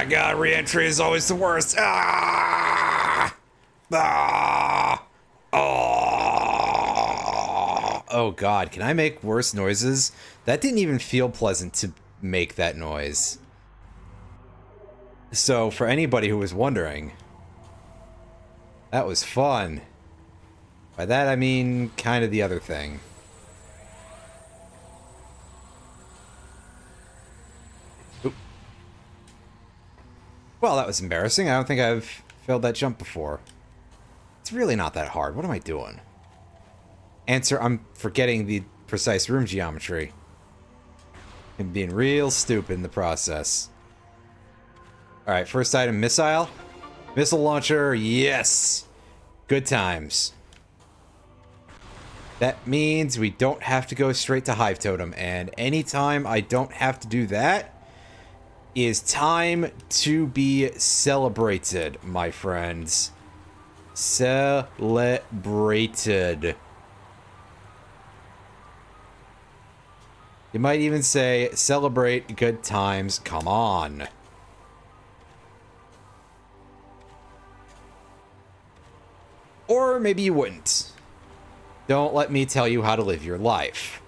Ah, God, re-entry is always the worst. Ah! Ah! Oh! Oh, God, can I make worse noises? That didn't even feel pleasant to make that noise. So, for anybody who was wondering, that was fun. By that, I mean kind of the other thing. Oop. Well, that was embarrassing. I don't think I've failed that jump before. It's really not that hard. What am I doing? Answer, I'm forgetting the precise room geometry. And being real stupid in the process. Alright, first item, missile. Missile launcher, yes! Good times. That means we don't have to go straight to Hive Totem, and anytime I don't have to do that is time to be celebrated, my friends. Celebrated. You might even say, celebrate good times, come on. Or maybe you wouldn't. Don't let me tell you how to live your life.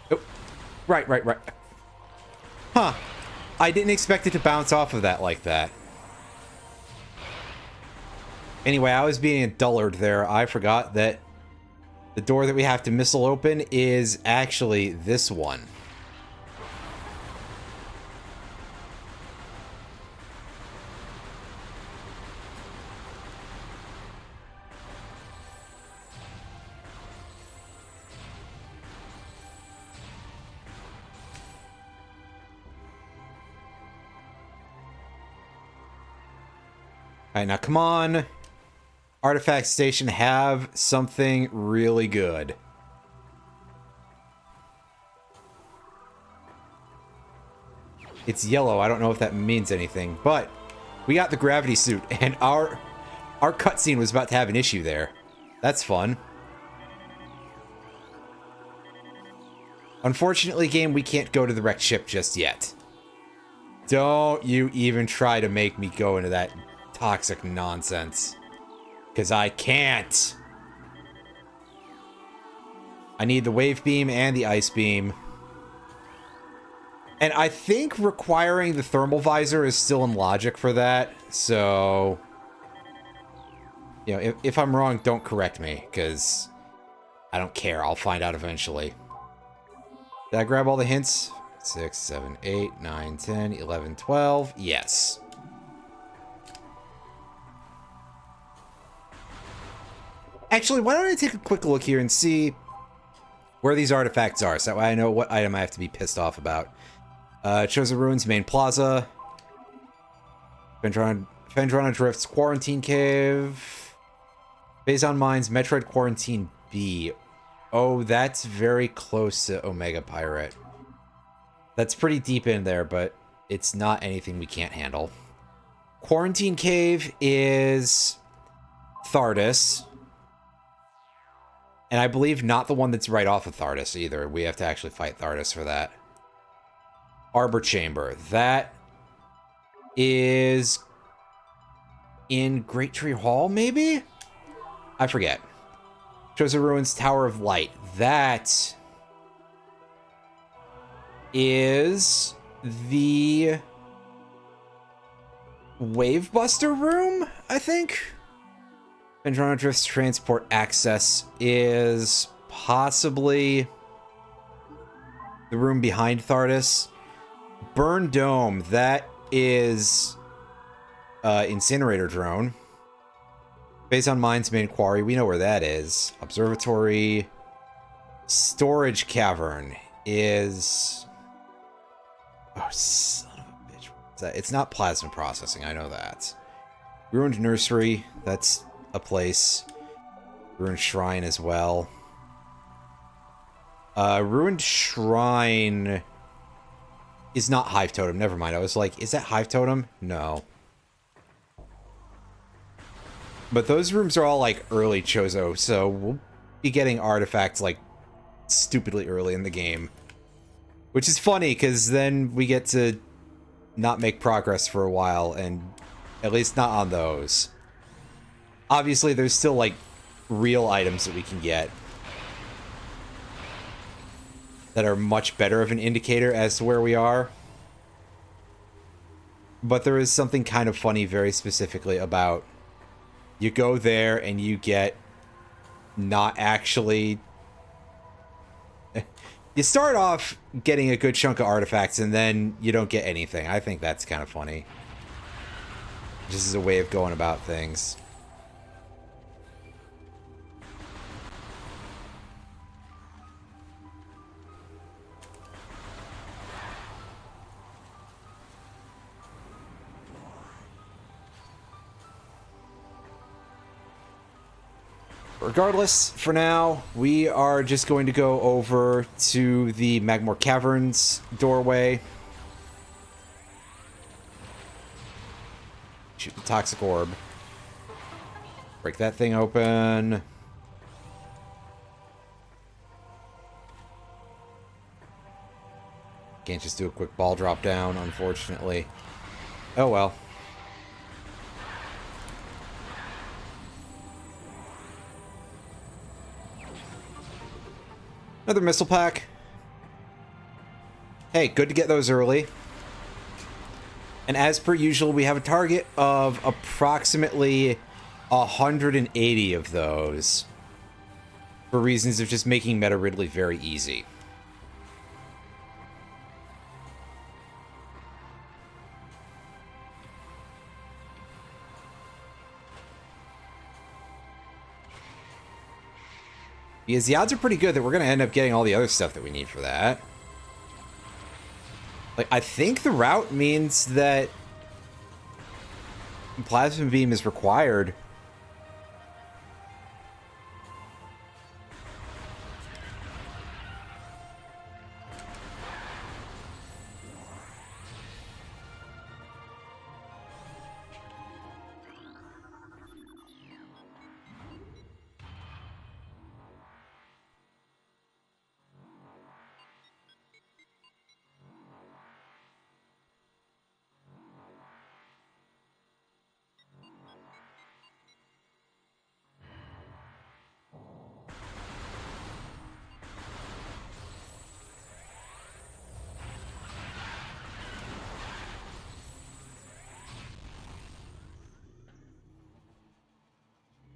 Oh, right. Huh. I didn't expect it to bounce off of that like that. Anyway, I was being a dullard there. I forgot that the door that we have to missile open is actually this one. Alright, now come on. Artifact Station, have something really good. It's yellow. I don't know if that means anything, but we got the gravity suit, and our cutscene was about to have an issue there. That's fun. Unfortunately, game, we can't go to the wrecked ship just yet. Don't you even try to make me go into that toxic nonsense. Because I can't. I need the wave beam and the ice beam. And I think requiring the thermal visor is still in logic for that. So, you know, if I'm wrong, don't correct me. Because I don't care. I'll find out eventually. Did I grab all the hints? 6, 7, 8, 9, 10, 11, 12. Yes. Actually, why don't I take a quick look here and see where these artifacts are, so that way I know what item I have to be pissed off about. Chosen Ruins, Main Plaza. Fendrana Drift's Quarantine Cave. Phazon Mines, Metroid Quarantine B. Oh, that's very close to Omega Pirate. That's pretty deep in there, but it's not anything we can't handle. Quarantine Cave is Thardis. And I believe not the one that's right off of Thardis either. We have to actually fight Thardis for that. Arbor Chamber. That is in Great Tree Hall, maybe? I forget. Chosen Ruins, Tower of Light. That is the Wavebuster room, I think? Fendrana Drift's transport access is possibly the room behind Thardis. Burn Dome, that is Incinerator Drone. Phazon Mines Main Quarry, we know where that is. Observatory. Storage Cavern is... Oh, son of a bitch. What is that? It's not Plasma Processing, I know that. Ruined Nursery, that's a place. Ruined Shrine as well. Ruined Shrine is not Hive Totem. Never mind. I was like, is that Hive Totem? No. But those rooms are all like early Chozo, so we'll be getting artifacts like stupidly early in the game. Which is funny, because then we get to not make progress for a while, and at least not on those. Obviously, there's still, like, real items that we can get that are much better of an indicator as to where we are. But there is something kind of funny very specifically about you go there and you get not actually... You start off getting a good chunk of artifacts and then you don't get anything. I think that's kind of funny. Just as a way of going about things. Regardless, for now, we are just going to go over to the Magmore Caverns doorway. Shoot the toxic orb. Break that thing open. Can't just do a quick ball drop down, unfortunately. Oh well. Another missile pack. Hey, good to get those early. And as per usual, we have a target of approximately 180 of those. For reasons of just making Meta Ridley very easy. Because the odds are pretty good that we're going to end up getting all the other stuff that we need for that. Like, I think the route means that Plasma Beam is required.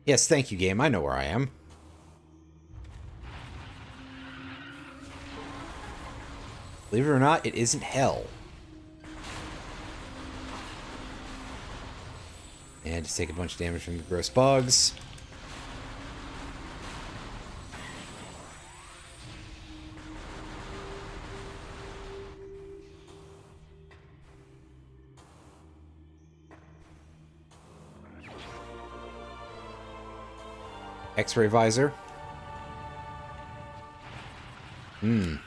Yes, thank you, game. I know where I am. Believe it or not, it isn't hell. And just take a bunch of damage from the gross bugs. X-ray visor. Getting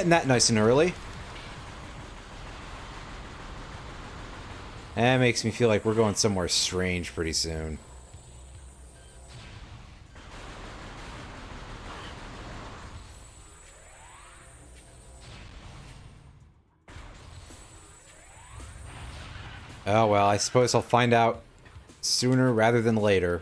that nice and early. That makes me feel like we're going somewhere strange pretty soon. Oh well, I suppose I'll find out sooner rather than later.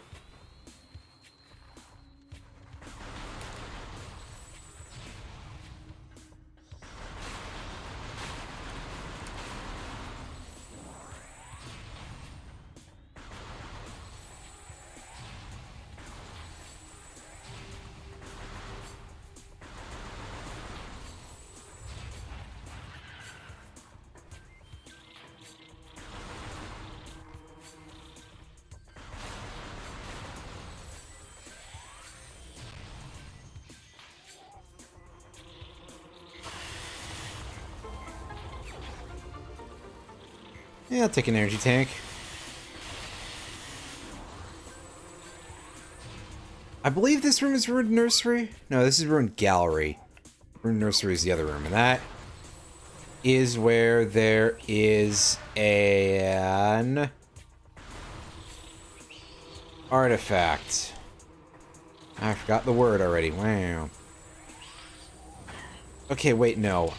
Yeah, I'll take an energy tank. I believe this room is Ruined Nursery. No, this is Ruined Gallery. Ruined Nursery is the other room, and that is where there is an artifact. I forgot the word already. Wow. Okay, wait, no.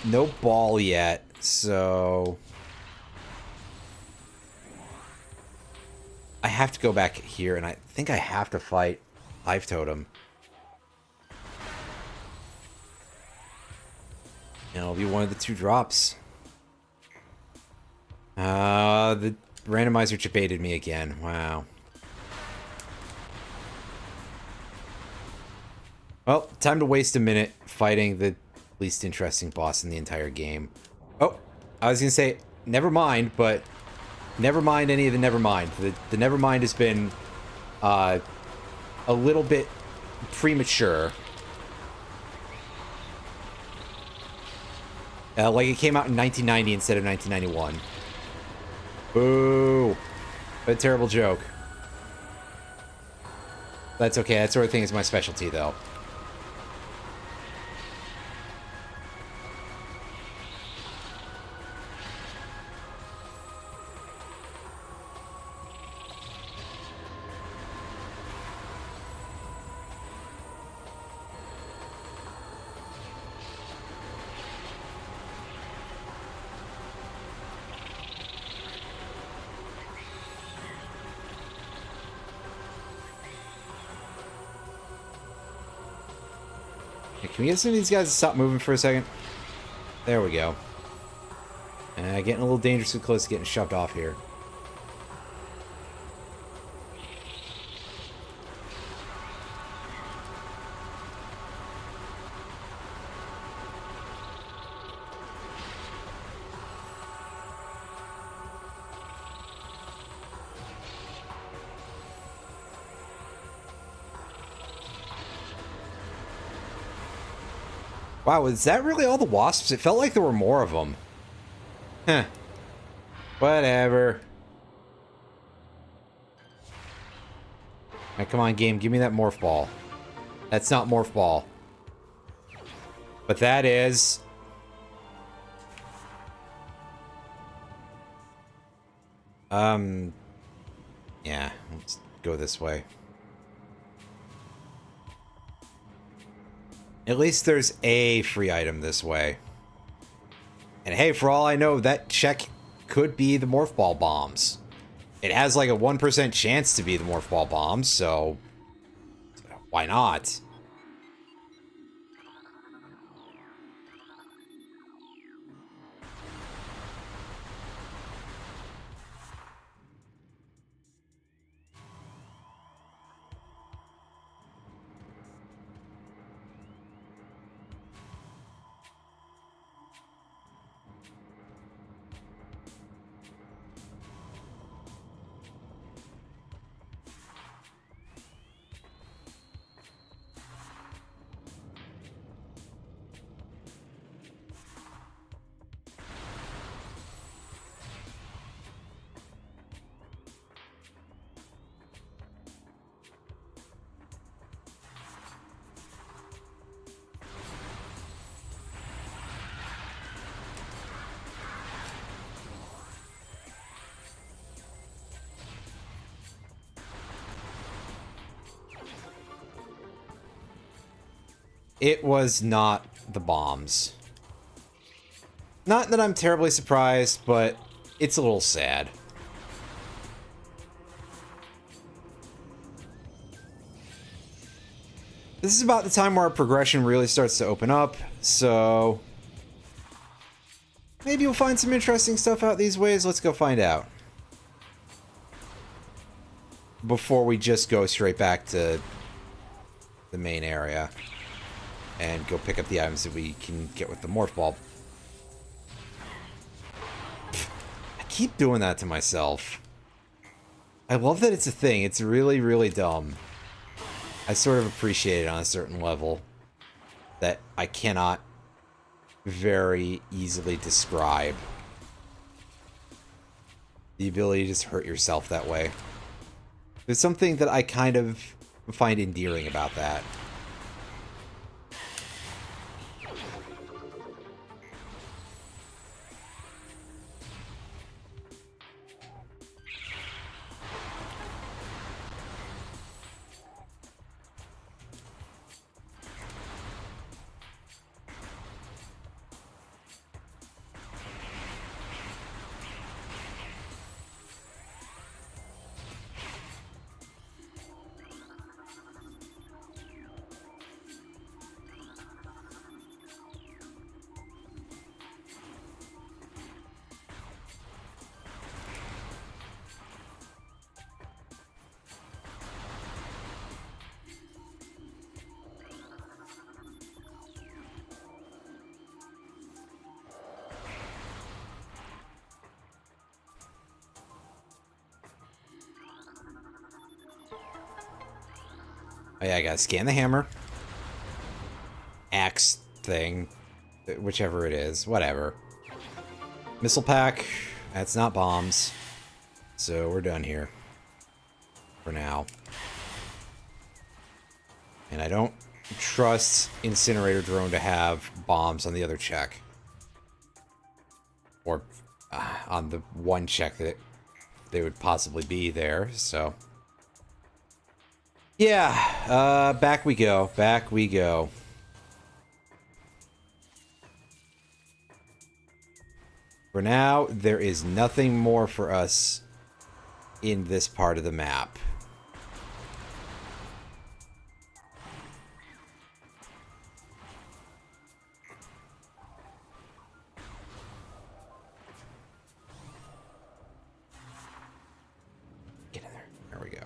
No ball yet, so... I have to go back here, and I think I have to fight Hive Totem. And it'll be one of the 2 drops. The randomizer debated me again. Wow. Well, time to waste a minute fighting the least interesting boss in the entire game. Oh, I was gonna say, never mind, but never mind any of the never mind. The never mind has been a little bit premature. Like it came out in 1990 instead of 1991. Boo! What a terrible joke. That's okay, that sort of thing is my specialty, though. Can we get some of these guys to stop moving for a second? There we go. Getting a little dangerously close to getting shoved off here. Wow, is that really all the wasps? It felt like there were more of them. Huh. Whatever. Alright, come on, game. Give me that morph ball. That's not morph ball. But that is... Yeah, let's go this way. At least there's a free item this way. And hey, for all I know, that check could be the morph ball bombs. It has like a 1% chance to be the morph ball bombs, so why not? It was not the bombs. Not that I'm terribly surprised, but it's a little sad. This is about the time where our progression really starts to open up, so... maybe we'll find some interesting stuff out these ways. Let's go find out. Before we just go straight back to the main area. And go pick up the items that we can get with the morph ball. I keep doing that to myself. I love that it's a thing. It's really, really dumb. I sort of appreciate it on a certain level that I cannot very easily describe. The ability to just hurt yourself that way. There's something that I kind of find endearing about that. Oh yeah, I gotta scan the hammer. Axe thing. Whichever it is. Whatever. Missile pack. That's not bombs. So we're done here. For now. And I don't trust Incinerator Drone to have bombs on the other check. Or on the one check that they would possibly be there, so... Yeah, back we go. Back we go. For now, there is nothing more for us in this part of the map. Get in there. There we go.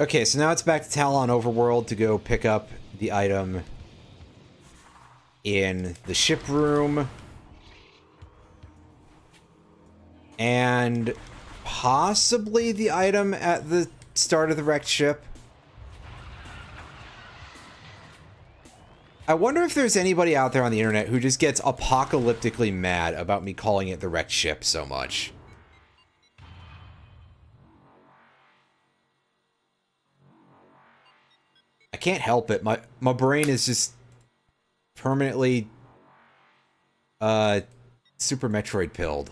Okay, so now it's back to Talon Overworld to go pick up the item in the ship room. And possibly the item at the start of the wrecked ship. I wonder if there's anybody out there on the internet who just gets apocalyptically mad about me calling it the wrecked ship so much. I can't help it. My brain is just permanently Super Metroid pilled.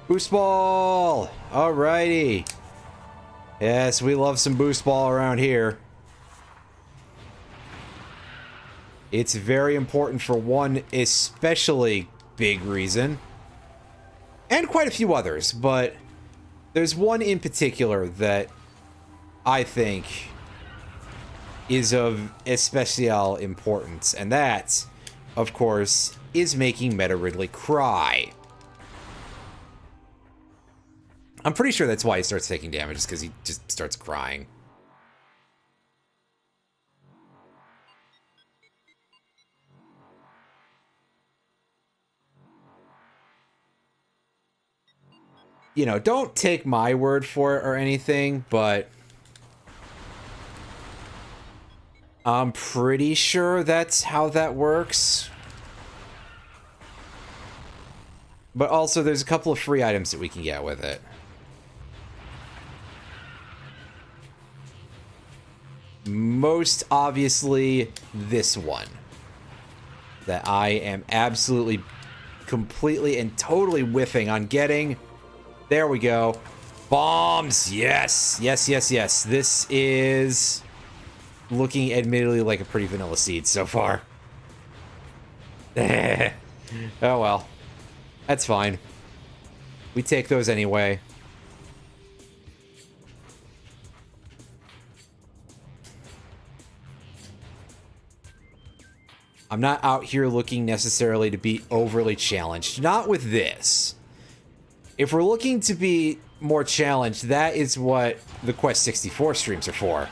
Boost ball! Alrighty. Yes, we love some boost ball around here. It's very important for one especially big reason. And quite a few others, but there's one in particular that I think is of especial importance, and that, of course, is making Meta Ridley cry. I'm pretty sure that's why he starts taking damage, is because he just starts crying. You know, don't take my word for it or anything, but I'm pretty sure that's how that works. But also, there's a couple of free items that we can get with it. Most obviously, this one. That I am absolutely, completely, and totally whiffing on getting. There we go. Bombs! Yes! Yes, yes, yes. This is looking admittedly like a pretty vanilla seed so far. Oh well. That's fine. We take those anyway. I'm not out here looking necessarily to be overly challenged. Not with this. If we're looking to be more challenged, that is what the Quest 64 streams are for.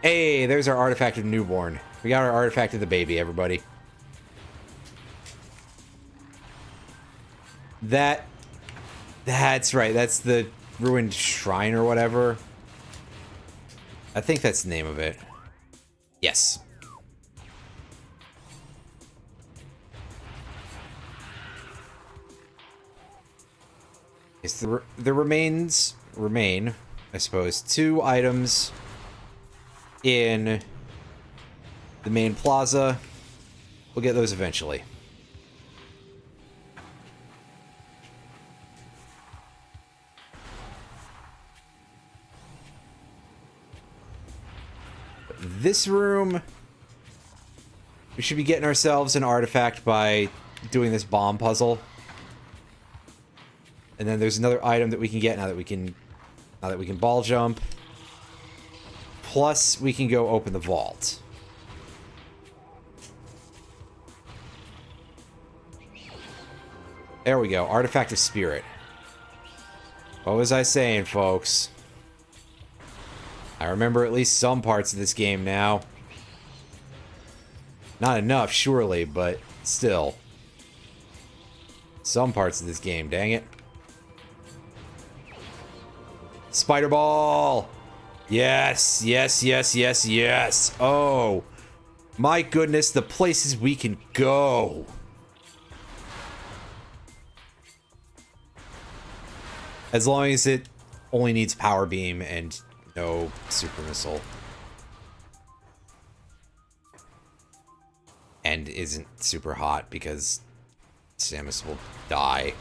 Hey, there's our artifact of the newborn. We got our artifact of the baby, everybody. That's right. That's the ruined shrine or whatever. I think that's the name of it. Yes. Yes, there remain, I suppose, 2 items in the main plaza. We'll get those eventually. this room, we should be getting ourselves an artifact by doing this bomb puzzle. And then there's another item that we can get now that we can ball jump. Plus, we can go open the vault. There we go. Artifact of Spirit. What was I saying, folks? I remember at least some parts of this game now. Not enough, surely, but still. Some parts of this game, dang it. Spider Ball! Yes, yes, yes, yes, yes. Oh, my goodness, the places we can go. As long as it only needs power beam and no super missile. And isn't super hot because Samus will die.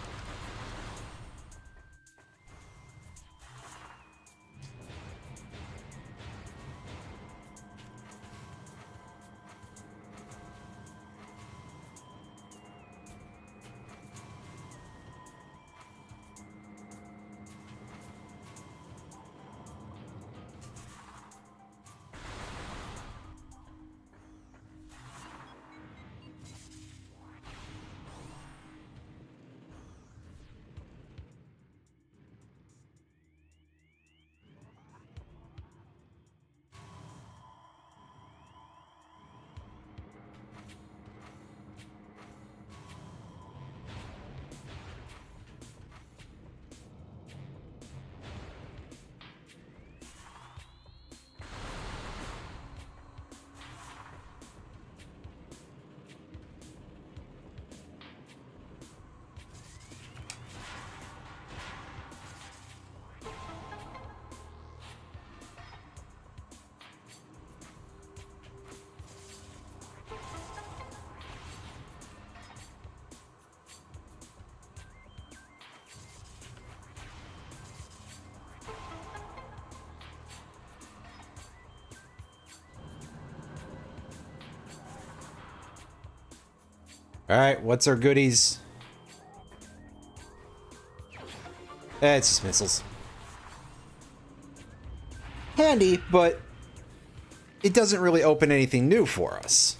Alright, what's our goodies? It's just missiles. Handy, but it doesn't really open anything new for us.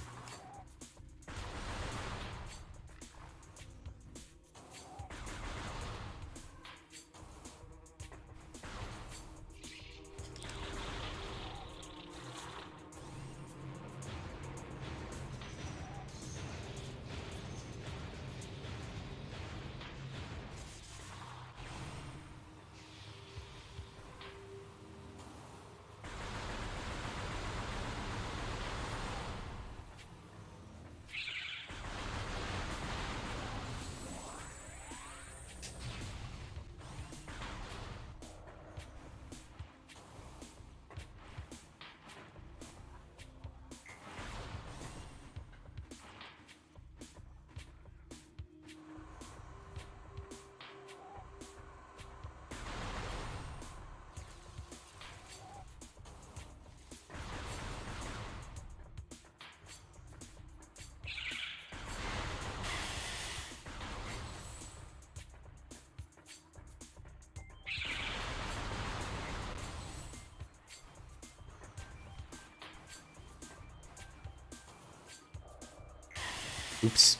Oops.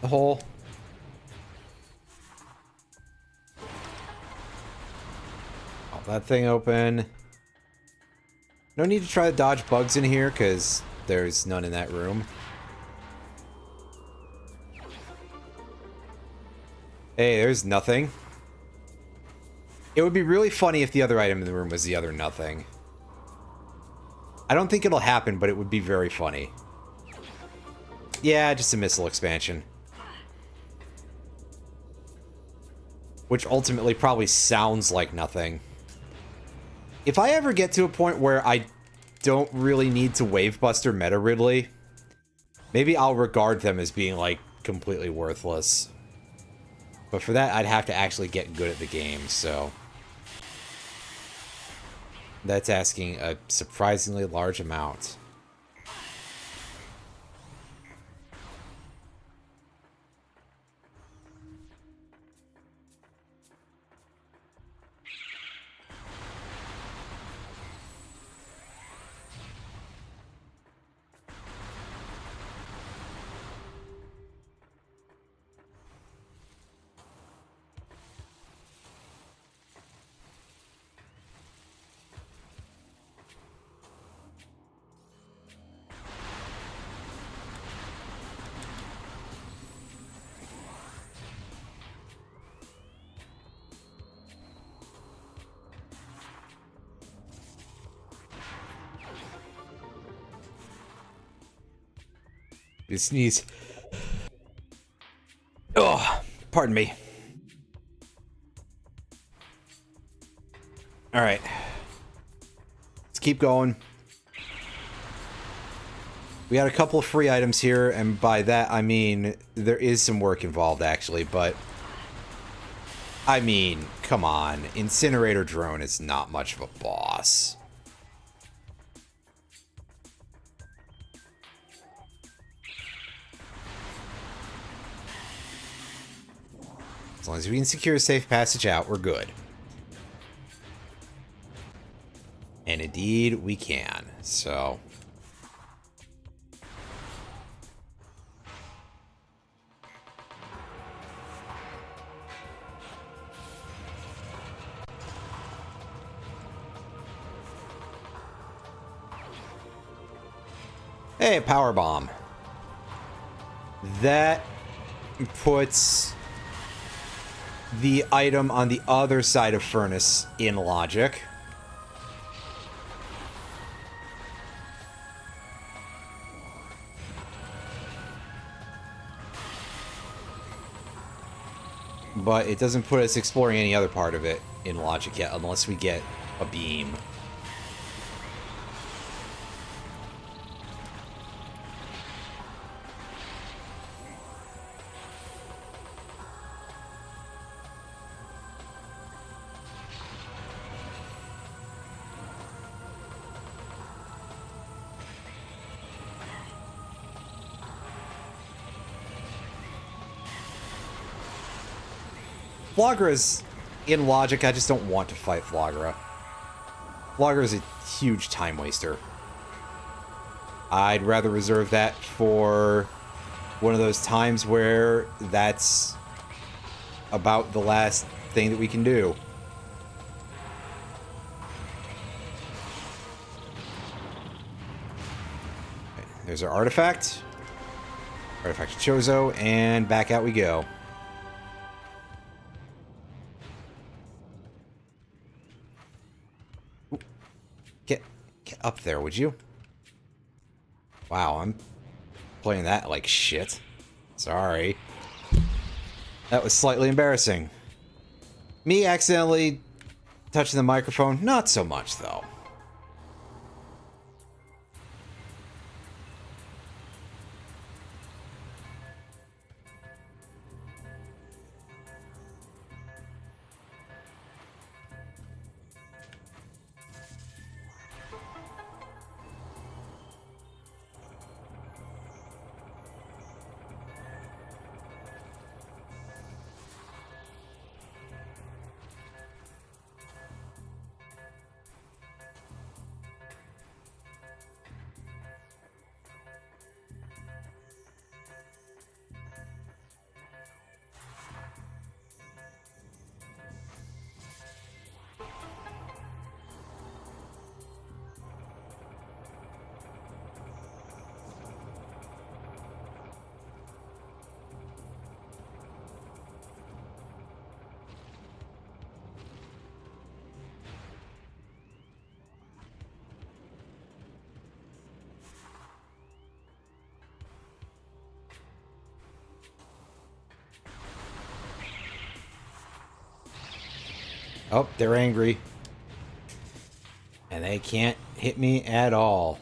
The hole. Pop that thing open. No need to try to dodge bugs in here, because there's none in that room. Hey, there's nothing. It would be really funny if the other item in the room was the other nothing. I don't think it'll happen, but it would be very funny. Yeah, just a missile expansion. which ultimately probably sounds like nothing. If I ever get to a point where I don't really need to Wavebuster Meta Ridley, maybe I'll regard them as being, like, completely worthless. But for that, I'd have to actually get good at the game, so... That's asking a surprisingly large amount. Sneeze. Oh, pardon me. All right. Let's keep going. We got a couple of free items here, and by that I mean there is some work involved actually, but I mean, come on. Incinerator Drone is not much of a boss. As long as we can secure a safe passage out, we're good. And indeed, we can. So... Hey, power bomb. That puts the item on the other side of Furnace in logic. But it doesn't put us exploring any other part of it in logic yet, unless we get a beam. Flagra's in logic, I just don't want to fight Flagra. Flagra is a huge time waster. I'd rather reserve that for one of those times where that's about the last thing that we can do. Okay, there's our artifact. Artifact of Chozo, and back out we go. Get up there, would you? Wow, I'm playing that like shit. Sorry. That was slightly embarrassing. Me accidentally touching the microphone, not so much though. Oh, they're angry. And they can't hit me at all.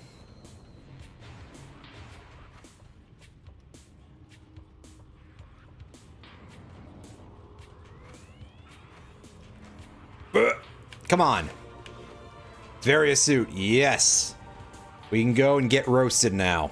Come on. Various suit. Yes. We can go and get roasted now.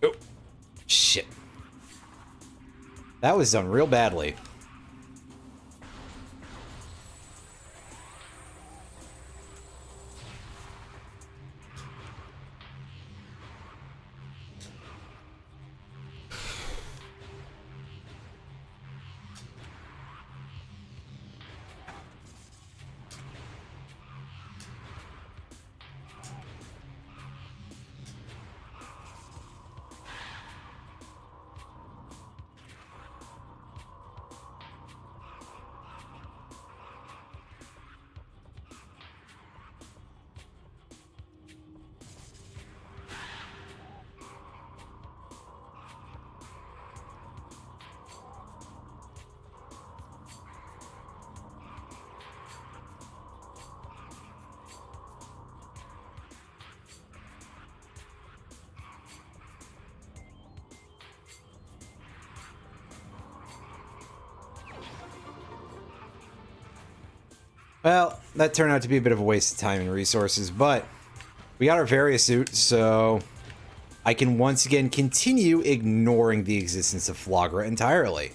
Oh, shit. That was done real badly. Well, that turned out to be a bit of a waste of time and resources, but we got our various suit, so I can once again continue ignoring the existence of Flagra entirely.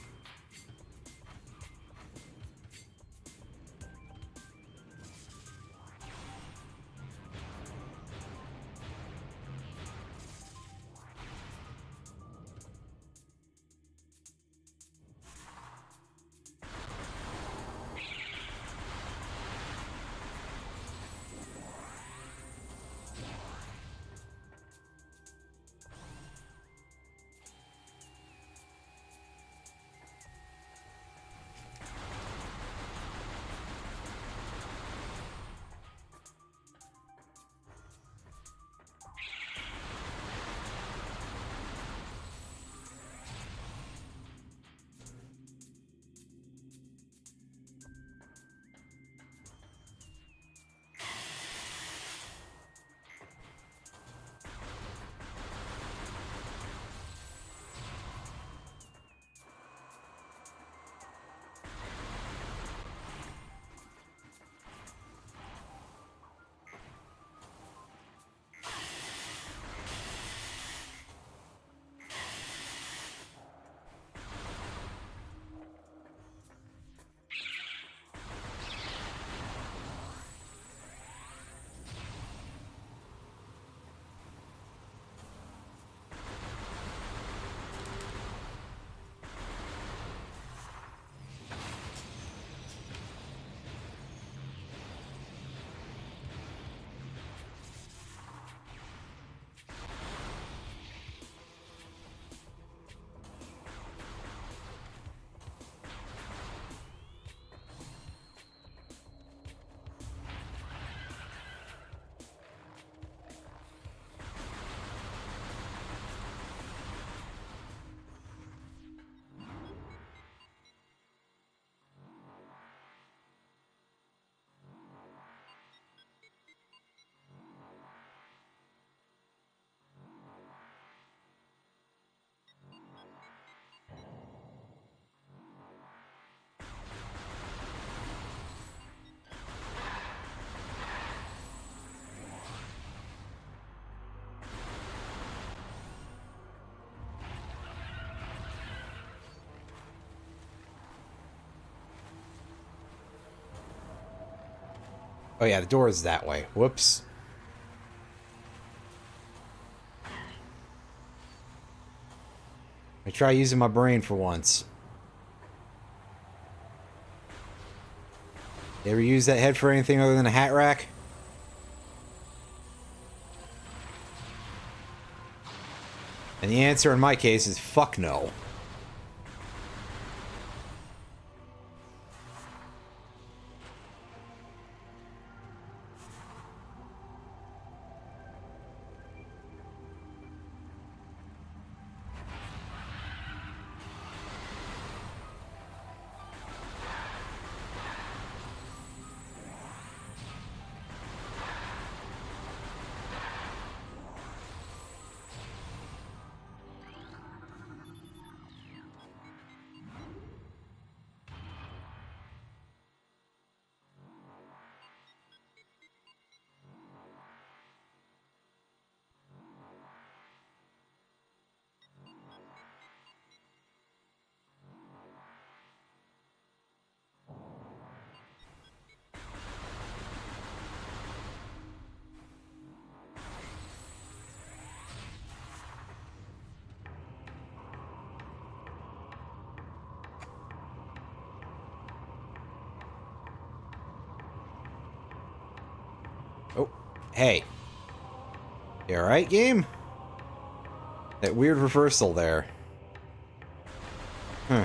Oh yeah, the door is that way. Whoops. I try using my brain for once. You ever use that head for anything other than a hat rack? And the answer in my case is fuck no. Oh, hey. You alright, game? That weird reversal there. Huh.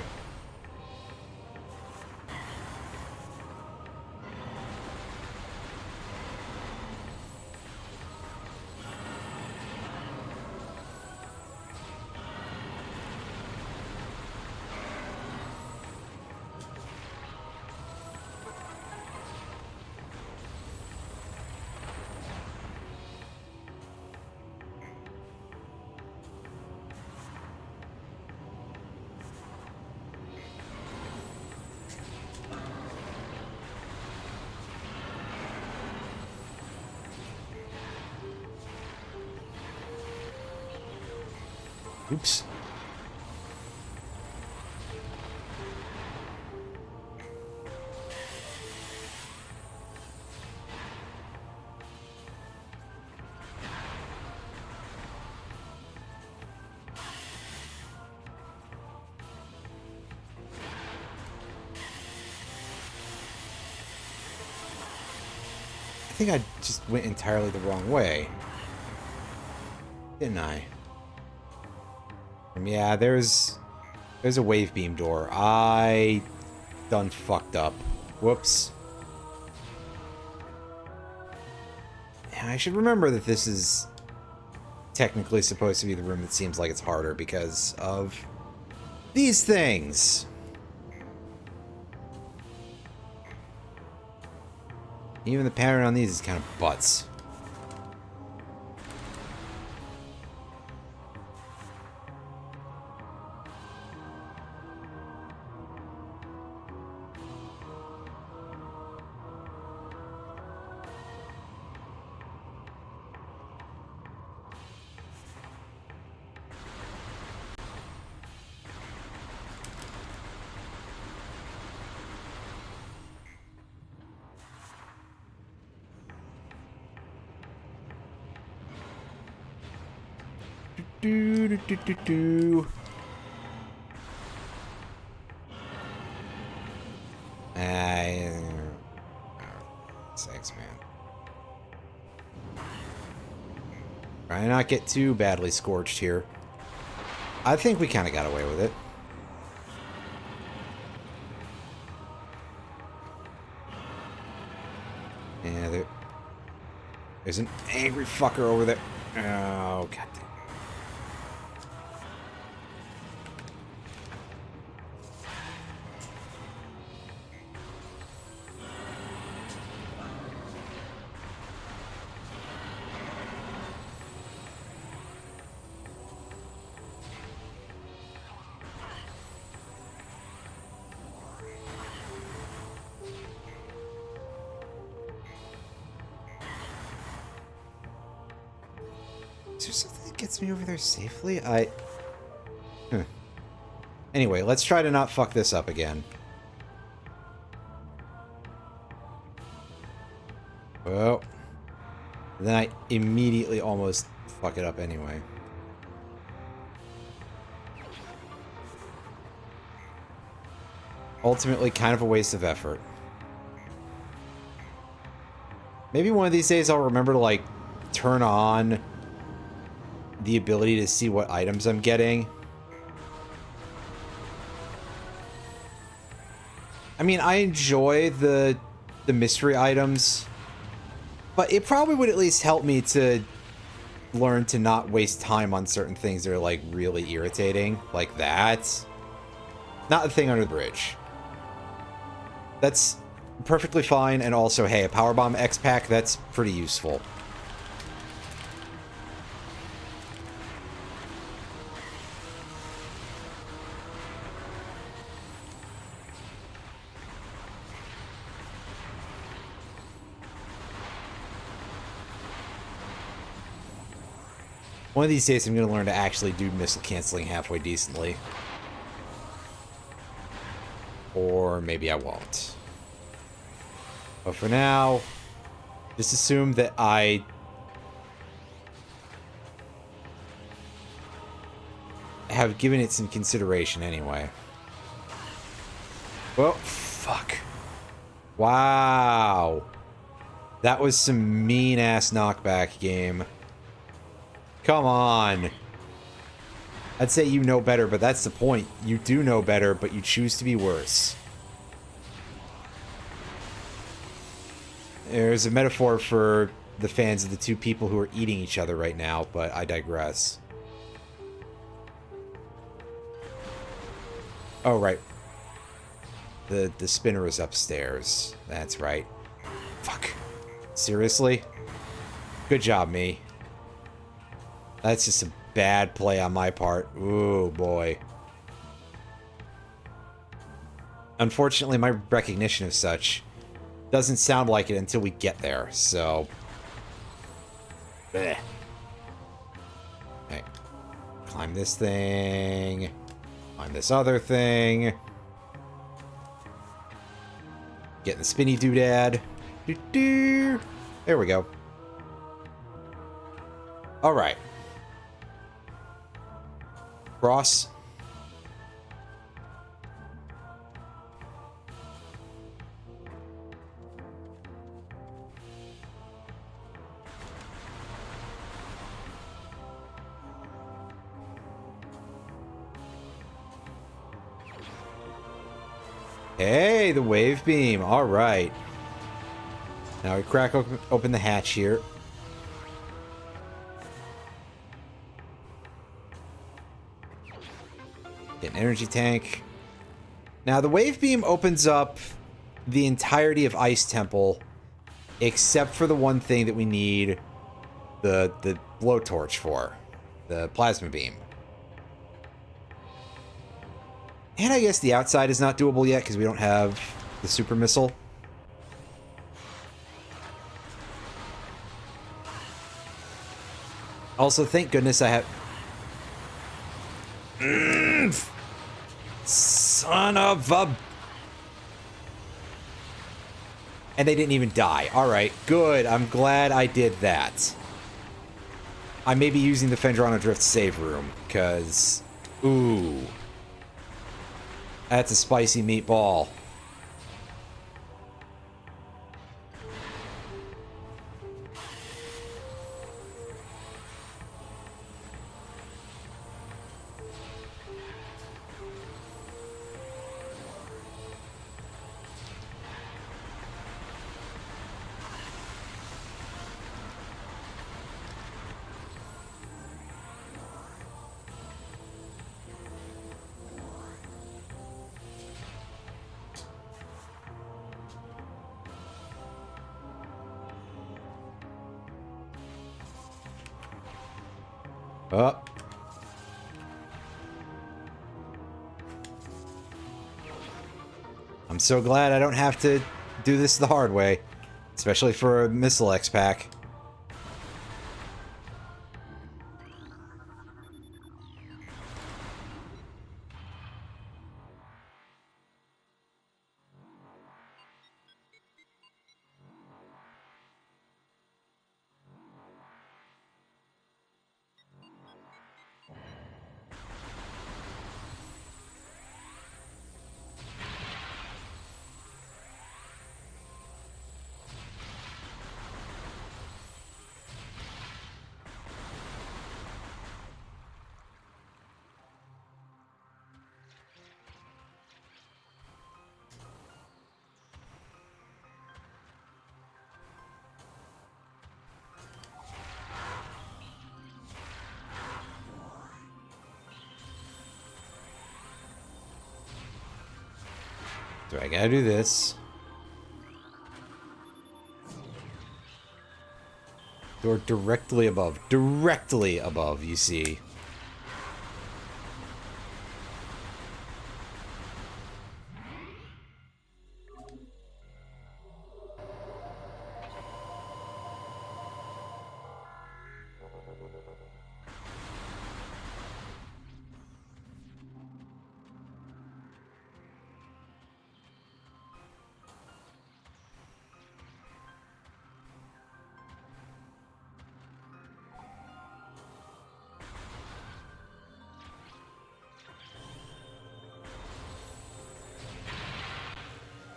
Oops. I think I just went entirely the wrong way. Didn't I? Yeah, there's a wave beam door. I done fucked up. Whoops. Yeah, I should remember that this is technically supposed to be the room that seems like it's harder because of these things. Even the pattern on these is kind of butts. Do do do do do. Thanks, man. Try not get too badly scorched here. I think we kind of got away with it. Yeah, there's an angry fucker over there. Oh, god damn. Is there something that gets me over there safely? Anyway, let's try to not fuck this up again. Well, then I immediately almost fuck it up anyway. Ultimately, kind of a waste of effort. Maybe one of these days I'll remember to, like, turn on the ability to see what items I'm getting. I mean, I enjoy the mystery items, but it probably would at least help me to learn to not waste time on certain things that are, like, really irritating. Like that. Not the thing under the bridge. That's perfectly fine, and also, hey, a Powerbomb X-Pack, that's pretty useful. One of these days I'm going to learn to actually do missile canceling halfway decently. Or maybe I won't. But for now, just assume that I have given it some consideration anyway. Well, fuck. Wow. That was some mean-ass knockback game. Come on. I'd say you know better, but that's the point. You do know better, but you choose to be worse. There's a metaphor for the fans of the two people who are eating each other right now, but I digress. Oh, right. The spinner is upstairs. That's right. Fuck. Seriously? Good job, me. That's just a bad play on my part. Ooh, boy. Unfortunately, my recognition of such doesn't sound like it until we get there, so... Blech. Okay. Climb this thing. Climb this other thing. Get in the spinny doodad. Doo-doo. There we go. Alright. Cross. Hey, the wave beam. All right. Now we crack open the hatch here. Get an energy tank. Now the wave beam opens up the entirety of Ice Temple, except for the one thing that we need the blowtorch for, the plasma beam. And I guess the outside is not doable yet because we don't have the super missile. Also, thank goodness I have... Son of a... And they didn't even die. Alright, good. I'm glad I did that. I may be using the Fendrano Drift save room, because... Ooh. That's a spicy meatball. Oh. I'm so glad I don't have to do this the hard way, especially for a missile X-Pack. So I gotta do this. Door directly above. Directly above, you see.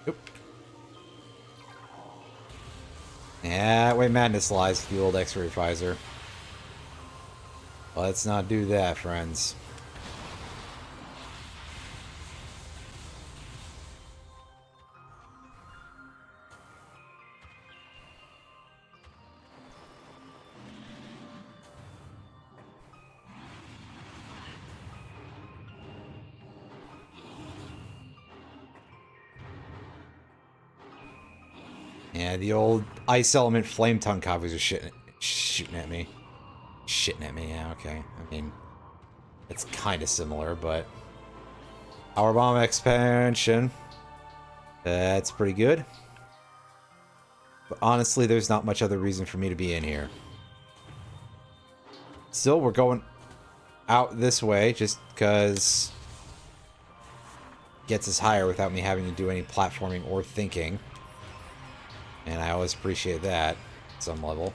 Oop. Yeah, where madness lies, the old X-ray visor. Let's not do that, friends. Yeah, the old ice element flame tongue copies are shooting at me. Shitting at me, yeah, okay. I mean, it's kind of similar, but... Power bomb expansion. That's pretty good. But honestly, there's not much other reason for me to be in here. Still, we're going out this way, just because... Gets us higher without me having to do any platforming or thinking. And I always appreciate that, at some level.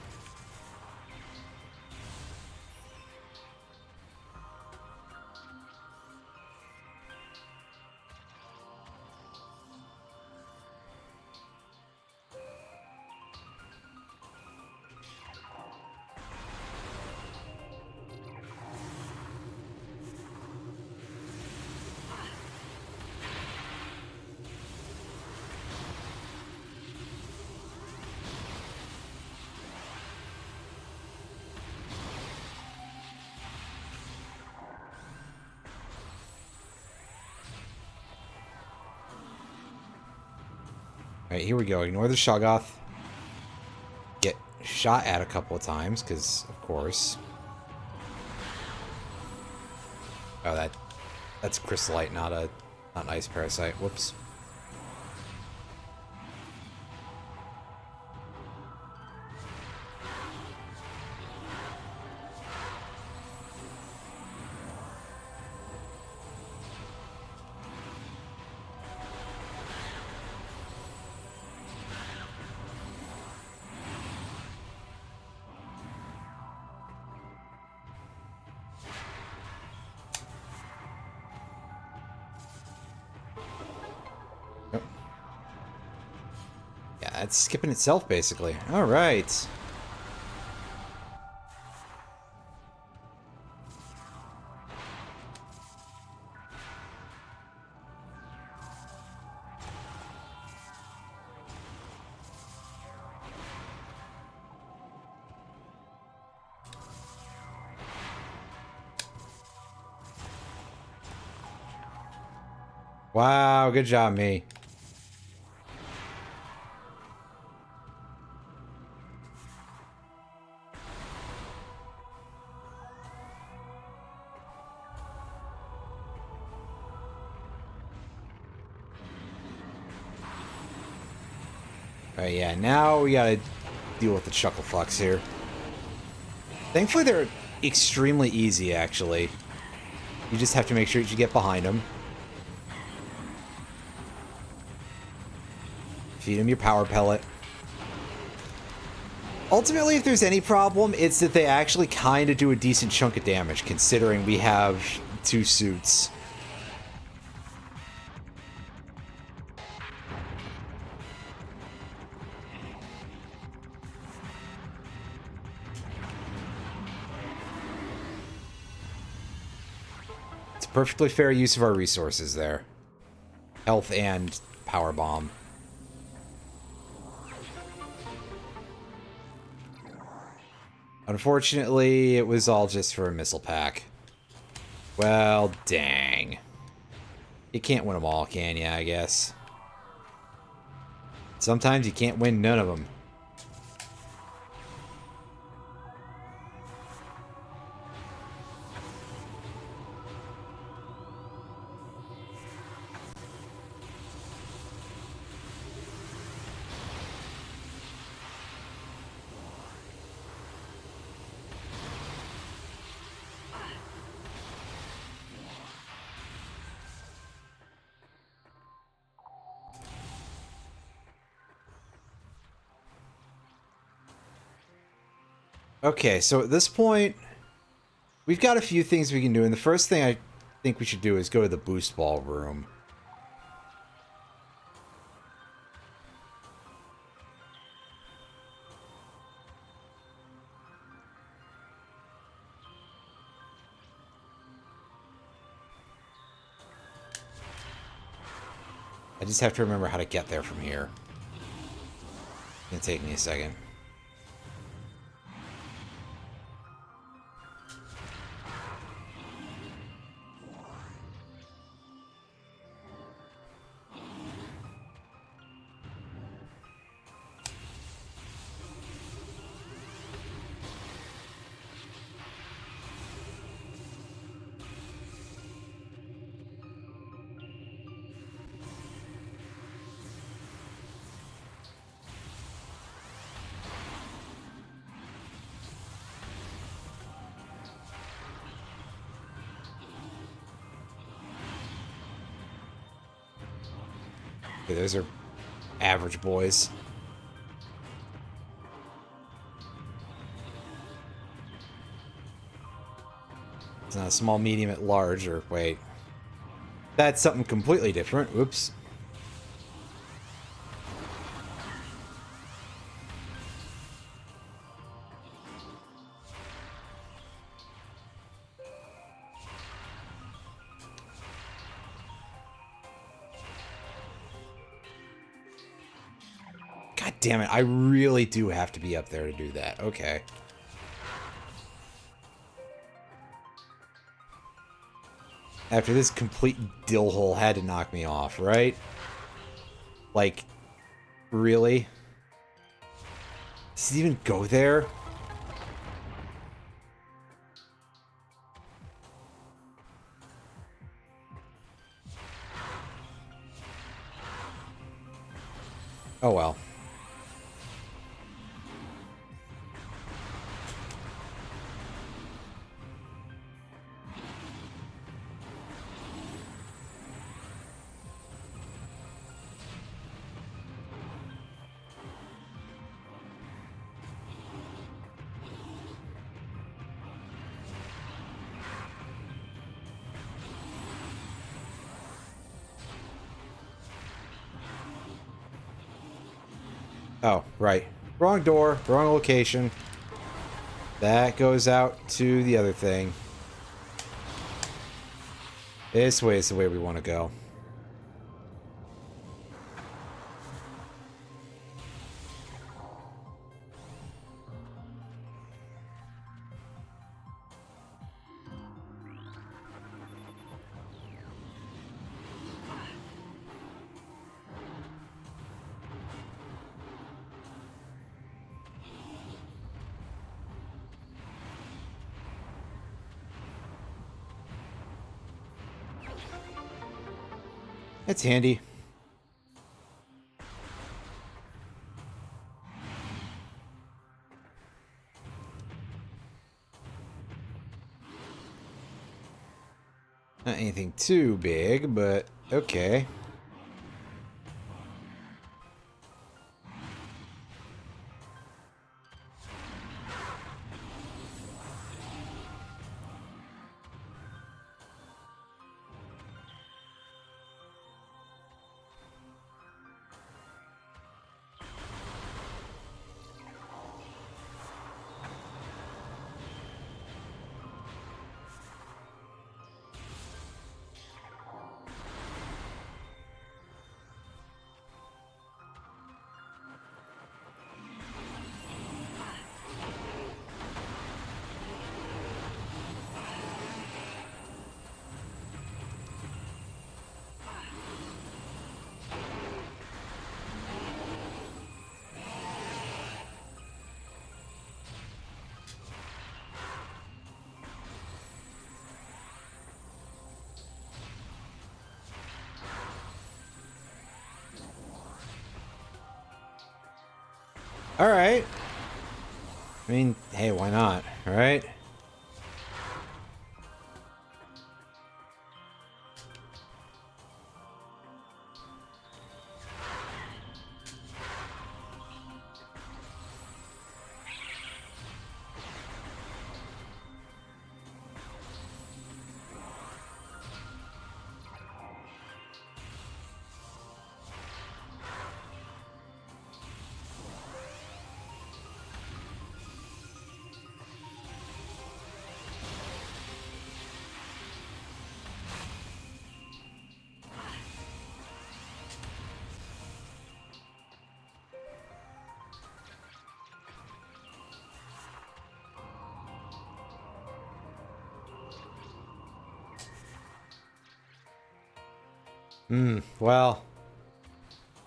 Alright, here we go. Ignore the Shoggoth. Get shot at a couple of times, because, of course. Oh, that's Crystallite, not an Ice Parasite. Whoops. It's skipping itself, basically. Alright. Wow, good job, me. Alright, yeah, now we gotta deal with the Chuckle Fucks here. Thankfully, they're extremely easy, actually. You just have to make sure that you get behind them. Feed them your power pellet. Ultimately, if there's any problem, it's that they actually kind of do a decent chunk of damage, considering we have 2 suits. It's a perfectly fair use of our resources there. Health and power bomb. Unfortunately, it was all just for a missile pack. Well, dang. You can't win them all, can ya, I guess? Sometimes you can't win none of them. Okay, so at this point, we've got a few things we can do, and the first thing I think we should do is go to the boost ball room. I just have to remember how to get there from here. It's gonna take me a second. Okay, those are average boys. It's not a small, medium, at large, or wait. That's something completely different. Oops. God damn it, I really do have to be up there to do that. Okay. After this complete dill hole had to knock me off, right? Like, really? Does it even go there? Oh well. Oh, right. Wrong door, wrong location. That goes out to the other thing. This way is the way we want to go. It's handy. Not anything too big, but okay. Alright. I mean, hey, why not? Alright? Well,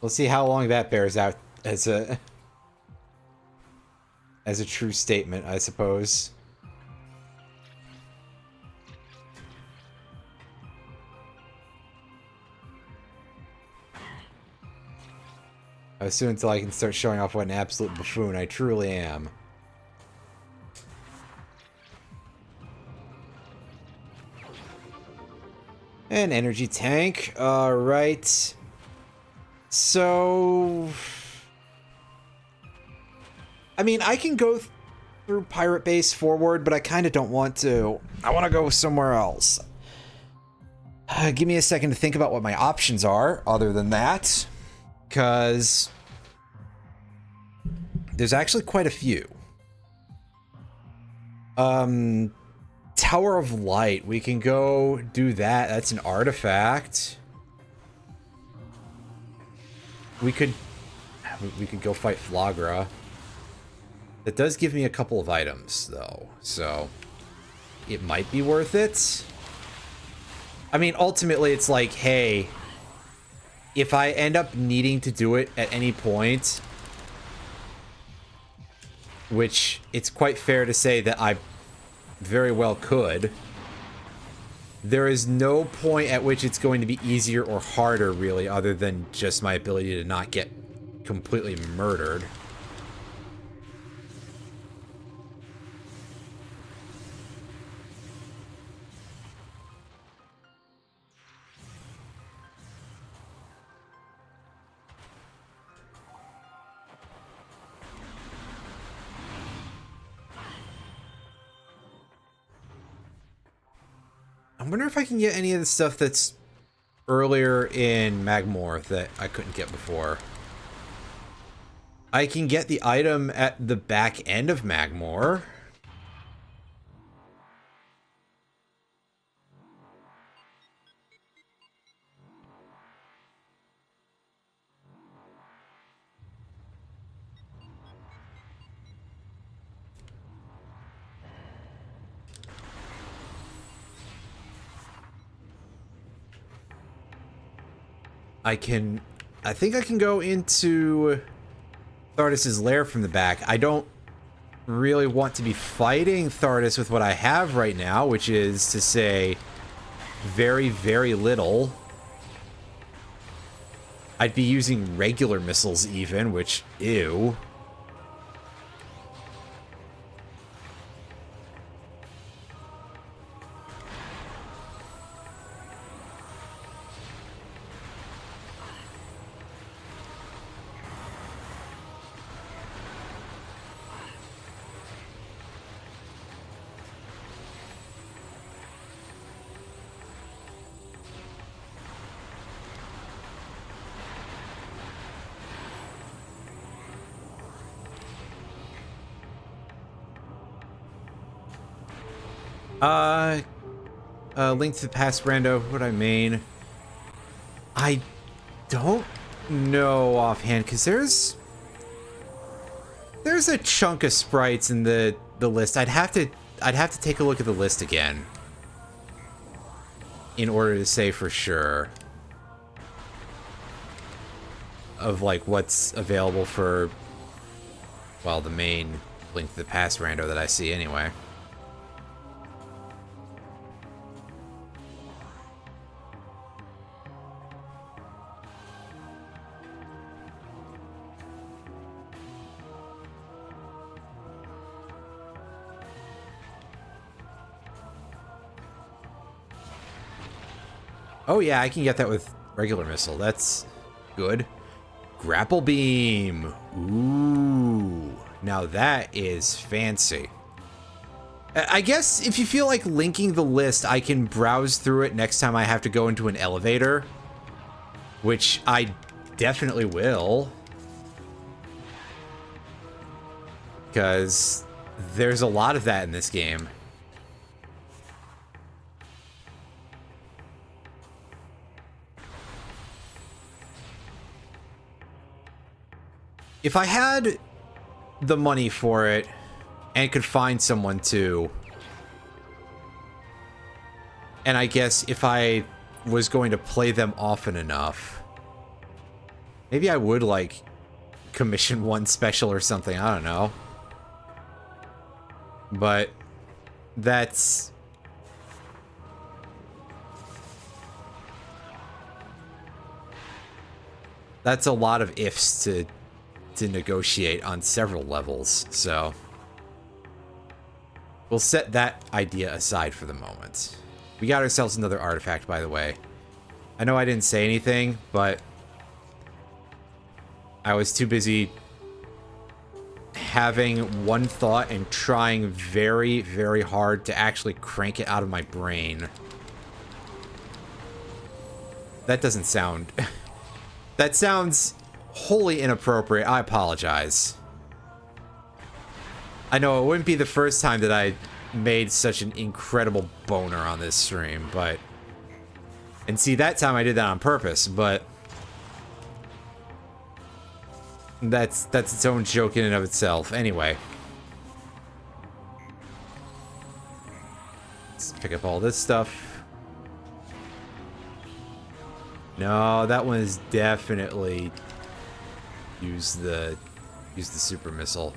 we'll see how long that bears out as a true statement, I suppose. I assume until I can start showing off what an absolute buffoon I truly am. An energy tank. Alright. So... I mean, I can go through Pirate Base forward, but I kind of don't want to. I want to go somewhere else. Give me a second to think about what my options are, other than that. Because... there's actually quite a few. Tower of Light. We can go do that. That's an artifact. We could go fight Flagra. That does give me a couple of items, though, so it might be worth it. I mean, ultimately, it's like, hey, if I end up needing to do it at any point, which it's quite fair to say that I very well could, there is no point at which it's going to be easier or harder, really, other than just my ability to not get completely murdered. I wonder if I can get any of the stuff that's earlier in Magmor that I couldn't get before. I can get the item at the back end of Magmor. I think I can go into Thardus's lair from the back. I don't really want to be fighting Thardus with what I have right now, which is to say very, very little. I'd be using regular missiles even, which, ew. Link to the past rando, what I mean. I don't know offhand, because there's a chunk of sprites in the list. I'd have to take a look at the list again in order to say for sure of like what's available for, well, the main Link to the Past rando that I see anyway. Oh yeah, I can get that with regular missile. That's good. Grapple beam. Ooh. Now that is fancy. I guess if you feel like linking the list, I can browse through it next time I have to go into an elevator. Which I definitely will. Because there's a lot of that in this game. If I had the money for it and could find someone to, and I guess if I was going to play them often enough, maybe I would like commission one special or something. I don't know. But that's a lot of ifs to negotiate on several levels, so we'll set that idea aside for the moment. We got ourselves another artifact, by the way. I know I didn't say anything, but I was too busy having one thought and trying very, very hard to actually crank it out of my brain. That doesn't sound... That sounds wholly inappropriate. I apologize. I know it wouldn't be the first time that I made such an incredible boner on this stream, but... And see, that time I did that on purpose, but... That's its own joke in and of itself. Anyway. Let's pick up all this stuff. No, that one is definitely... Use the super missile.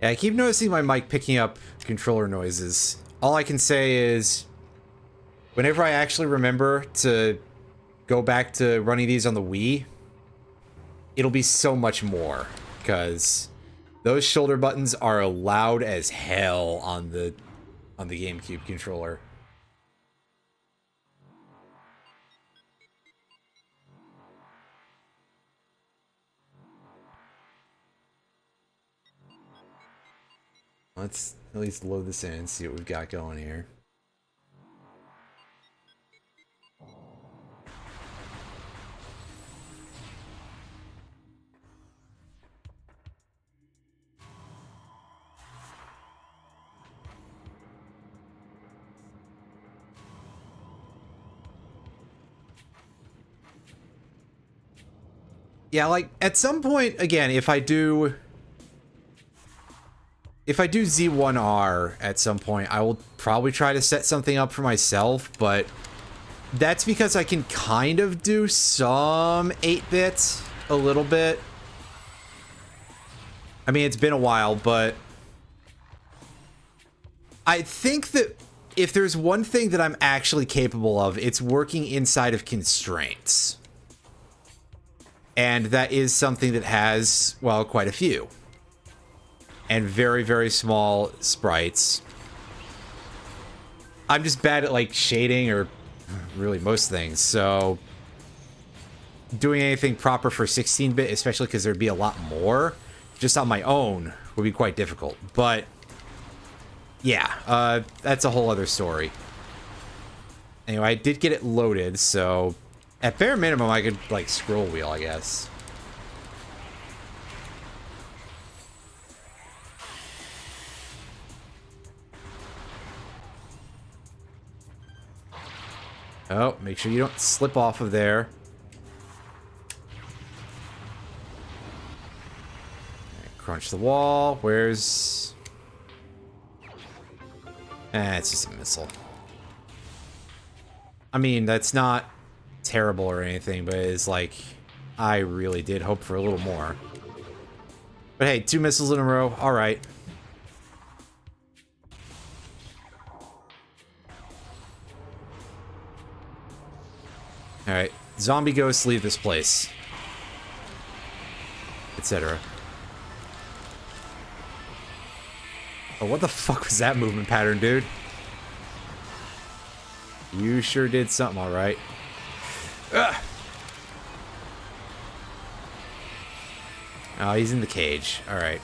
Yeah, I keep noticing my mic picking up controller noises. All I can say is, whenever I actually remember to go back to running these on the Wii, it'll be so much more, because those shoulder buttons are loud as hell on the GameCube controller. Let's at least load this in and see what we've got going here. Yeah, like, at some point, again, if I do Z1R at some point, I will probably try to set something up for myself, but that's because I can kind of do some 8-bit a little bit. I mean, it's been a while, but I think that if there's one thing that I'm actually capable of, it's working inside of constraints. And that is something that has, well, quite a few. And very, very small sprites. I'm just bad at, like, shading or really most things, so doing anything proper for 16-bit, especially because there'd be a lot more, just on my own, would be quite difficult. But, yeah, that's a whole other story. Anyway, I did get it loaded, so at bare minimum, I could, like, scroll wheel, I guess. Oh, make sure you don't slip off of there. Crunch the wall. Where's... it's just a missile. I mean, that's not terrible or anything, but it's like... I really did hope for a little more. But hey, 2 missiles in a row. Alright. Alright. Zombie ghosts leave this place. Etc. Oh, what the fuck was that movement pattern, dude? You sure did something, alright. Ugh! Oh, he's in the cage. Alright.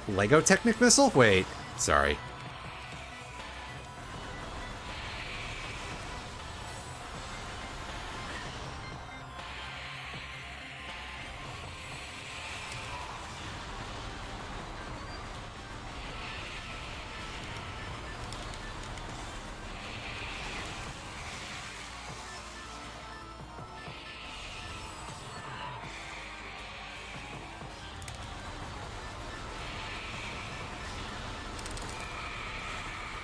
Lego Technic missile? Wait. Sorry.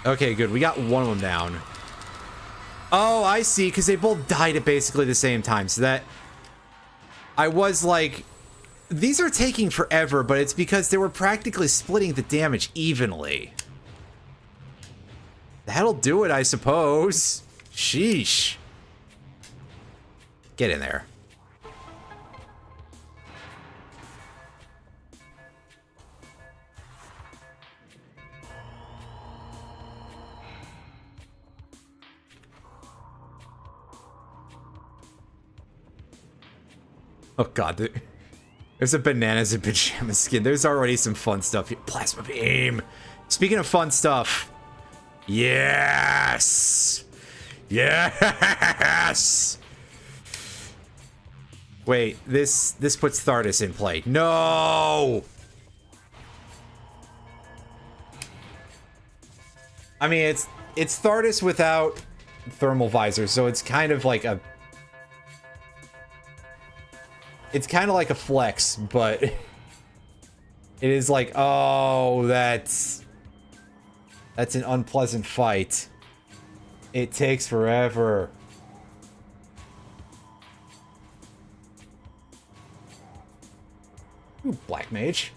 Okay, good. We got one of them down. Oh, I see, because they both died at basically the same time. So that... I was like... These are taking forever, but it's because they were practically splitting the damage evenly. That'll do it, I suppose. Sheesh. Get in there. Oh god, there's a bananas and pajama skin. There's already some fun stuff here. Plasma beam. Speaking of fun stuff. Yes! Yes! Wait, this puts Thardus in play. No! I mean, it's Thardus without thermal visor, so it's kind of like a... It's kind of like a flex, but it is like, oh, that's an unpleasant fight. It takes forever. Ooh, Black Mage.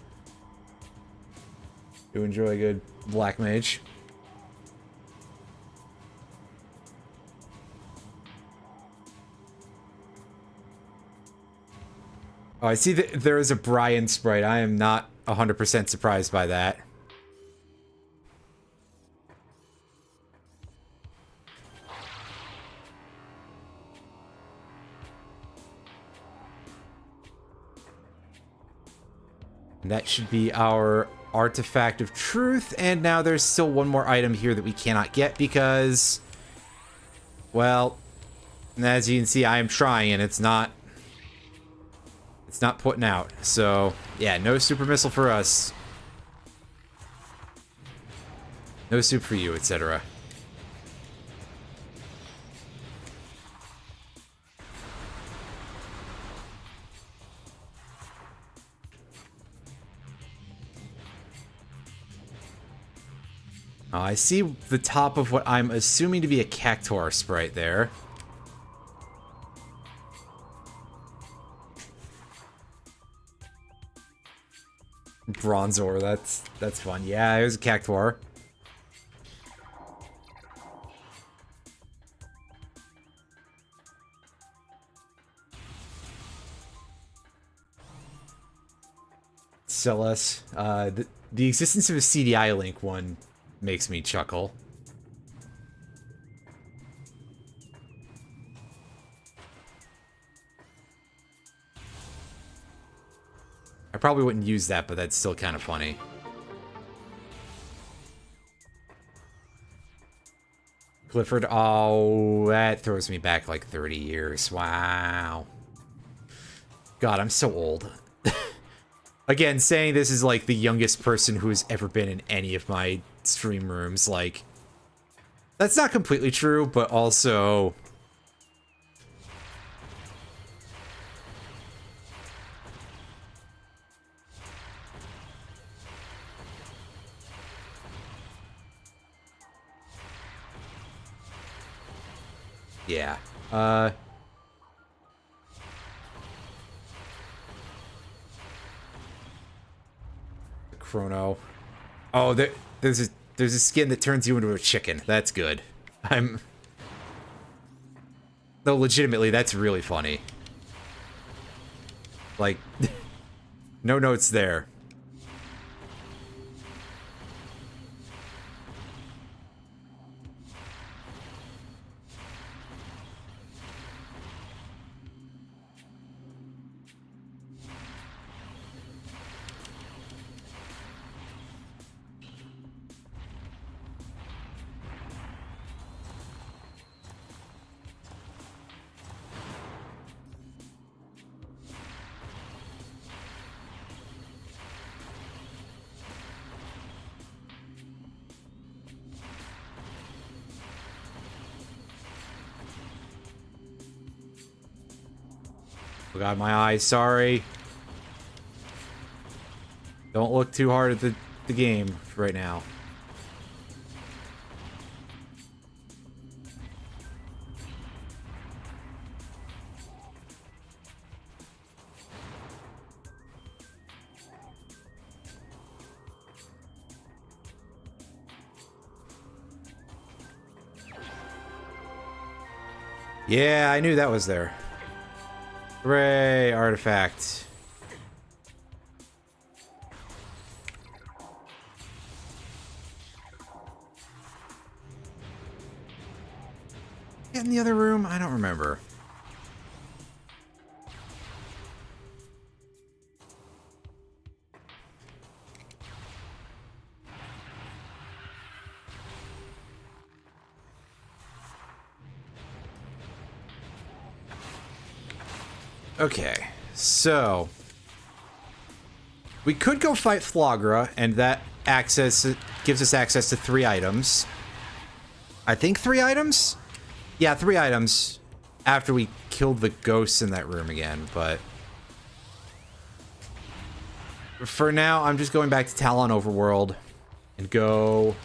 Do enjoy a good Black Mage. Oh, I see that there is a Brian sprite. I am not 100% surprised by that. And that should be our Artifact of Truth. And now there's still one more item here that we cannot get because... Well, as you can see, I am trying and it's not putting out. So, yeah, no super missile for us. No soup for you, etc. I see the top of what I'm assuming to be a Cactuar sprite there. Bronzor, that's fun. Yeah, it was a Cactuar. Celes. The existence of a CDI link one makes me chuckle. I probably wouldn't use that, but that's still kind of funny. Clifford, oh, that throws me back like 30 years. Wow. God, I'm so old. Again, saying this is like the youngest person who's ever been in any of my stream rooms. Like, that's not completely true, but also... Yeah. Chrono. Oh, there's a skin that turns you into a chicken. That's good. No, legitimately, that's really funny. Like, no notes there. Got my eyes, sorry. Don't look too hard at the game right now. Yeah, I knew that was there. Hooray, artifact. In the other room? I don't remember. Okay, so we could go fight Flagra, and that gives us access to 3 items. I think 3 items? Yeah, 3 items after we killed the ghosts in that room again, but for now, I'm just going back to Talon Overworld and go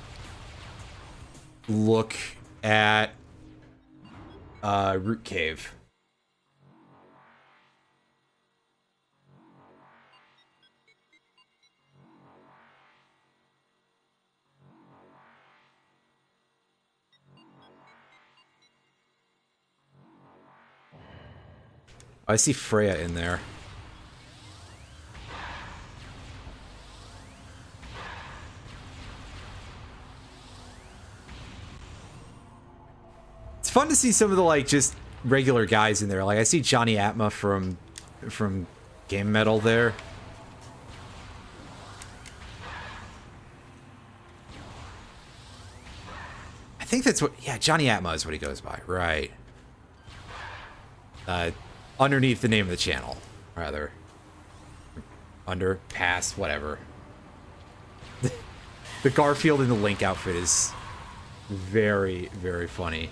look at Root Cave. I see Freya in there. It's fun to see some of the, like, just regular guys in there. Like, I see Johnny Atma from Game Metal there. I think that's what... Yeah, Johnny Atma is what he goes by. Right. Underneath the name of the channel, rather. Under, past, whatever. The Garfield in the Link outfit is very, very funny.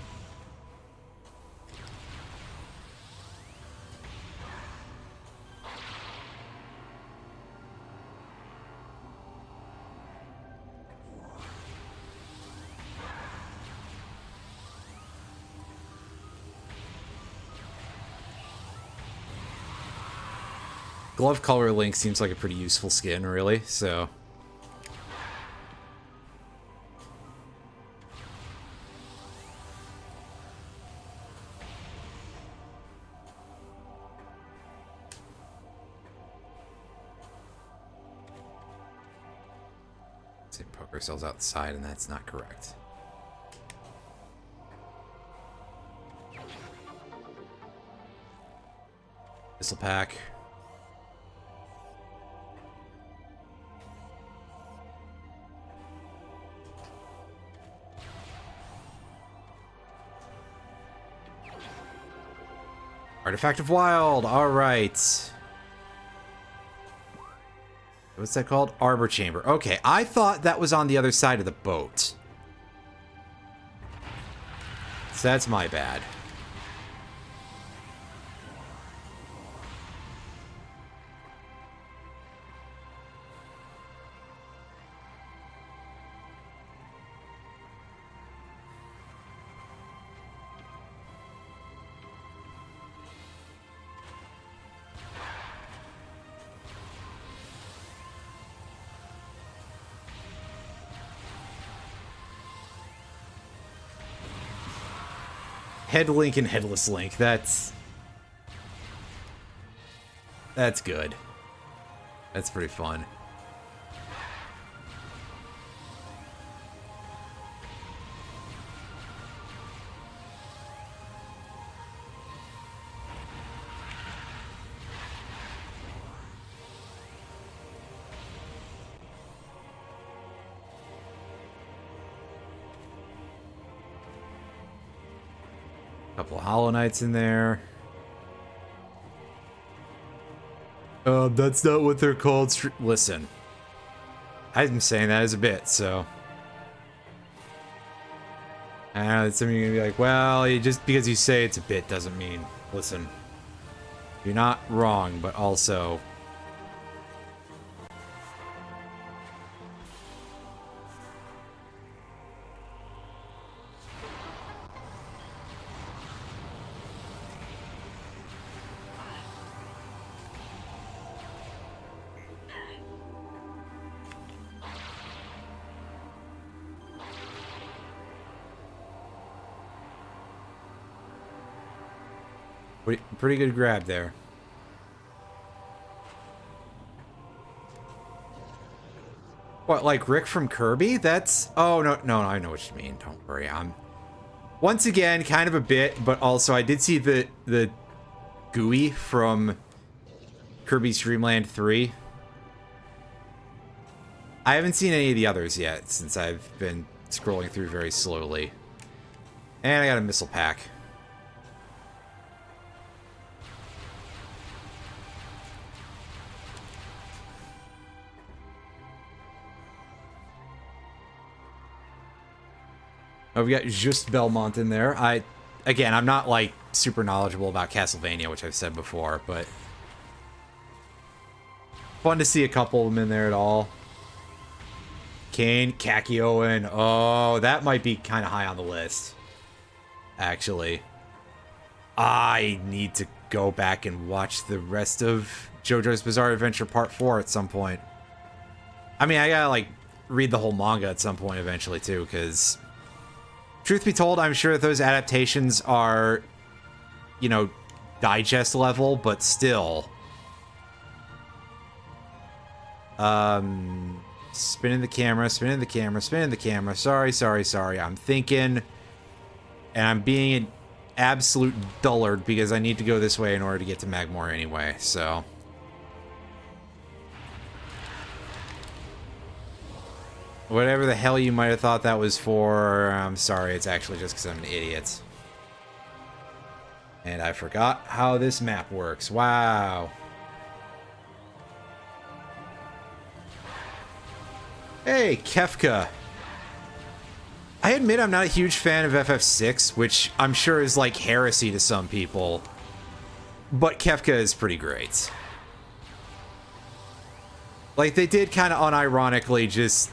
Glove color Link seems like a pretty useful skin, really, so... Say poke ourselves outside, and that's not correct. This'll pack. Artifact of Wild, alright. What's that called? Arbor chamber. Okay, I thought that was on the other side of the boat. So that's my bad. Head Link and Headless Link. That's good. That's pretty fun. Couple of Hollow Knights in there. That's not what they're called. Listen, I'm saying that as a bit, so. I know some of you are gonna be like, well, just because you say it's a bit doesn't mean. Listen, you're not wrong, but also. Pretty good grab there. What, like Rick from Kirby? That's... Oh, no, I know what you mean. Don't worry. I'm... Once again, kind of a bit, but also I did see the GUI from Kirby's Dream Land 3. I haven't seen any of the others yet, since I've been scrolling through very slowly. And I got a missile pack. Oh, we got Just Belmont in there. Again, I'm not, like, super knowledgeable about Castlevania, which I've said before, but... Fun to see a couple of them in there at all. Kane, Kakyoin. Oh, that might be kind of high on the list. Actually. I need to go back and watch the rest of JoJo's Bizarre Adventure Part 4 at some point. I mean, I gotta, like, read the whole manga at some point eventually, too, because... Truth be told, I'm sure that those adaptations are, you know, digest level, but still. Spinning the camera, spinning the camera, spinning the camera. Sorry. I'm thinking, and I'm being an absolute dullard because I need to go this way in order to get to Magmore anyway, so... Whatever the hell you might have thought that was for, I'm sorry, it's actually just because I'm an idiot. And I forgot how this map works. Wow. Hey, Kefka. I admit I'm not a huge fan of FF6, which I'm sure is like heresy to some people. But Kefka is pretty great. Like, they did kind of unironically just...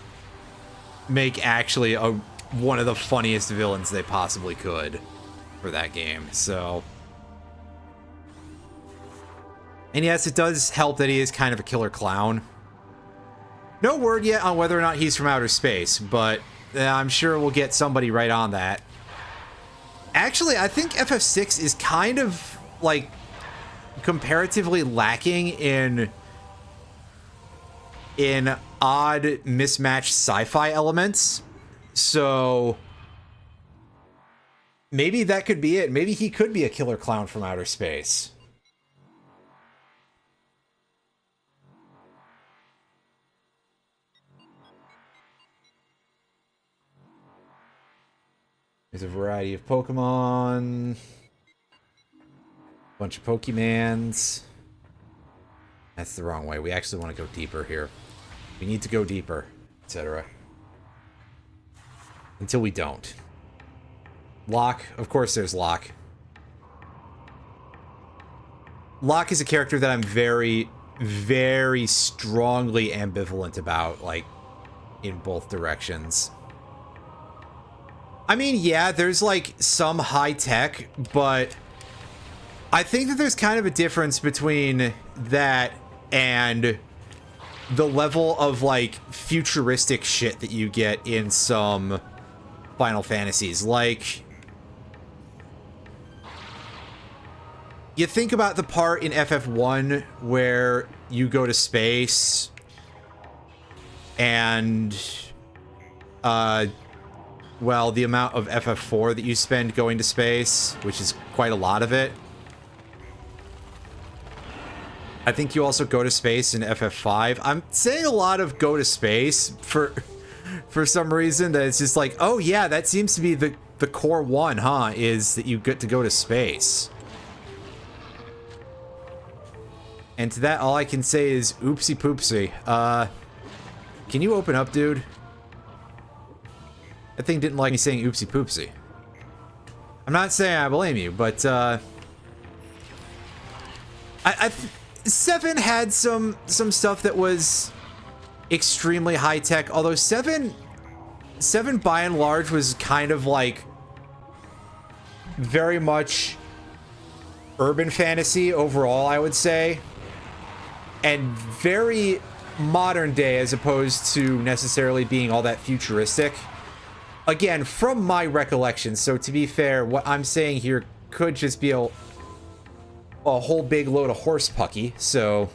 make actually one of the funniest villains they possibly could for that game, so... And yes, it does help that he is kind of a killer clown. No word yet on whether or not he's from outer space, but I'm sure we'll get somebody right on that. Actually, I think FF6 is kind of, like, comparatively lacking in odd, mismatched sci-fi elements. So maybe that could be it. Maybe he could be a killer clown from outer space. There's a variety of Pokemon. Bunch of Pokemans. That's the wrong way. We actually want to go deeper here. We need to go deeper, etc. Until we don't. Locke, of course there's Locke. Locke is a character that I'm very, very strongly ambivalent about, like, in both directions. I mean, yeah, there's, like, some high tech, but I think that there's kind of a difference between that and the level of, like, futuristic shit that you get in some Final Fantasies. Like, you think about the part in FF1 where you go to space and, well, the amount of FF4 that you spend going to space, which is quite a lot of it. I think you also go to space in FF5. I'm saying a lot of go to space for some reason, that it's just like, oh yeah, that seems to be the core one, huh? Is that you get to go to space. And to that, all I can say is oopsie poopsie. Can you open up, dude? That thing didn't like me saying oopsie poopsie. I'm not saying I blame you, but, 7 had some stuff that was extremely high tech, although 7 by and large was kind of like very much urban fantasy overall, I would say, and very modern day as opposed to necessarily being all that futuristic. Again, from my recollection, so to be fair, what I'm saying here could just be a whole big load of horse pucky, so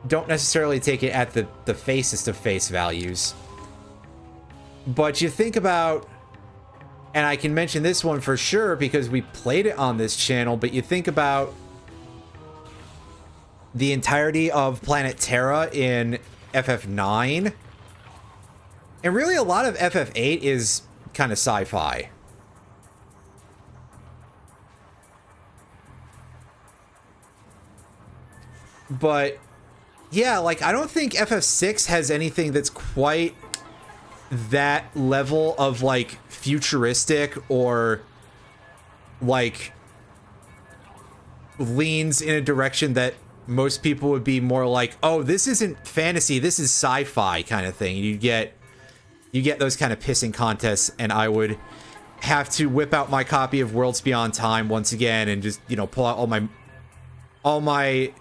don't necessarily take it at the facest of face values. But you think about, and I can mention this one for sure because we played it on this channel, but you think about the entirety of Planet Terra in FF9, and really a lot of FF8 is kind of sci-fi. But yeah, like, I don't think FF6 has anything that's quite that level of, like, futuristic or, like, leans in a direction that most people would be more like, oh, this isn't fantasy, this is sci-fi kind of thing. You get those kind of pissing contests, and I would have to whip out my copy of Worlds Beyond Time once again and just, you know, pull out all my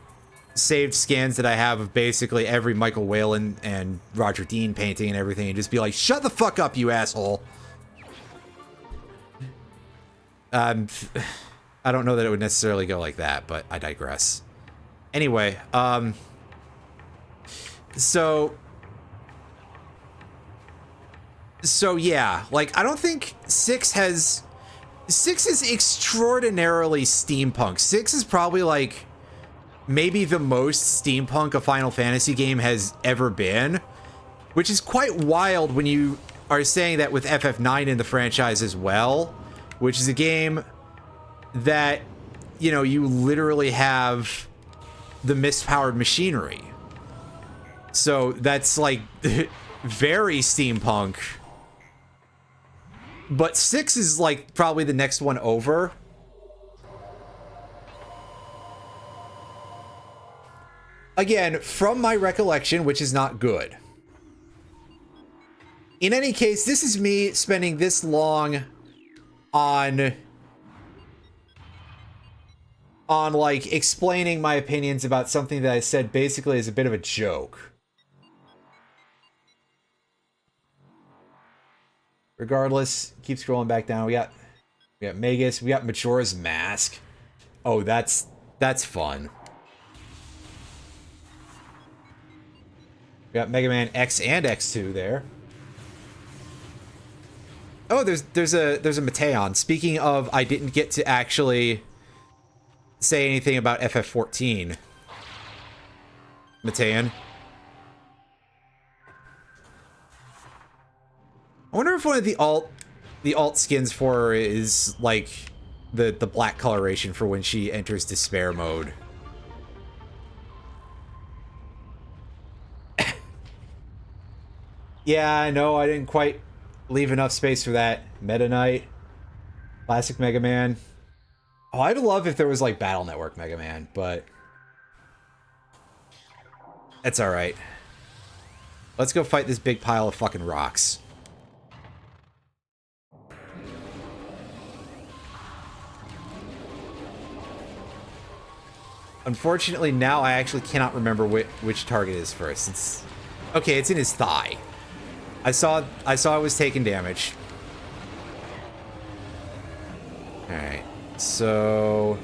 saved scans that I have of basically every Michael Whalen and Roger Dean painting and everything, and just be like, shut the fuck up, you asshole. I don't know that it would necessarily go like that, but I digress. Anyway, so yeah, like, I don't think 6 is extraordinarily steampunk. 6 is probably, like, maybe the most steampunk a Final Fantasy game has ever been, which is quite wild when you are saying that with FF9 in the franchise as well, which is a game that, you know, you literally have the mist-powered machinery. So that's, like, very steampunk. But 6 is, like, probably the next one over. Again, from my recollection, which is not good. In any case, this is me spending this long on like explaining my opinions about something that I said basically as a bit of a joke. Regardless, keep scrolling back down. We got Magus, we got Majora's Mask. Oh, that's fun. We got Mega Man X and X2 there. Oh, there's a Mateon. Speaking of, I didn't get to actually say anything about FF14. Mateon. I wonder if one of the alt skins for her is like the black coloration for when she enters despair mode. Yeah, I know, I didn't quite leave enough space for that. Meta Knight, classic Mega Man. Oh, I'd love if there was like Battle Network Mega Man, but that's alright. Let's go fight this big pile of fucking rocks. Unfortunately, now I actually cannot remember which target is first. It's okay. It's in his thigh. I saw it was taking damage. All right, so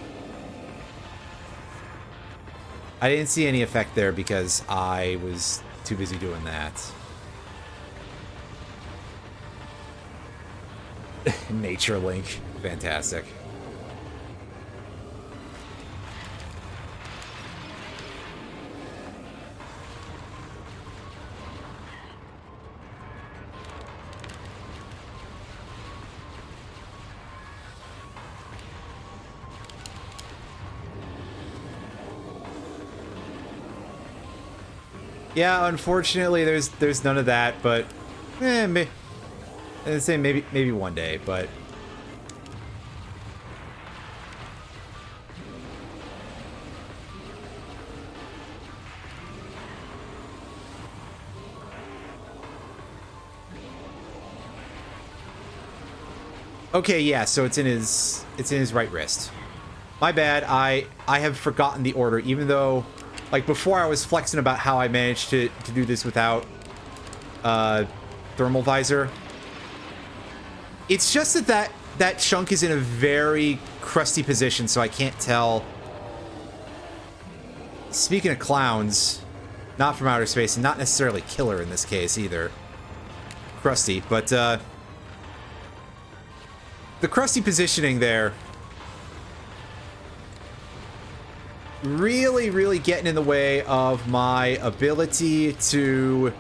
I didn't see any effect there because I was too busy doing that. Nature Link, fantastic. Yeah, unfortunately, there's none of that, but I'd say maybe one day, but okay, yeah. So it's in his right wrist. My bad. I have forgotten the order, even though. Like, before I was flexing about how I managed to do this without thermal visor. It's just that chunk is in a very crusty position, so I can't tell. Speaking of clowns, not from outer space, and not necessarily killer in this case either. Crusty, but the crusty positioning there really getting in the way of my ability to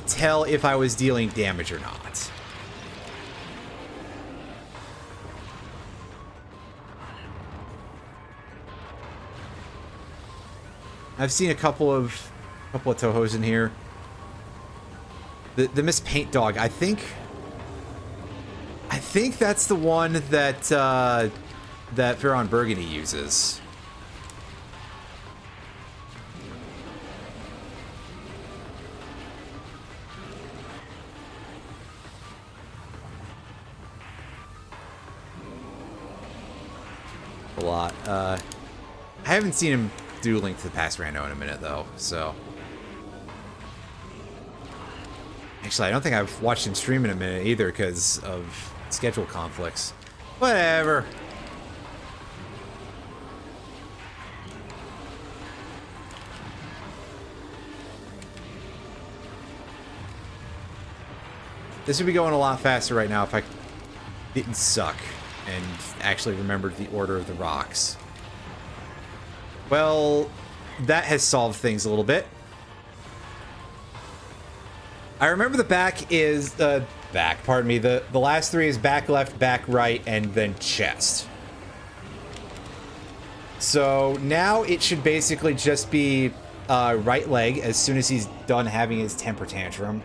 tell if I was dealing damage or not. I've seen a couple of Tohos in here. The Miss Paint Dog, I think that's the one that that Veron Burgundy uses. A lot. I haven't seen him do Link to the Past Rando in a minute, though, so. Actually, I don't think I've watched him stream in a minute either because of schedule conflicts. Whatever. This would be going a lot faster right now if I didn't suck and actually remembered the order of the rocks. Well, that has solved things a little bit. I remember the back is pardon me, the last three is back left, back right, and then chest. So now it should basically just be right leg as soon as he's done having his temper tantrum.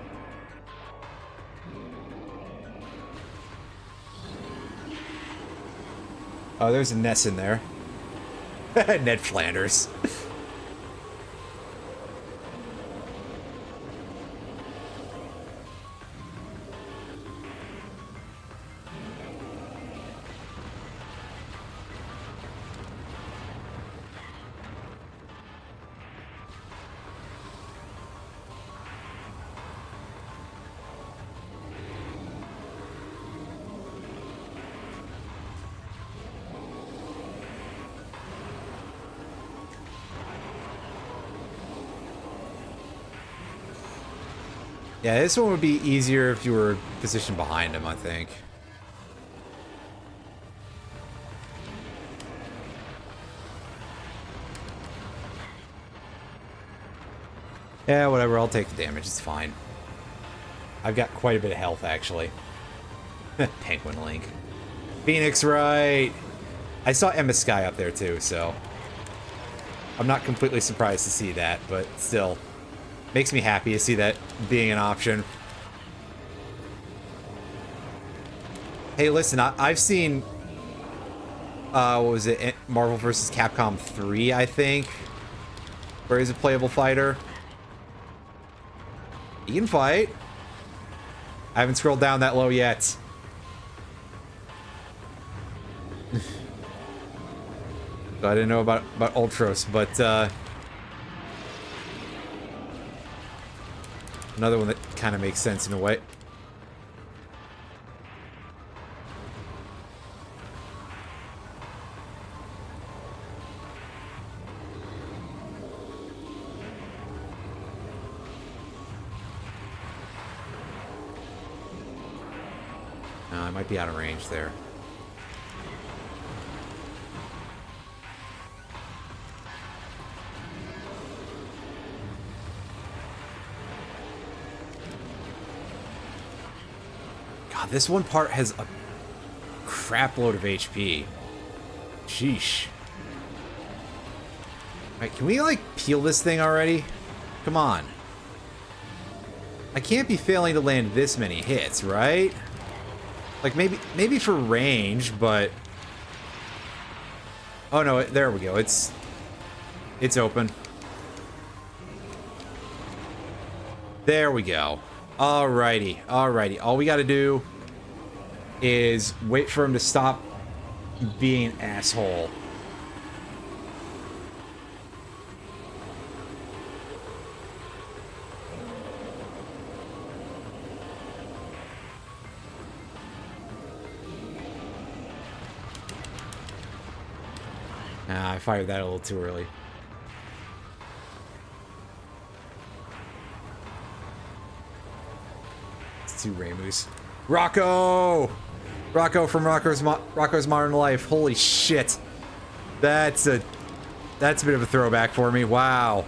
Oh, there's a Ness in there. Ned Flanders. Yeah, this one would be easier if you were positioned behind him, I think. Yeah, whatever, I'll take the damage, it's fine. I've got quite a bit of health, actually. Penguin Link. Phoenix Wright! I saw Emma Sky up there, too, so... I'm not completely surprised to see that, but still... Makes me happy to see that being an option. Hey, listen, I've seen, what was it, Marvel vs. Capcom 3, I think, where he's a playable fighter. He can fight. I haven't scrolled down that low yet. So I didn't know about Ultros, but another one that kind of makes sense in a way. I might be out of range there. God, this one part has a crap load of HP. Sheesh. Alright, can we, like, peel this thing already? Come on. I can't be failing to land this many hits, right? Like, maybe for range, but... Oh, no, there we go. It's open. There we go. Alrighty, alrighty. All we gotta do is wait for him to stop being an asshole. I fired that a little too early. It's two Ramus. Rocco! Rocco from Rocco's Modern Life. Holy shit. That's a bit of a throwback for me. Wow.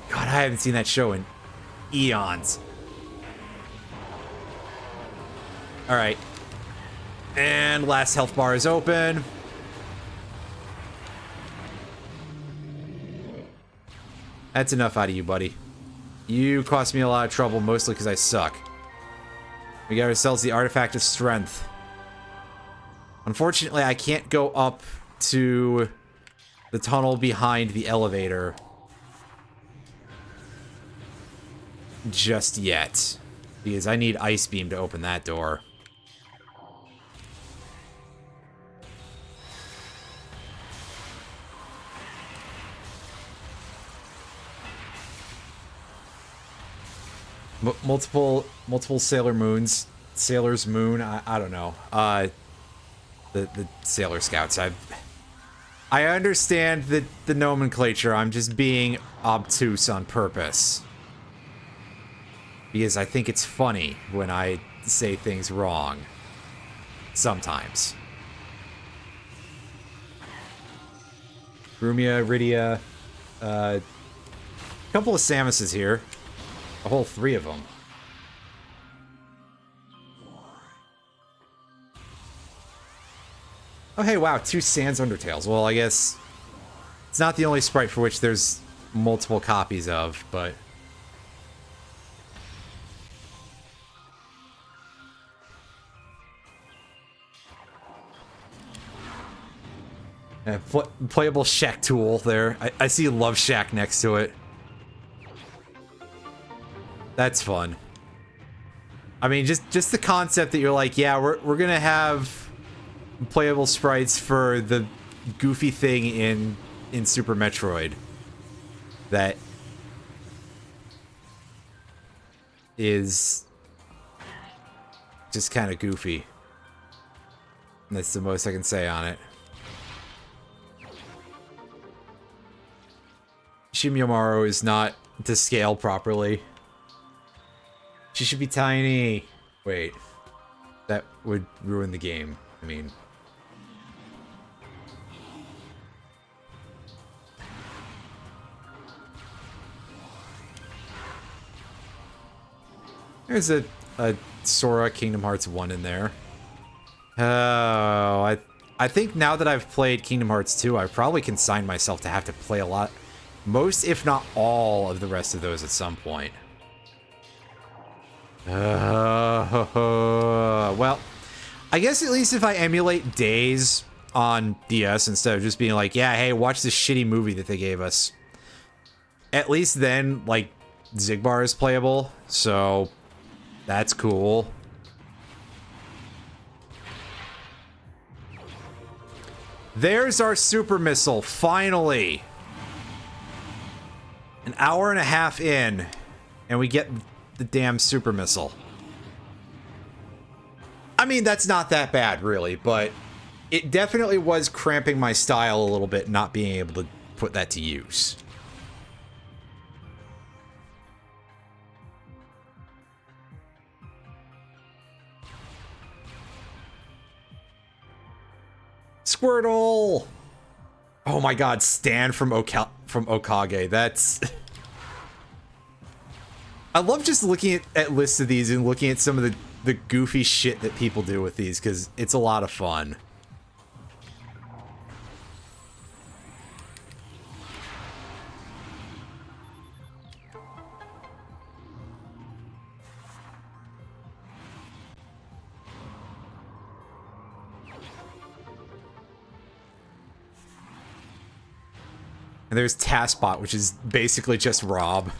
God, I haven't seen that show in eons. Alright. And last health bar is open. That's enough out of you, buddy. You cost me a lot of trouble, mostly because I suck. We got ourselves the Artifact of Strength. Unfortunately, I can't go up to the tunnel behind the elevator just yet, because I need Ice Beam to open that door. Multiple Sailor's Moon. I don't know. The Sailor Scouts. I understand the nomenclature. I'm just being obtuse on purpose, because I think it's funny when I say things wrong. Sometimes. Rumia, Rydia, a couple of Samuses here. A whole 3 of them. Oh, hey, wow, 2 Sans Undertales. Well, I guess it's not the only sprite for which there's multiple copies of, but... playable Shack tool there. I see Love Shack next to it. That's fun. I mean, just the concept that you're like, yeah, we're gonna have playable sprites for the goofy thing in Super Metroid that is just kind of goofy. And that's the most I can say on it. Shimiyomaru is not to scale properly. She should be tiny. Wait. That would ruin the game. I mean... There's a Sora Kingdom Hearts 1 in there. Oh, I think now that I've played Kingdom Hearts 2, I probably consigned myself to have to play a lot. Most, if not all, of the rest of those at some point. Well, I guess at least if I emulate Days on DS instead of just being like, yeah, hey, watch this shitty movie that they gave us. At least then, like, Zigbar is playable, so that's cool. There's our super missile, finally. An hour and a half in, and we get the damn super missile. I mean, that's not that bad, really, but it definitely was cramping my style a little bit, not being able to put that to use. Squirtle! Oh my god, Stan from Okage. That's... I love just looking at lists of these and looking at some of the goofy shit that people do with these, because it's a lot of fun. And there's Taskbot, which is basically just Rob.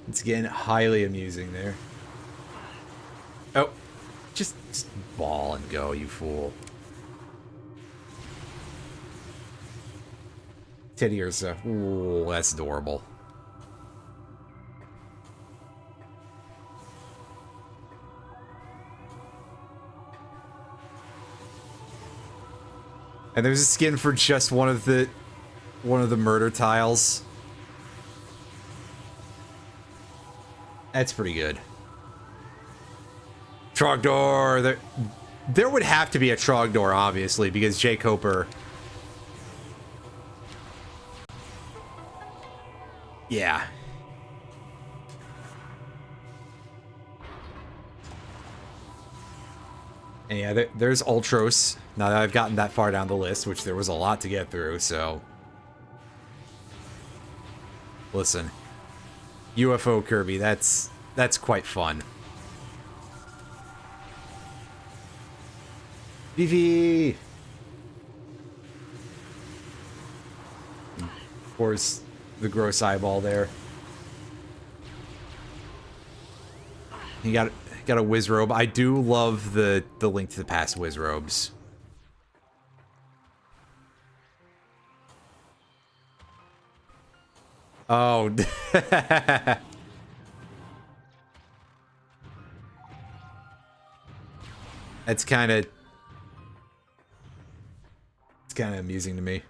It's getting highly amusing there. Oh, just ball and go, you fool. Teddy Ursa. Ooh, that's adorable. And there's a skin for just one of the murder tiles. That's pretty good. Trogdor. There would have to be a Trogdor, obviously, because Jay Coper. Yeah. And yeah, there's Ultros. Now that I've gotten that far down the list, which there was a lot to get through, so... Listen. UFO Kirby, that's quite fun. Vivi! Of course, the gross eyeball there. You got a Wizrobe. I do love the Link to the Past Wizrobes. Oh. It's kind of amusing to me.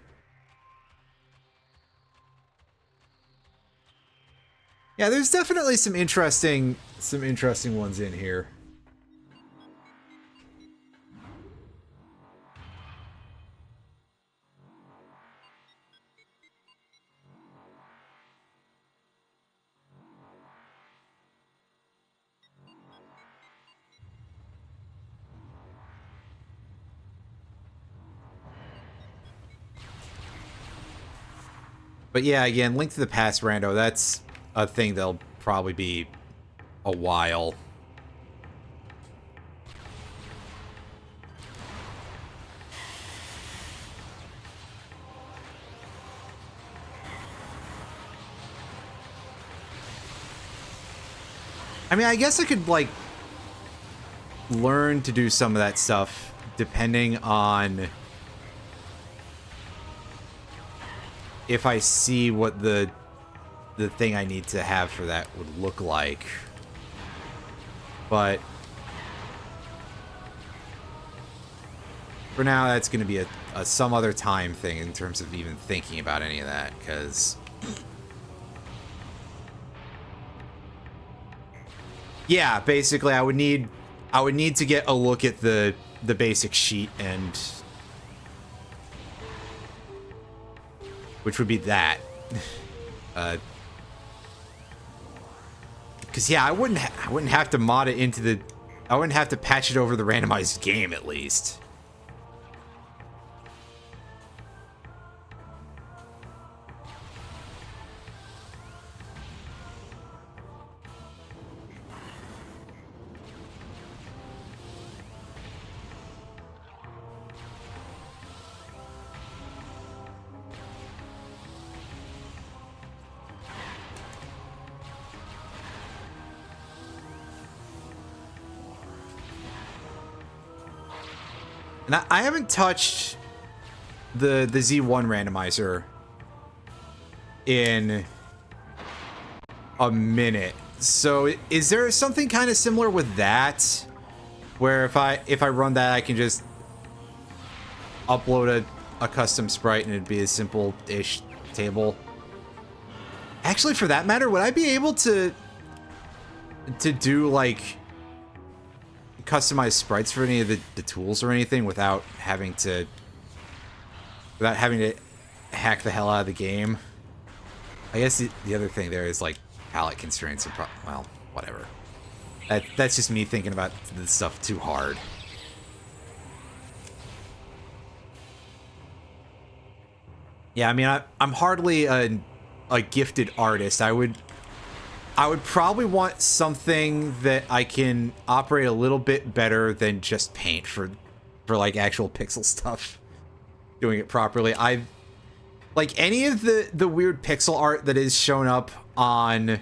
Yeah, there's definitely some interesting ones in here. But yeah, again, Link to the Past Rando, that's a thing that'll probably be a while. I mean, I guess I could, like, learn to do some of that stuff depending on if I see what the thing I need to have for that would look like. But for now, that's going to be a some other time thing in terms of even thinking about any of that, because yeah, basically I would need to get a look at the basic sheet, and which would be that. Because yeah, I wouldn't have to mod it into the... I wouldn't have to patch it over the randomized game, at least. Now, I haven't touched the Z1 randomizer in a minute. So is there something kind of similar with that, where if I run that, I can just upload a custom sprite and it'd be a simple-ish table? Actually, for that matter, would I be able to do like customized sprites for any of the tools or anything without having to hack the hell out of the game? I guess the other thing there is like palette constraints and well, whatever. That's just me thinking about this stuff too hard. Yeah, I mean, I'm hardly a gifted artist. I would probably want something that I can operate a little bit better than just paint for like actual pixel stuff. Doing it properly. Like any of the weird pixel art that is shown up on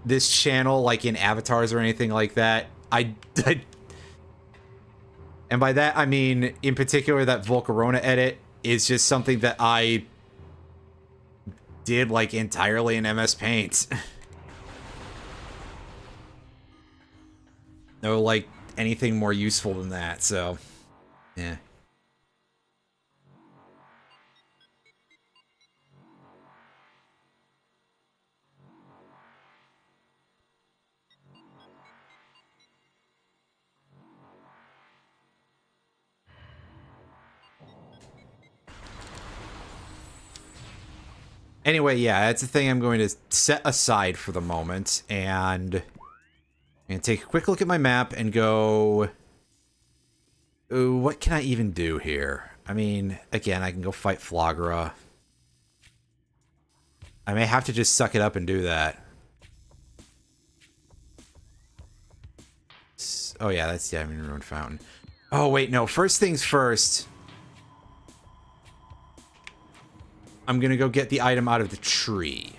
this channel, like in avatars or anything like that, I and by that I mean in particular that Volcarona edit is just something that I did like entirely in MS Paint. No, like anything more useful than that, so yeah. Anyway, yeah, that's a thing I'm going to set aside for the moment, and I'm going to take a quick look at my map and go, ooh, what can I even do here? I mean, again, I can go fight Flagra. I may have to just suck it up and do that. Oh yeah, that's the Diamond Ruined Fountain. Oh wait, no, first things first. I'm gonna go get the item out of the tree.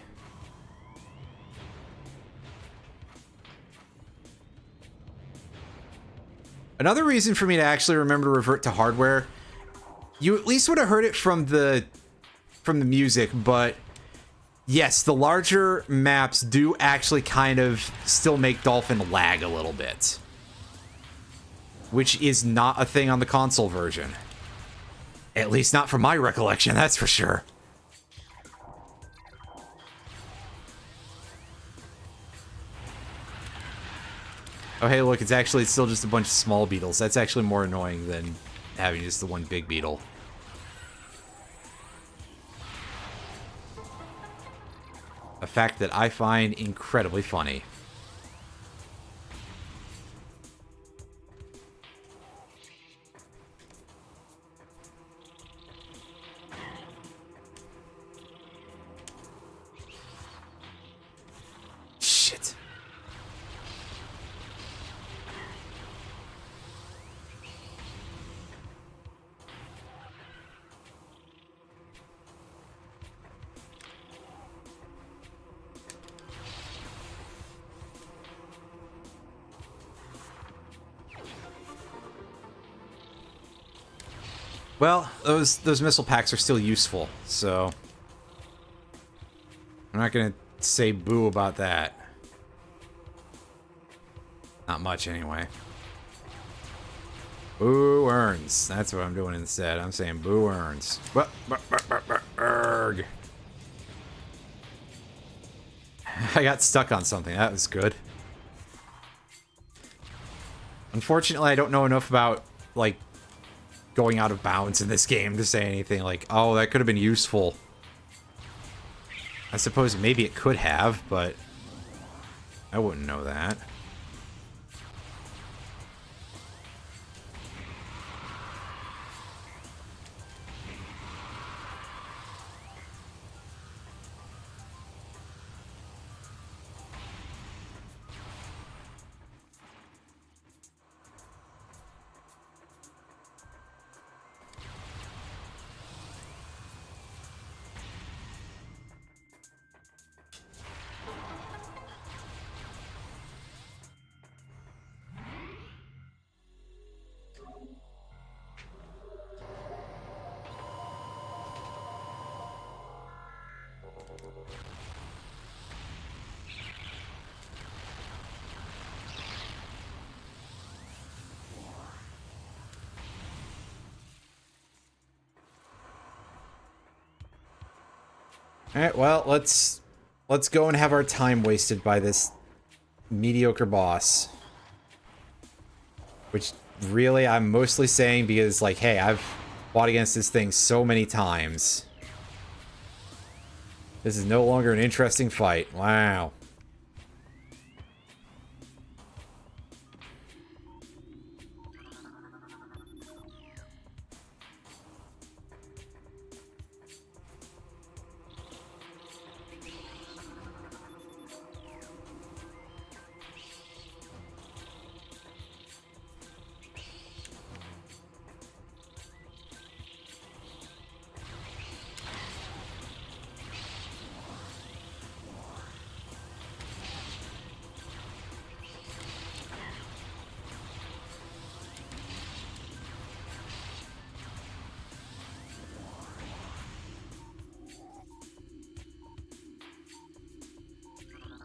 Another reason for me to actually remember to revert to hardware, you at least would have heard it from the music, but yes, the larger maps do actually kind of still make Dolphin lag a little bit. Which is not a thing on the console version. At least not from my recollection, that's for sure. Oh, hey, look, it's actually still just a bunch of small beetles. That's actually more annoying than having just the one big beetle. A fact that I find incredibly funny. Shit. Well, those missile packs are still useful, so I'm not gonna say boo about that. Not much, anyway. Boo earns. That's what I'm doing instead. I'm saying boo earns. Erg. I got stuck on something. That was good. Unfortunately, I don't know enough about, like, going out of bounds in this game to say anything like, oh, that could have been useful. I suppose maybe it could have, but I wouldn't know that. Alright, well, let's go and have our time wasted by this mediocre boss. Which, really, I'm mostly saying because, like, hey, I've fought against this thing so many times. This is no longer an interesting fight. Wow.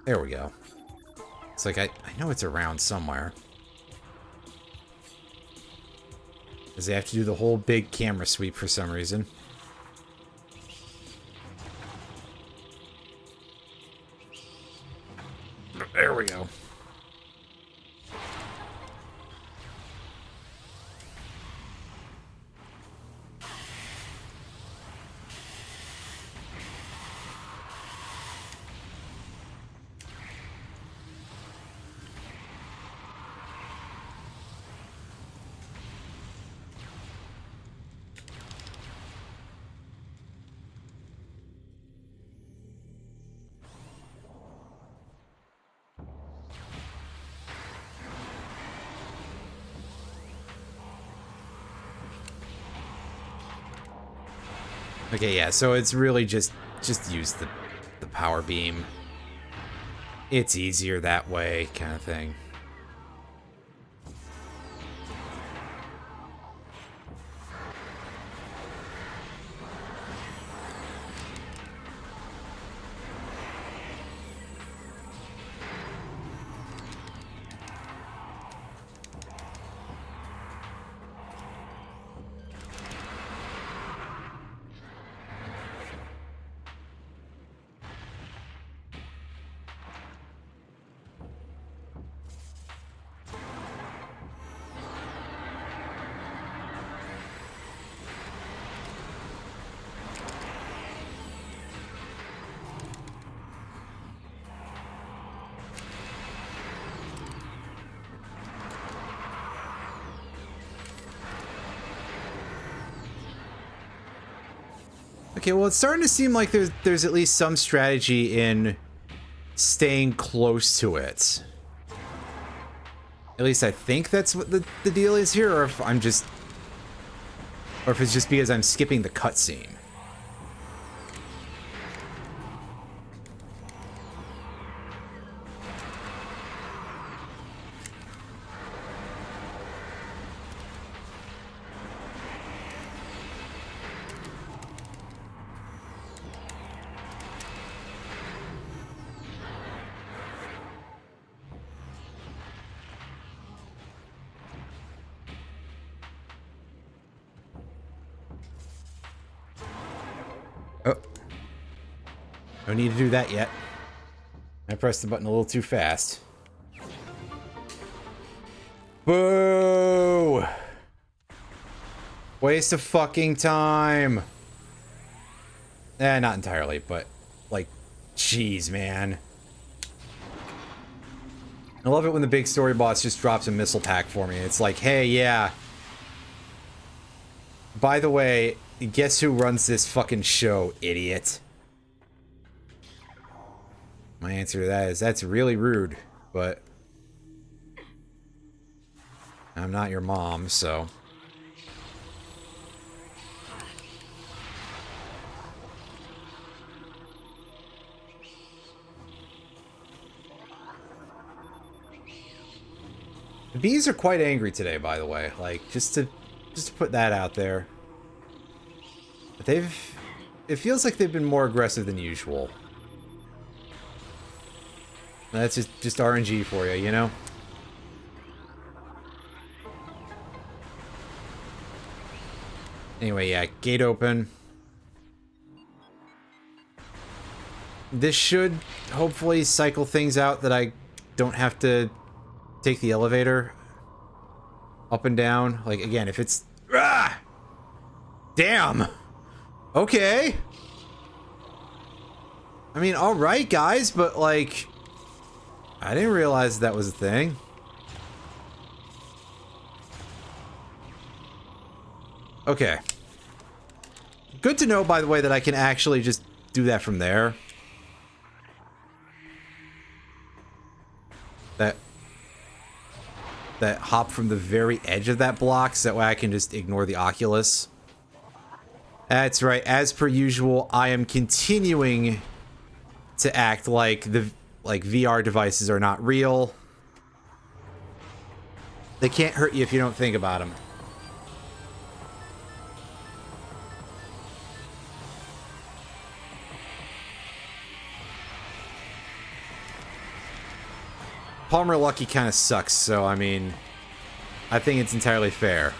There we go. It's like, I know it's around somewhere. Because they have to do the whole big camera sweep for some reason. There we go. Okay, yeah, so it's really just use the power beam. It's easier that way, kind of thing. Okay, well, it's starting to seem like there's at least some strategy in staying close to it. At least I think that's what the deal is here, or if I'm just... Or if it's just because I'm skipping the cutscene. Oh. No need to do that yet. I pressed the button a little too fast. Boo! Waste of fucking time. Eh, not entirely, but, like, jeez, man. I love it when the big story boss just drops a missile pack for me. It's like, hey, yeah. By the way, guess who runs this fucking show, idiot? My answer to that is, that's really rude, but... I'm not your mom, so... The bees are quite angry today, by the way. Like, just to put that out there. But it feels like they've been more aggressive than usual. That's just RNG for you, you know? Anyway, yeah, gate open. This should hopefully cycle things out that I don't have to take the elevator up and down. Like, again, if it's... Ah! Damn! Okay. I mean, alright, guys, but, like... I didn't realize that was a thing. Okay. Good to know, by the way, that I can actually just do that from there. That hop from the very edge of that block, so that way I can just ignore the Oculus. That's right. As per usual, I am continuing to act like the VR devices are not real. They can't hurt you if you don't think about them. Palmer Lucky kind of sucks, so I mean, I think it's entirely fair.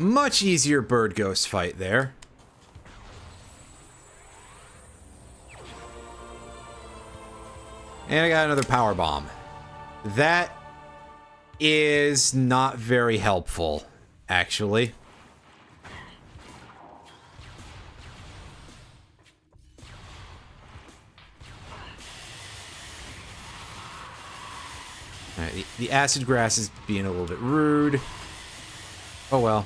Much easier bird ghost fight there. And I got another power bomb. That is not very helpful, actually. Alright, the acid grass is being a little bit rude. Oh well.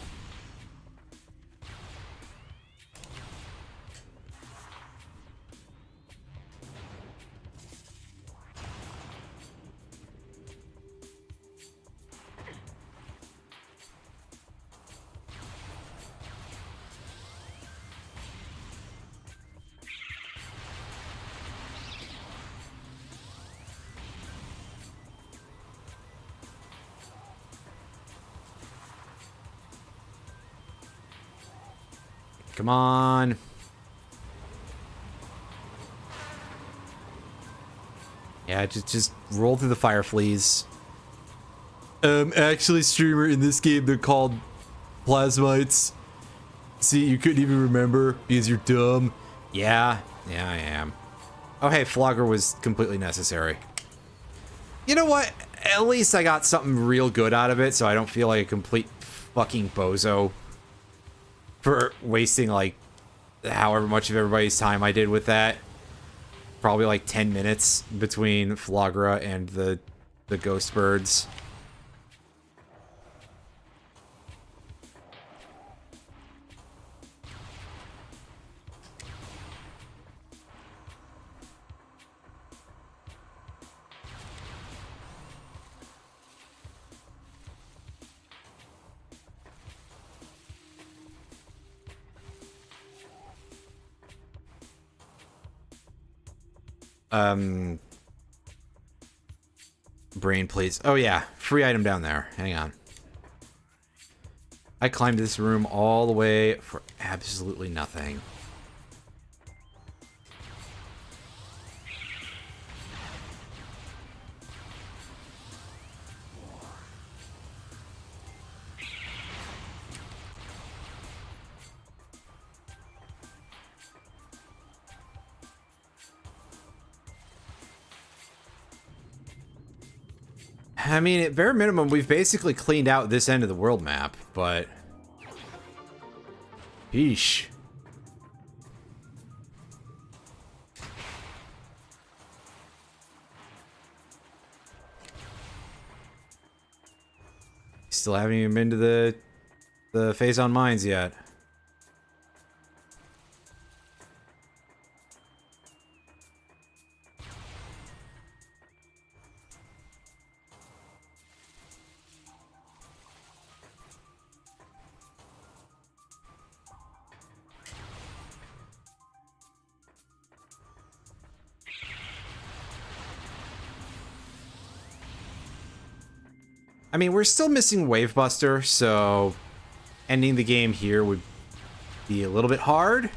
Come on. Yeah, just roll through the fire fleas. Actually, streamer, in this game they're called plasmites. See, you couldn't even remember because you're dumb. Yeah, I am. Oh, hey, Flogger was completely necessary. You know what? At least I got something real good out of it, so I don't feel like a complete fucking bozo for wasting, like, however much of everybody's time I did with that. Probably like 10 minutes between Flagra and the ghost birds. Brain, please. Oh yeah, free item down there. Hang on. I climbed this room all the way for absolutely nothing. I mean, at bare minimum, we've basically cleaned out this end of the world map, but... Yeesh. Still haven't even been to the Phase on Mines yet. I mean, we're still missing Wavebuster, so ending the game here would be a little bit hard.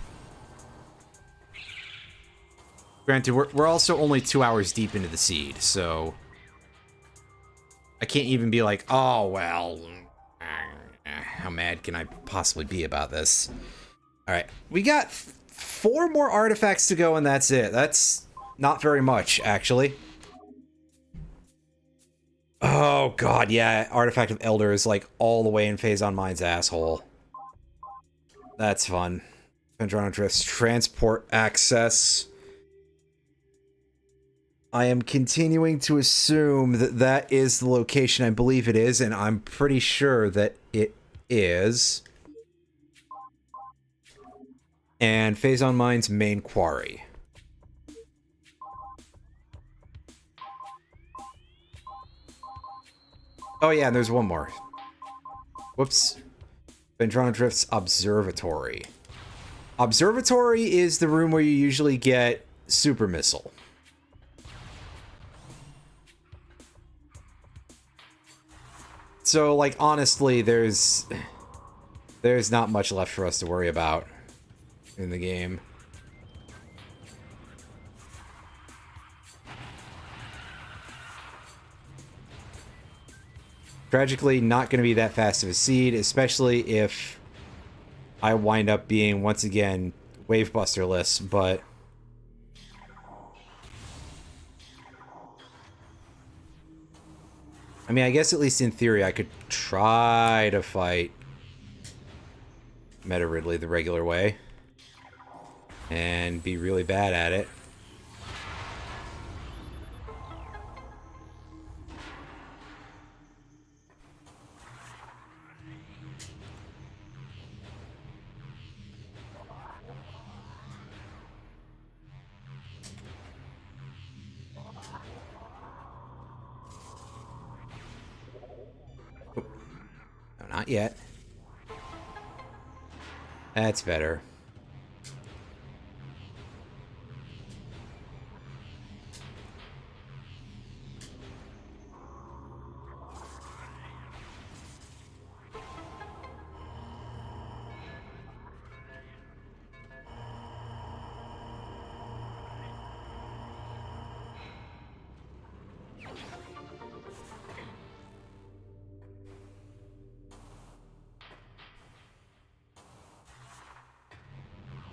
Granted, we're also only 2 hours deep into the seed, so I can't even be like, oh, well, how mad can I possibly be about this? All right, we got 4 more artifacts to go, and that's it. That's not very much, actually. Oh, God, yeah, Artifact of Elder is, like, all the way in Phazon Mine's asshole. That's fun. Pendrona Drift's transport access. I am continuing to assume that that is the location I believe it is, and I'm pretty sure that it is. And Phazon Mine's main quarry. Oh yeah, and there's one more. Whoops. Pendrona Drift's Observatory. Observatory is the room where you usually get Super Missile. So, like, honestly, there's not much left for us to worry about in the game. Tragically, not going to be that fast of a seed, especially if I wind up being, once again, Wavebuster-less, but... I mean, I guess at least in theory I could try to fight Meta Ridley the regular way and be really bad at it. No, not yet. That's better.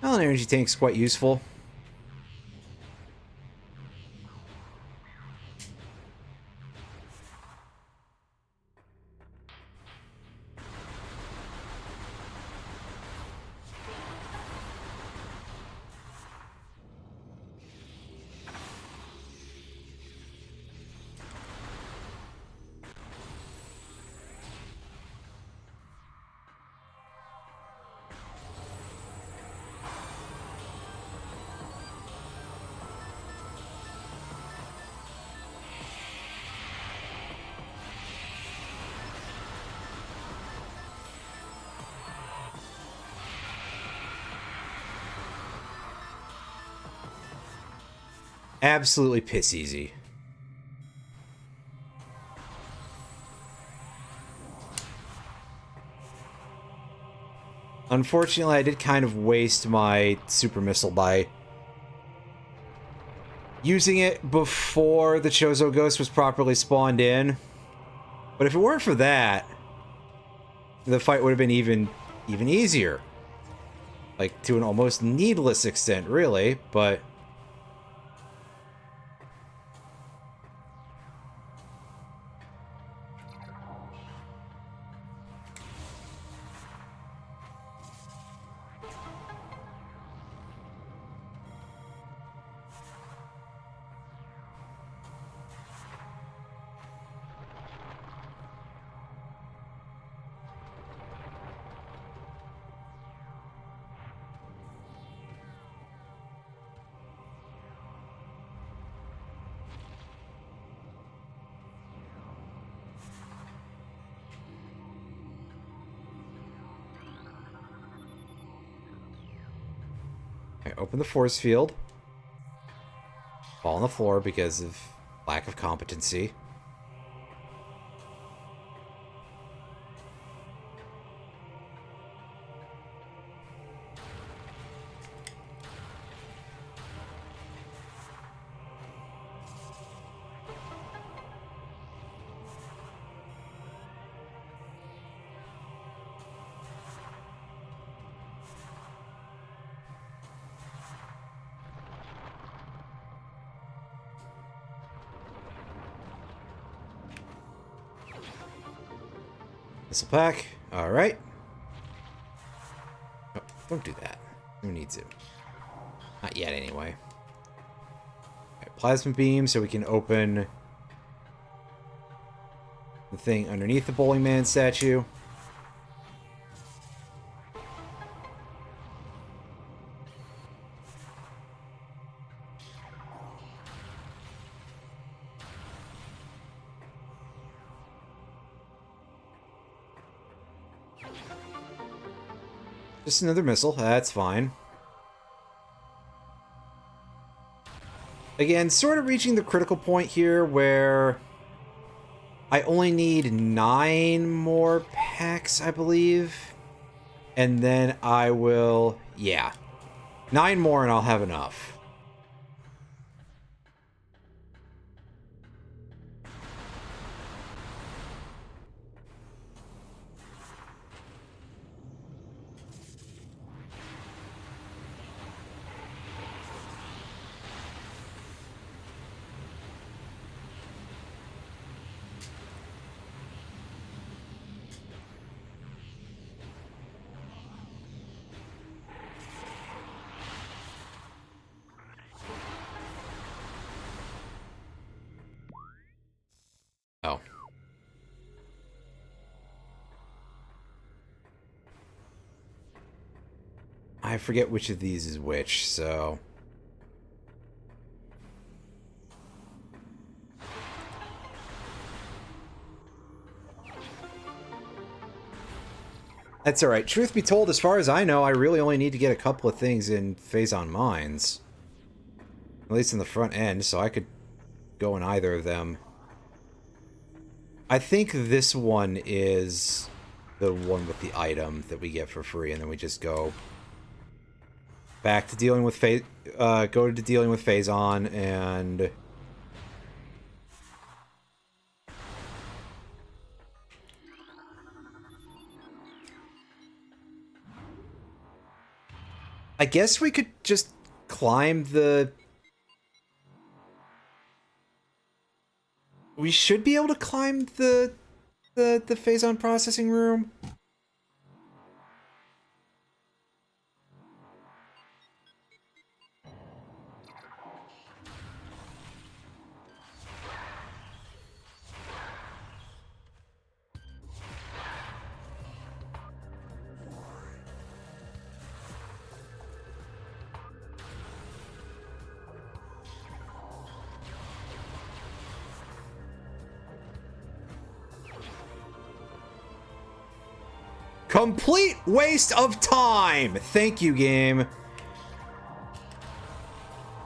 Well, an energy tank's quite useful. Absolutely piss easy. Unfortunately, I did kind of waste my Super Missile by using it before the Chozo Ghost was properly spawned in. But if it weren't for that, the fight would have been even easier. Like, to an almost needless extent, really, but... Okay, open the force field. Fall on the floor because of lack of competency. Missile pack. Alright. Oh, don't do that. Who needs it? Not yet, anyway. Right, plasma beam, so we can open the thing underneath the bowling man statue. Just another missile. That's fine. Again, sort of reaching the critical point here where I only need 9 more packs, I believe. And then I will... yeah. 9 more and I'll have enough. Oh. I forget which of these is which, so... that's alright. Truth be told, as far as I know, I really only need to get a couple of things in Phazon Mines. At least in the front end, so I could go in either of them. I think this one is the one with the item that we get for free, and then we just go back to dealing with go to dealing with Phazon, and I guess we could just climb the... we should be able to climb the Phazon processing room. Complete waste of time! Thank you, game.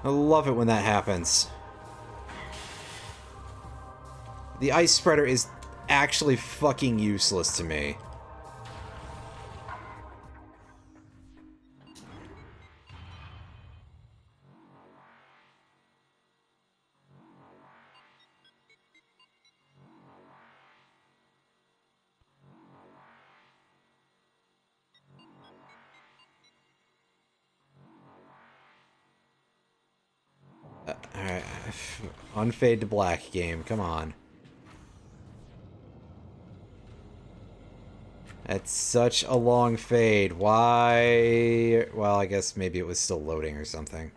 I love it when that happens. The ice spreader is actually fucking useless to me. Alright, unfade to black game, come on. That's such a long fade. Why? Well, I guess maybe it was still loading or something.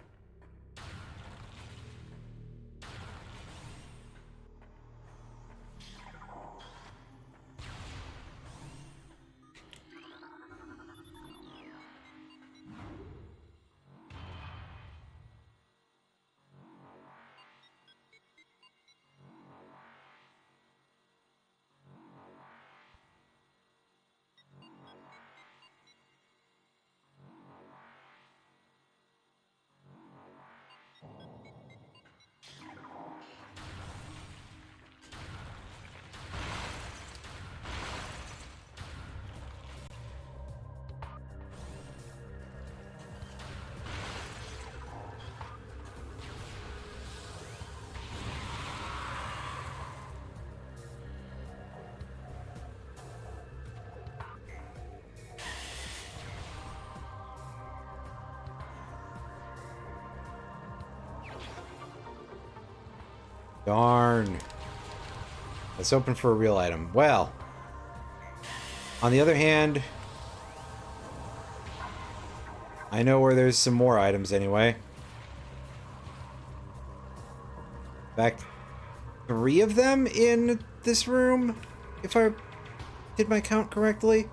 Darn. Let's open for a real item. Well. On the other hand, I know where there's some more items anyway. In fact, 3 of them in this room, if I did my count correctly.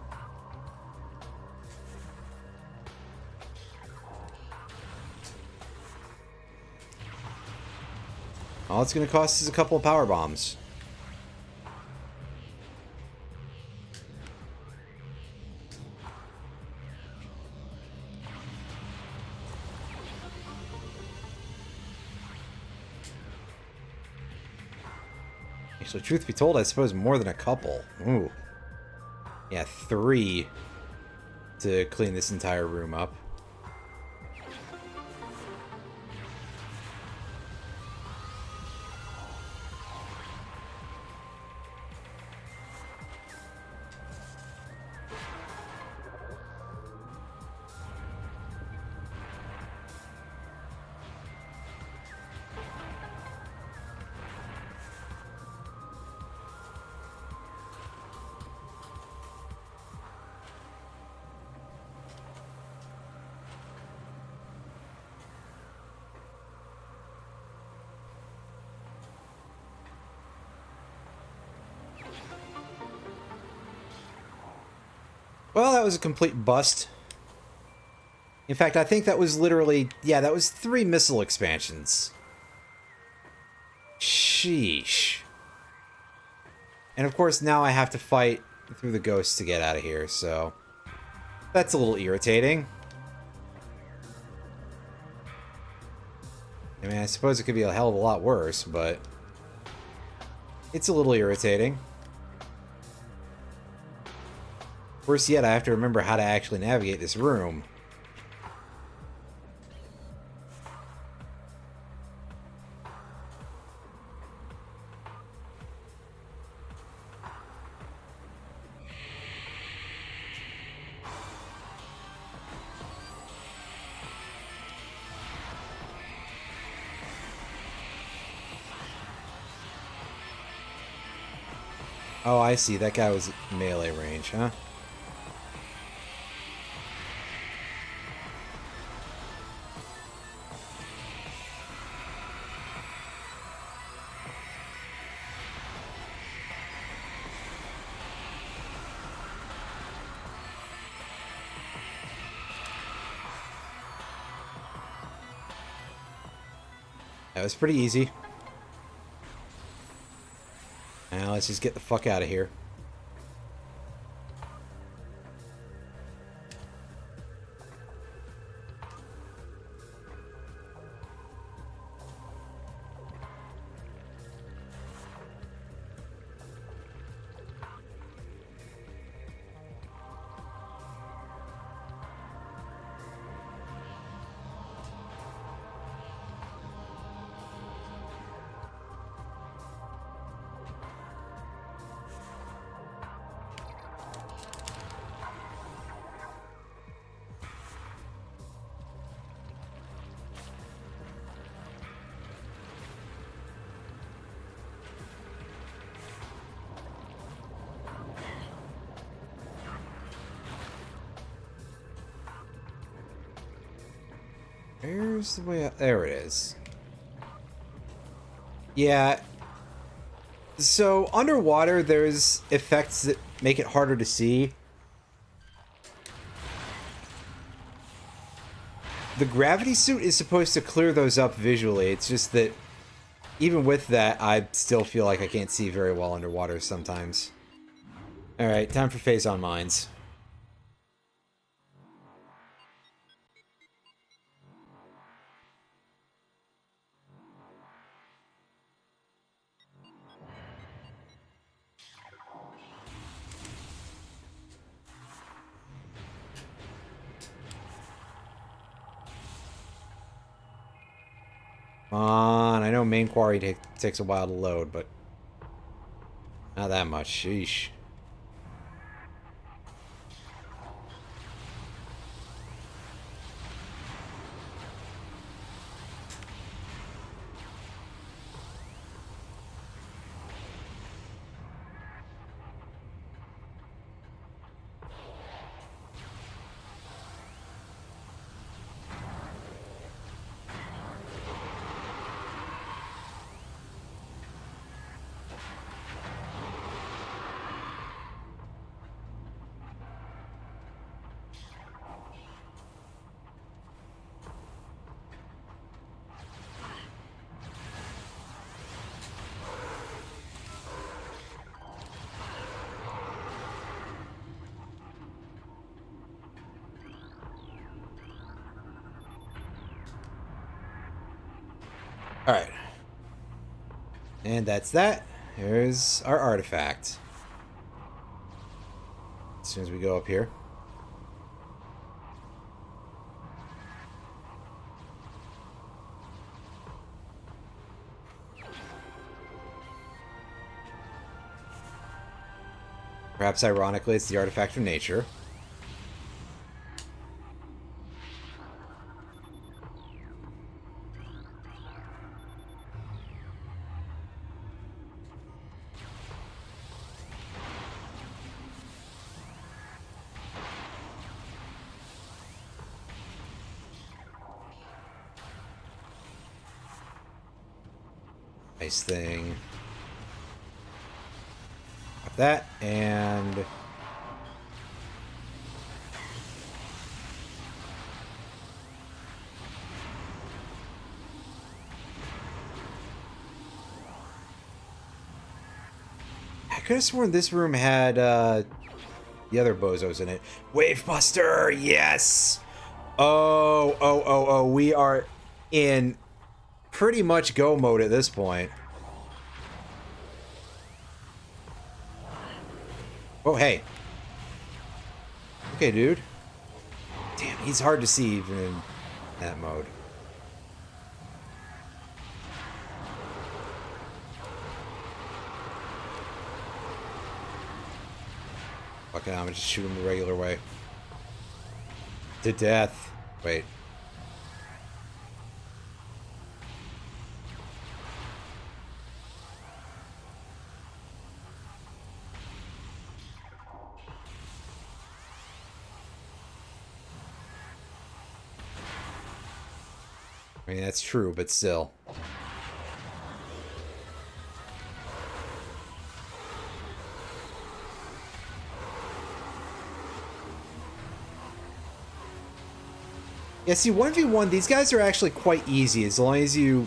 All it's going to cost is a couple of power bombs. Actually, truth be told, I suppose more than a couple. Ooh. Yeah, 3 to clean this entire room up. Well, that was a complete bust. In fact, I think that was literally... Yeah, that was 3 missile expansions. Sheesh. And of course, now I have to fight through the ghosts to get out of here, so... That's a little irritating. I mean, I suppose it could be a hell of a lot worse, but... It's a little irritating. Worse yet, I have to remember how to actually navigate this room. Oh, I see. That guy was melee range, huh? That was pretty easy. Now let's just get the fuck out of here. Where's the way out? There it is. Yeah. So, underwater, there's effects that make it harder to see. The gravity suit is supposed to clear those up visually. It's just that, even with that, I still feel like I can't see very well underwater sometimes. Alright, time for Phase-On Mines. Come on, I know main quarry takes a while to load, but not that much. Sheesh. Alright. And that's that. Here's our artifact. As soon as we go up here. Perhaps ironically, it's the artifact of nature. Nice thing. Got that, and... I could have sworn this room had, the other bozos in it. Wavebuster! Yes! Oh, we are in pretty much go mode at this point. Oh, hey. Okay, dude. Damn, he's hard to see even in that mode. Fucking I'm gonna just shoot him the regular way. To death. Wait. I mean, that's true, but still. Yeah, see, 1v1, these guys are actually quite easy as long as you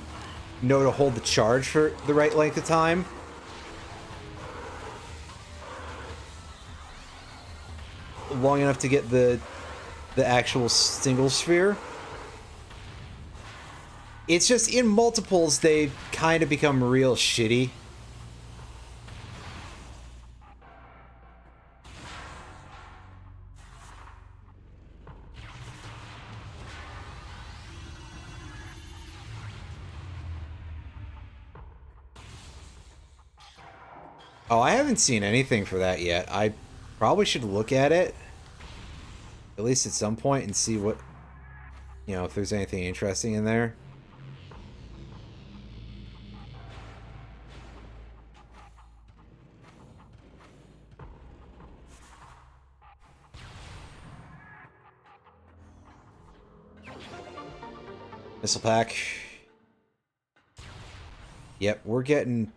know to hold the charge for the right length of time. Long enough to get the actual single sphere. It's just in multiples, they kind of become real shitty. Oh, I haven't seen anything for that yet. I probably should look at it, at least at some point, and see what, you know, if there's anything interesting in there. Missile pack. Yep, we're getting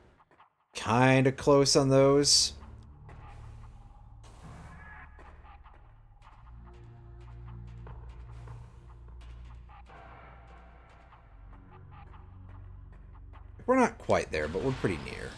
kind of close on those. We're not quite there, but we're pretty near.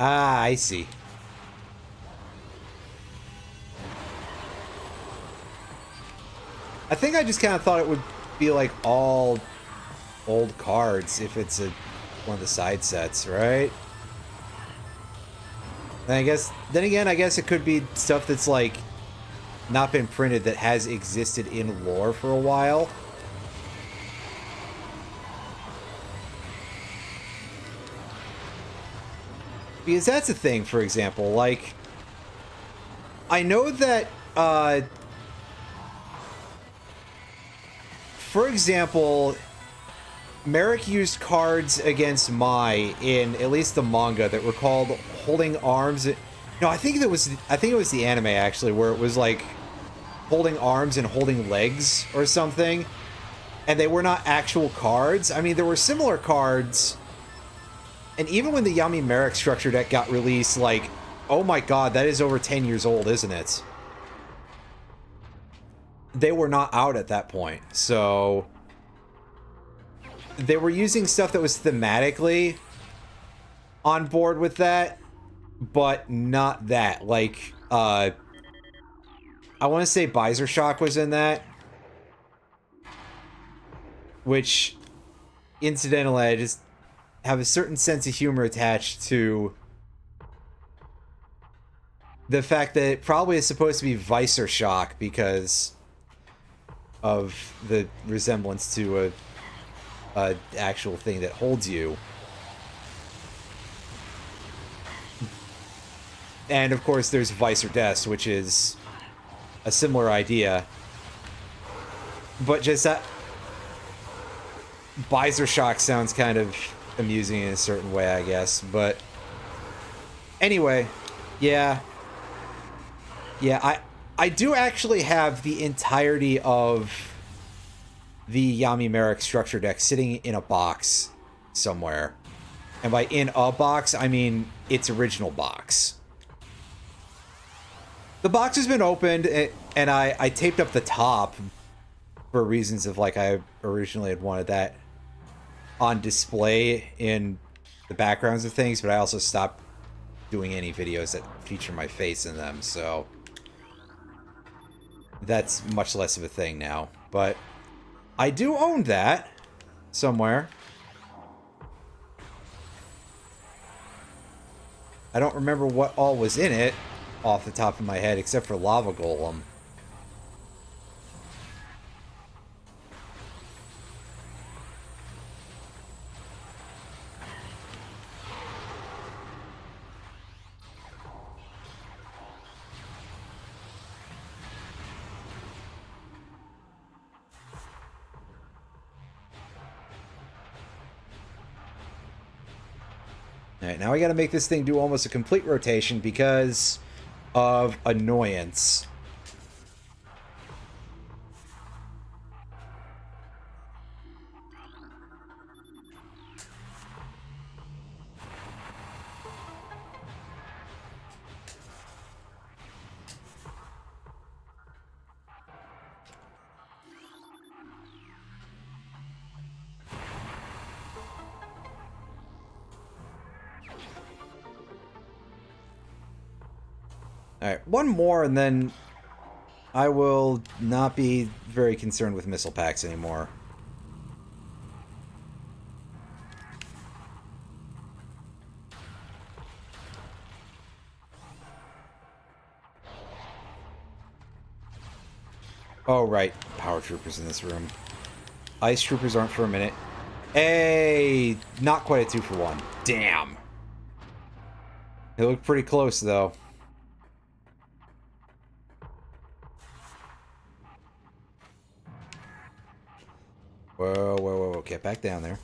Ah, I see. I think I just kind of thought it would be like all old cards if it's one of the side sets, right? And I guess, then again, I guess it could be stuff that's like not been printed that has existed in lore for a while. Because that's the thing, for example, like, I know that, for example, Merrick used cards against Mai in at least the manga that were called holding arms. No, I think it was the anime actually, where it was like holding arms and holding legs or something, and they were not actual cards. I mean, there were similar cards, and even when the Yami Merrick structure deck got released, like, oh my god, that is over 10 years old, isn't it? They were not out at that point, so they were using stuff that was thematically on board with that, but not that. Like, I want to say Visor Shock was in that, which, incidentally, I just have a certain sense of humor attached to the fact that it probably is supposed to be Visor Shock because of the resemblance to a actual thing that holds you. And of course there's Visor Death, which is a similar idea. But just that Visor Shock sounds kind of amusing in a certain way, I guess. But anyway, yeah. Yeah, I do actually have the entirety of the Yami Merrick structure deck sitting in a box somewhere. And by in a box, I mean its original box. The box has been opened, and I taped up the top for reasons of, like, I originally had wanted that on display in the backgrounds of things, but I also stopped doing any videos that feature my face in them, so that's much less of a thing now. But I do own that somewhere. I don't remember what all was in it off the top of my head, except for Lava Golem. Alright, now I gotta make this thing do almost a complete rotation because of annoyance. Alright, one more and then I will not be very concerned with missile packs anymore. Oh, right. Power Troopers in this room. Ice Troopers aren't for a minute. Hey! Not quite a 2-for-1. Damn! It looked pretty close, though. Whoa, whoa, whoa, whoa. Get back down there.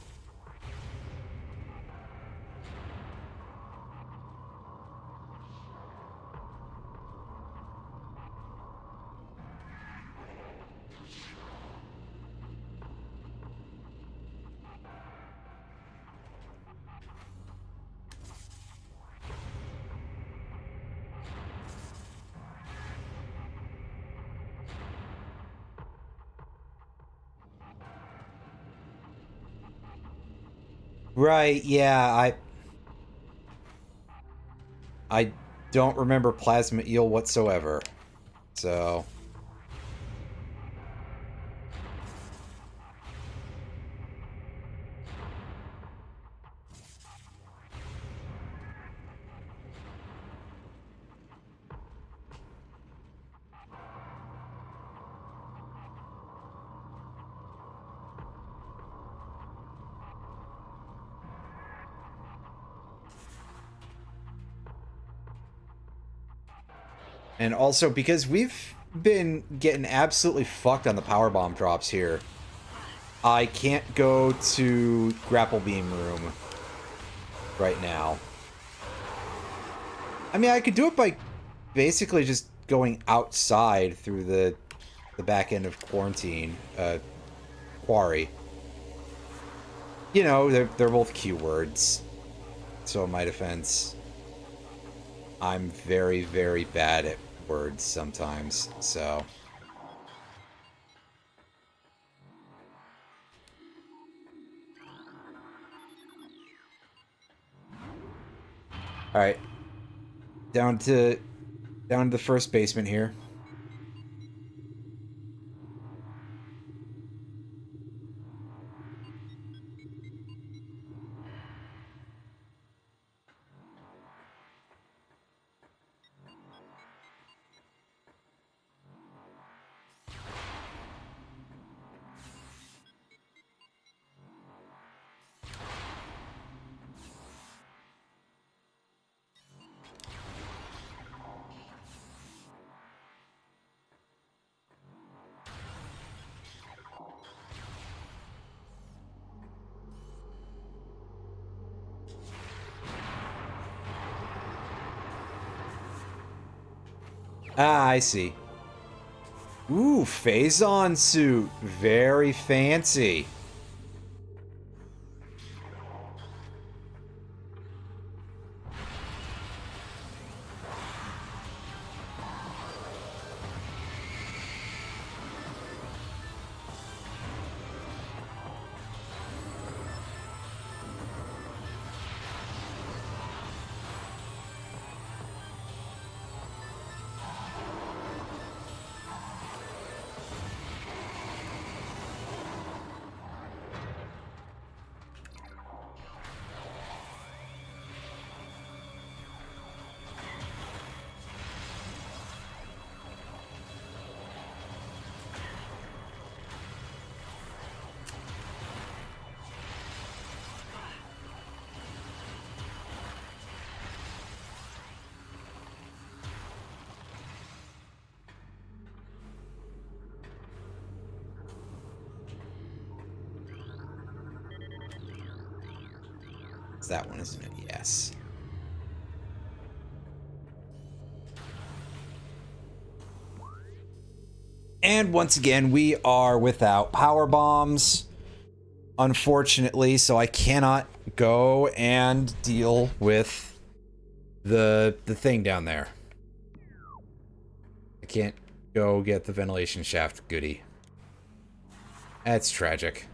Right, yeah, I don't remember Plasma Eel whatsoever. So and also, because we've been getting absolutely fucked on the power bomb drops here, I can't go to Grapple Beam Room right now. I mean, I could do it by basically just going outside through the back end of Quarry. You know, they're both keywords. So in my defense, I'm very, very bad at words sometimes, so... Alright. Down to the first basement here. Ah, I see. Ooh, Phazon suit. Very fancy. It's that one, isn't it? Yes. And once again, we are without power bombs, unfortunately, so I cannot go and deal with the thing down there. I can't go get the ventilation shaft goodie. That's tragic.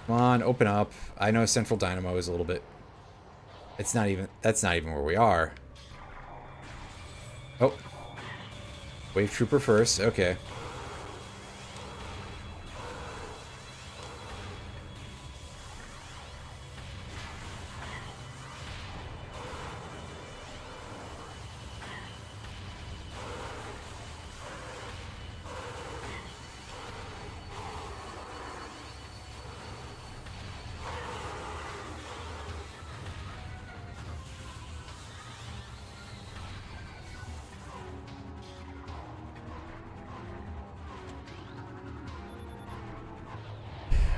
Come on, open up. I know Central Dynamo is a little bit... It's not even... That's not even where we are. Oh. Wave Trooper first. Okay.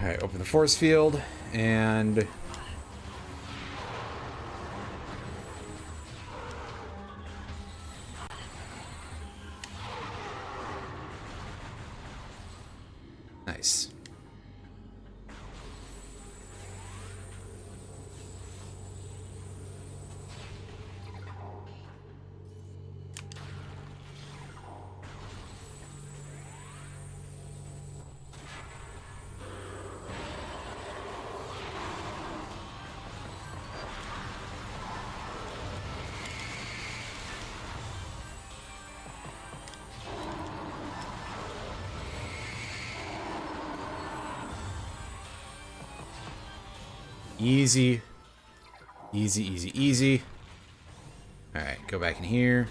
Alright, open the force field, and... Nice. Easy. Easy, easy, easy. Alright, go back in here.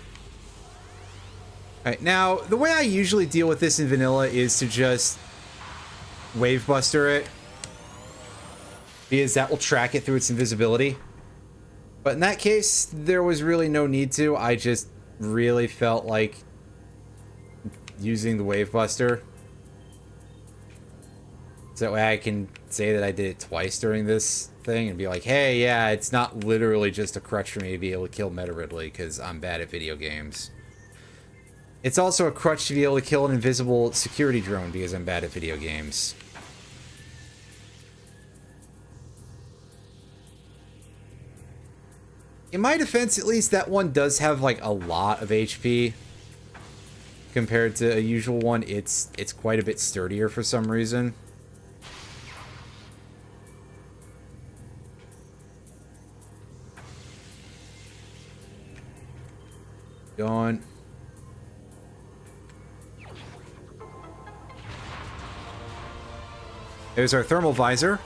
Alright, now, the way I usually deal with this in vanilla is to just Wave Buster it, because that will track it through its invisibility. But in that case, there was really no need to. I just really felt like using the Wave Buster. So that way I can say that I did it twice during this thing and be like, hey, yeah, it's not literally just a crutch for me to be able to kill Meta Ridley because I'm bad at video games. It's also a crutch to be able to kill an invisible security drone because I'm bad at video games. In my defense, at least, that one does have, like, a lot of HP. Compared to a usual one, it's quite a bit sturdier for some reason. Going. There's our thermal visor,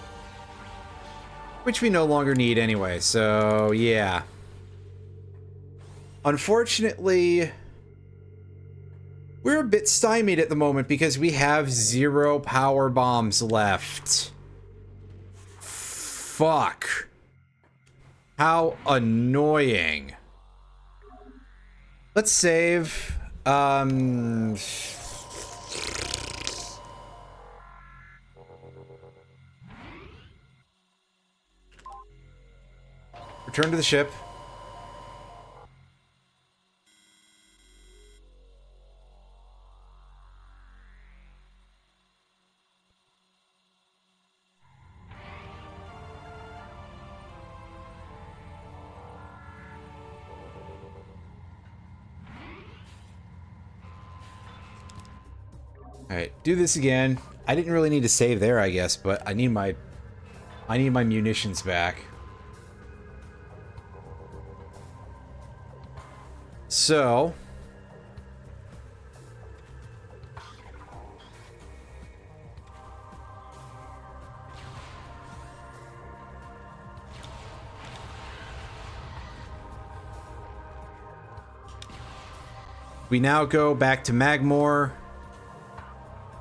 which we no longer need anyway, so yeah. Unfortunately, we're a bit stymied at the moment because we have 0 power bombs left. Fuck. How annoying. Let's save. Return to the ship. Alright, do this again. I didn't really need to save there, I guess, but I need my munitions back. So, we now go back to Magmore,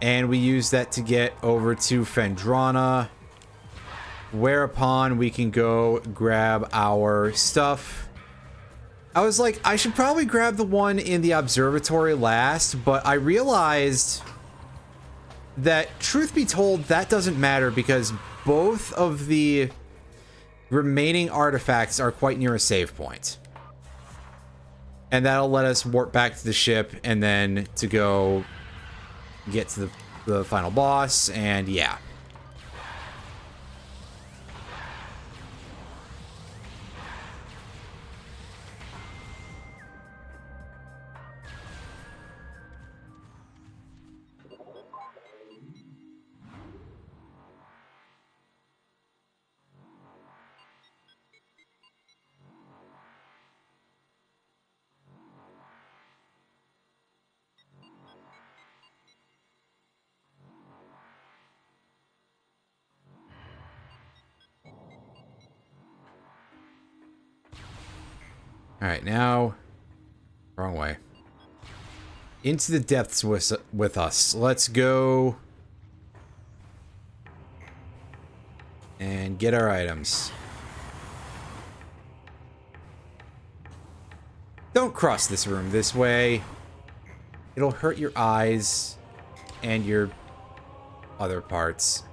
and we use that to get over to Phendrana, whereupon we can go grab our stuff. I was like, I should probably grab the one in the observatory last, but I realized that, truth be told, that doesn't matter because both of the remaining artifacts are quite near a save point. And that'll let us warp back to the ship and then to go get to the final boss, and yeah. Alright, now... wrong way. Into the depths with us. Let's go... and get our items. Don't cross this room this way. It'll hurt your eyes and your other parts.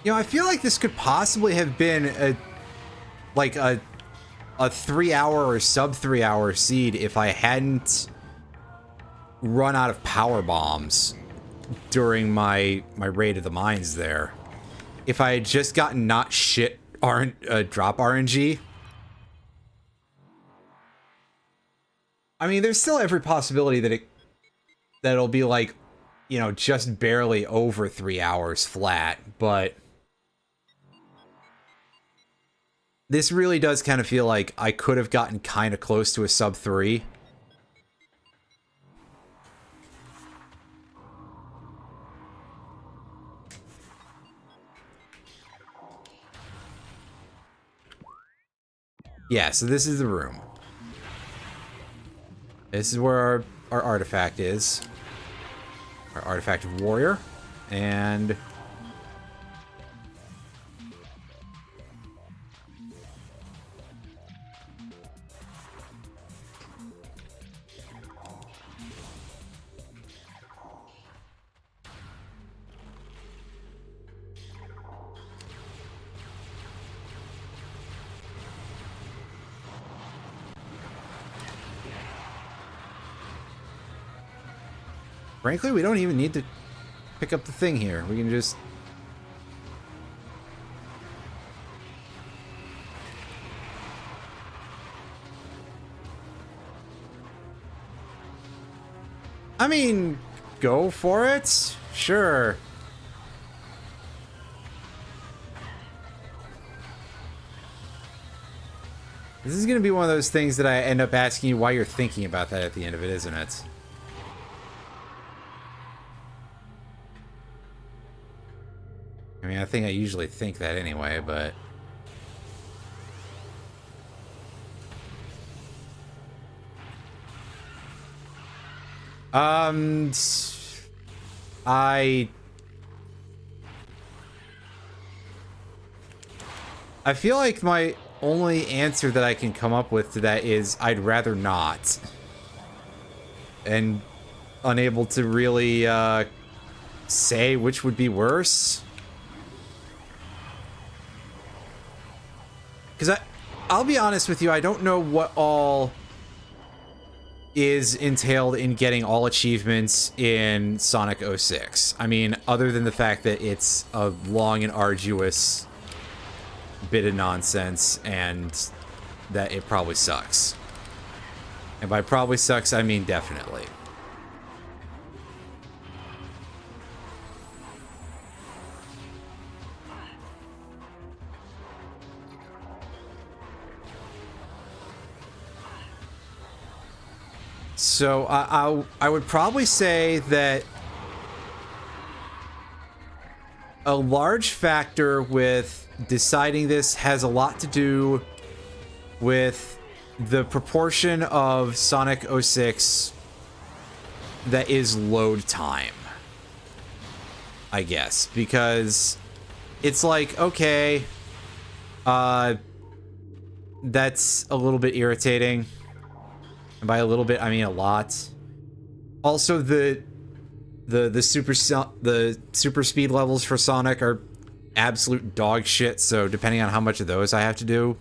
You know, I feel like this could possibly have been a 3-hour or sub 3-hour seed if I hadn't run out of power bombs during my raid of the mines there. If I had just gotten not shit drop RNG. I mean, there's still every possibility that it'll be like, you know, just barely over 3 hours flat, but this really does kind of feel like I could have gotten kind of close to a sub 3. Yeah, so this is the room. This is where our artifact is. Our artifact of warrior. And frankly, we don't even need to pick up the thing here. We can just... I mean, go for it. Sure. This is going to be one of those things that I end up asking you why you're thinking about that at the end of it, isn't it? I mean, I think I usually think that anyway, but... I feel like my only answer that I can come up with to that is I'd rather not. And unable to really, say which would be worse. Because I'll be honest with you, I don't know what all is entailed in getting all achievements in Sonic 06. I mean, other than the fact that it's a long and arduous bit of nonsense and that it probably sucks. And by probably sucks, I mean definitely. So I would probably say that a large factor with deciding this has a lot to do with the proportion of Sonic 06 that is load time, I guess, because it's like, okay, that's a little bit irritating. And by a little bit, I mean a lot. Also, the super speed levels for Sonic are absolute dog shit, so depending on how much of those I have to do,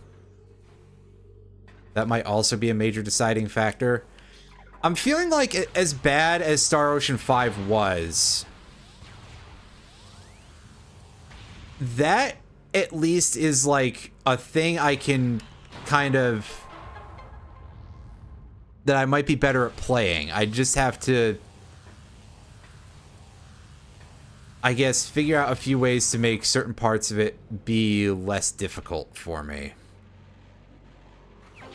that might also be a major deciding factor. I'm feeling like as bad as Star Ocean 5 was, that at least is like a thing I can kind of... that I might be better at playing. I just have to, I guess, figure out a few ways to make certain parts of it be less difficult for me.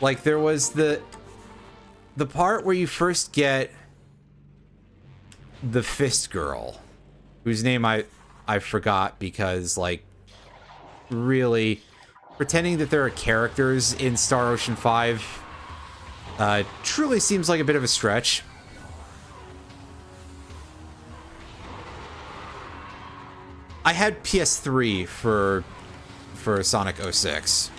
Like, there was the part where you first get the Fist Girl, whose name I forgot because, like, really, pretending that there are characters in Star Ocean 5 truly seems like a bit of a stretch. I had PS3 for Sonic 06.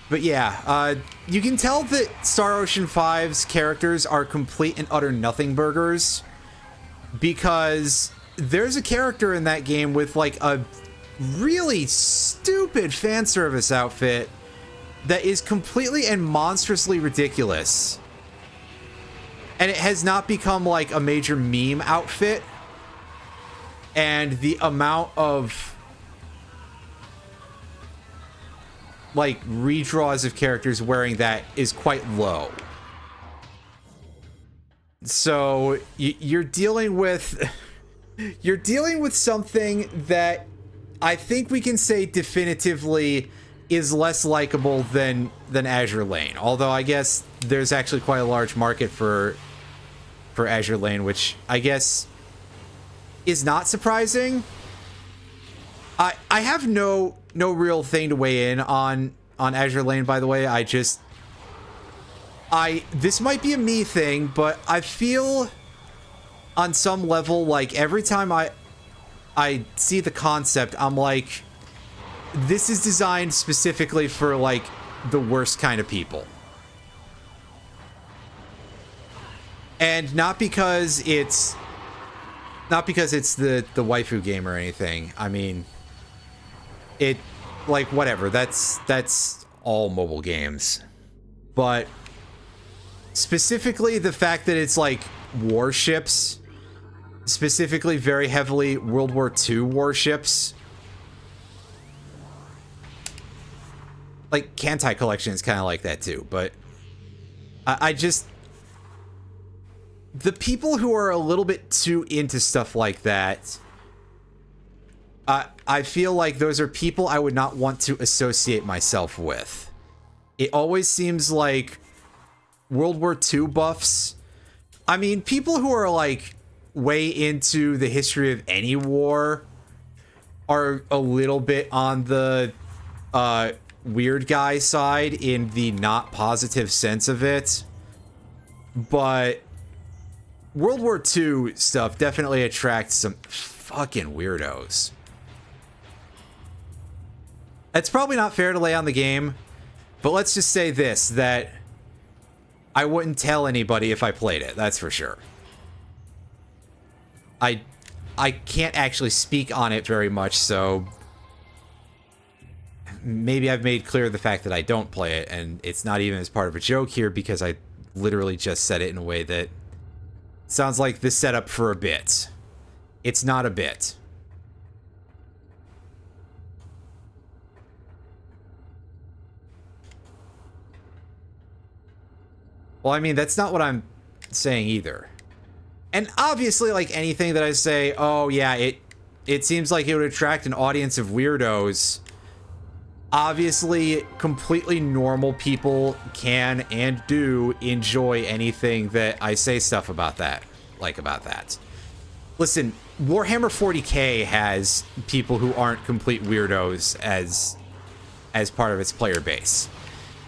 But yeah, you can tell that Star Ocean 5's characters are complete and utter nothing burgers, because there's a character in that game with like a really stupid fan service outfit that is completely and monstrously ridiculous. And it has not become like a major meme outfit. And the amount of like redraws of characters wearing that is quite low. So you're dealing with something that I think we can say definitively is less likable than Azure Lane. Although I guess there's actually quite a large market for Azure Lane, which I guess is not surprising. I have no real thing to weigh in on Azure Lane, by the way. This might be a me thing, but I feel on some level like every time I see the concept, I'm like, this is designed specifically for like the worst kind of people. And not because it's the waifu game or anything. I mean, it, like, whatever. That's all mobile games. But specifically the fact that it's like warships, specifically very heavily World War II warships. Like, Kantai Collection is kind of like that too, but I just... The people who are a little bit too into stuff like that, I feel like those are people I would not want to associate myself with. It always seems like World War II buffs... I mean, people who are, like, way into the history of any war are a little bit on the weird guy side in the not positive sense of it. But World War II stuff definitely attracts some fucking weirdos. It's probably not fair to lay on the game, but let's just say this, that I wouldn't tell anybody if I played it, that's for sure. I can't actually speak on it very much, so maybe I've made clear the fact that I don't play it, and it's not even as part of a joke here because I literally just said it in a way that sounds like the setup for a bit. It's not a bit. Well, I mean, that's not what I'm saying either. And obviously, like anything that I say, oh yeah, it seems like it would attract an audience of weirdos. Obviously, completely normal people can and do enjoy anything that I say stuff about that, like about that. Listen, Warhammer 40k has people who aren't complete weirdos as part of its player base.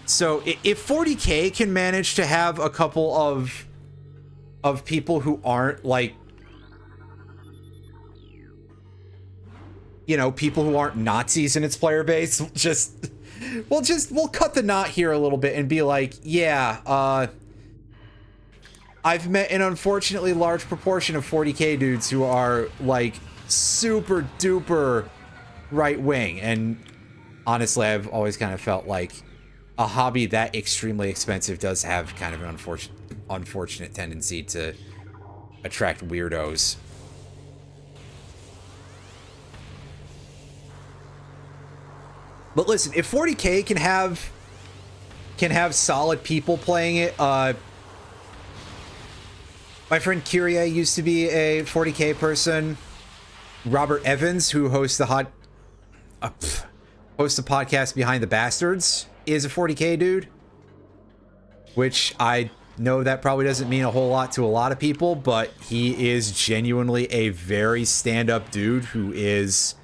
So if 40k can manage to have a couple of people who aren't like, you know, people who aren't Nazis in its player base, we'll cut the knot here a little bit and be like, yeah, I've met an unfortunately large proportion of 40k dudes who are like super duper right wing, and honestly, I've always kind of felt like a hobby that extremely expensive does have kind of an unfortunate tendency to attract weirdos. But listen, if 40k can have solid people playing it, my friend Kyrie used to be a 40k person. Robert Evans, who hosts the podcast Behind the Bastards, is a 40k dude. Which I know that probably doesn't mean a whole lot to a lot of people, but he is genuinely a very stand-up dude who is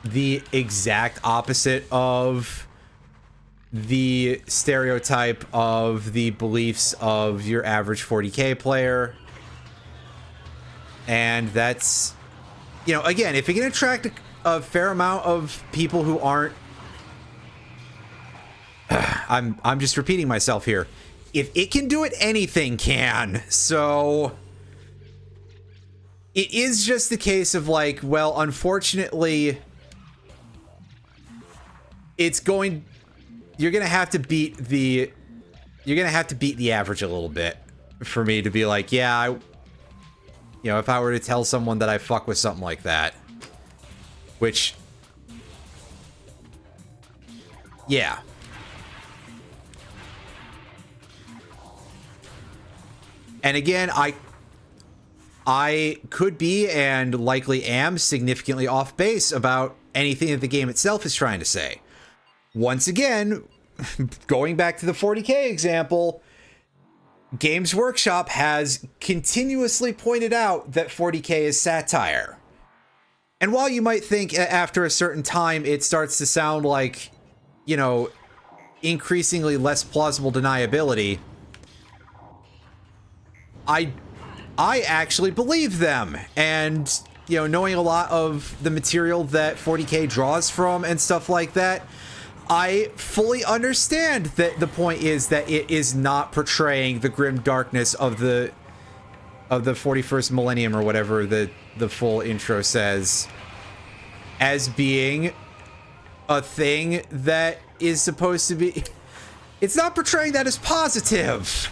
the exact opposite of the stereotype of the beliefs of your average 40k player. And that's, you know, again, if it can attract a fair amount of people who aren't I'm just repeating myself here. If it can do it, anything can. So it is just the case of like, well, unfortunately, it's going. You're gonna have to beat the. You're gonna have to beat the average a little bit for me to be like, yeah, you know, if I were to tell someone that I fuck with something like that, which, yeah. And again, I could be and likely am significantly off base about anything that the game itself is trying to say. Once again, going back to the 40K example, Games Workshop has continuously pointed out that 40K is satire. And while you might think after a certain time it starts to sound like, you know, increasingly less plausible deniability, I actually believe them. And, you know, knowing a lot of the material that 40K draws from and stuff like that, I fully understand that the point is that it is not portraying the grim darkness of the 41st millennium, or whatever the full intro says, as being a thing that is supposed to be. It's not portraying that as positive.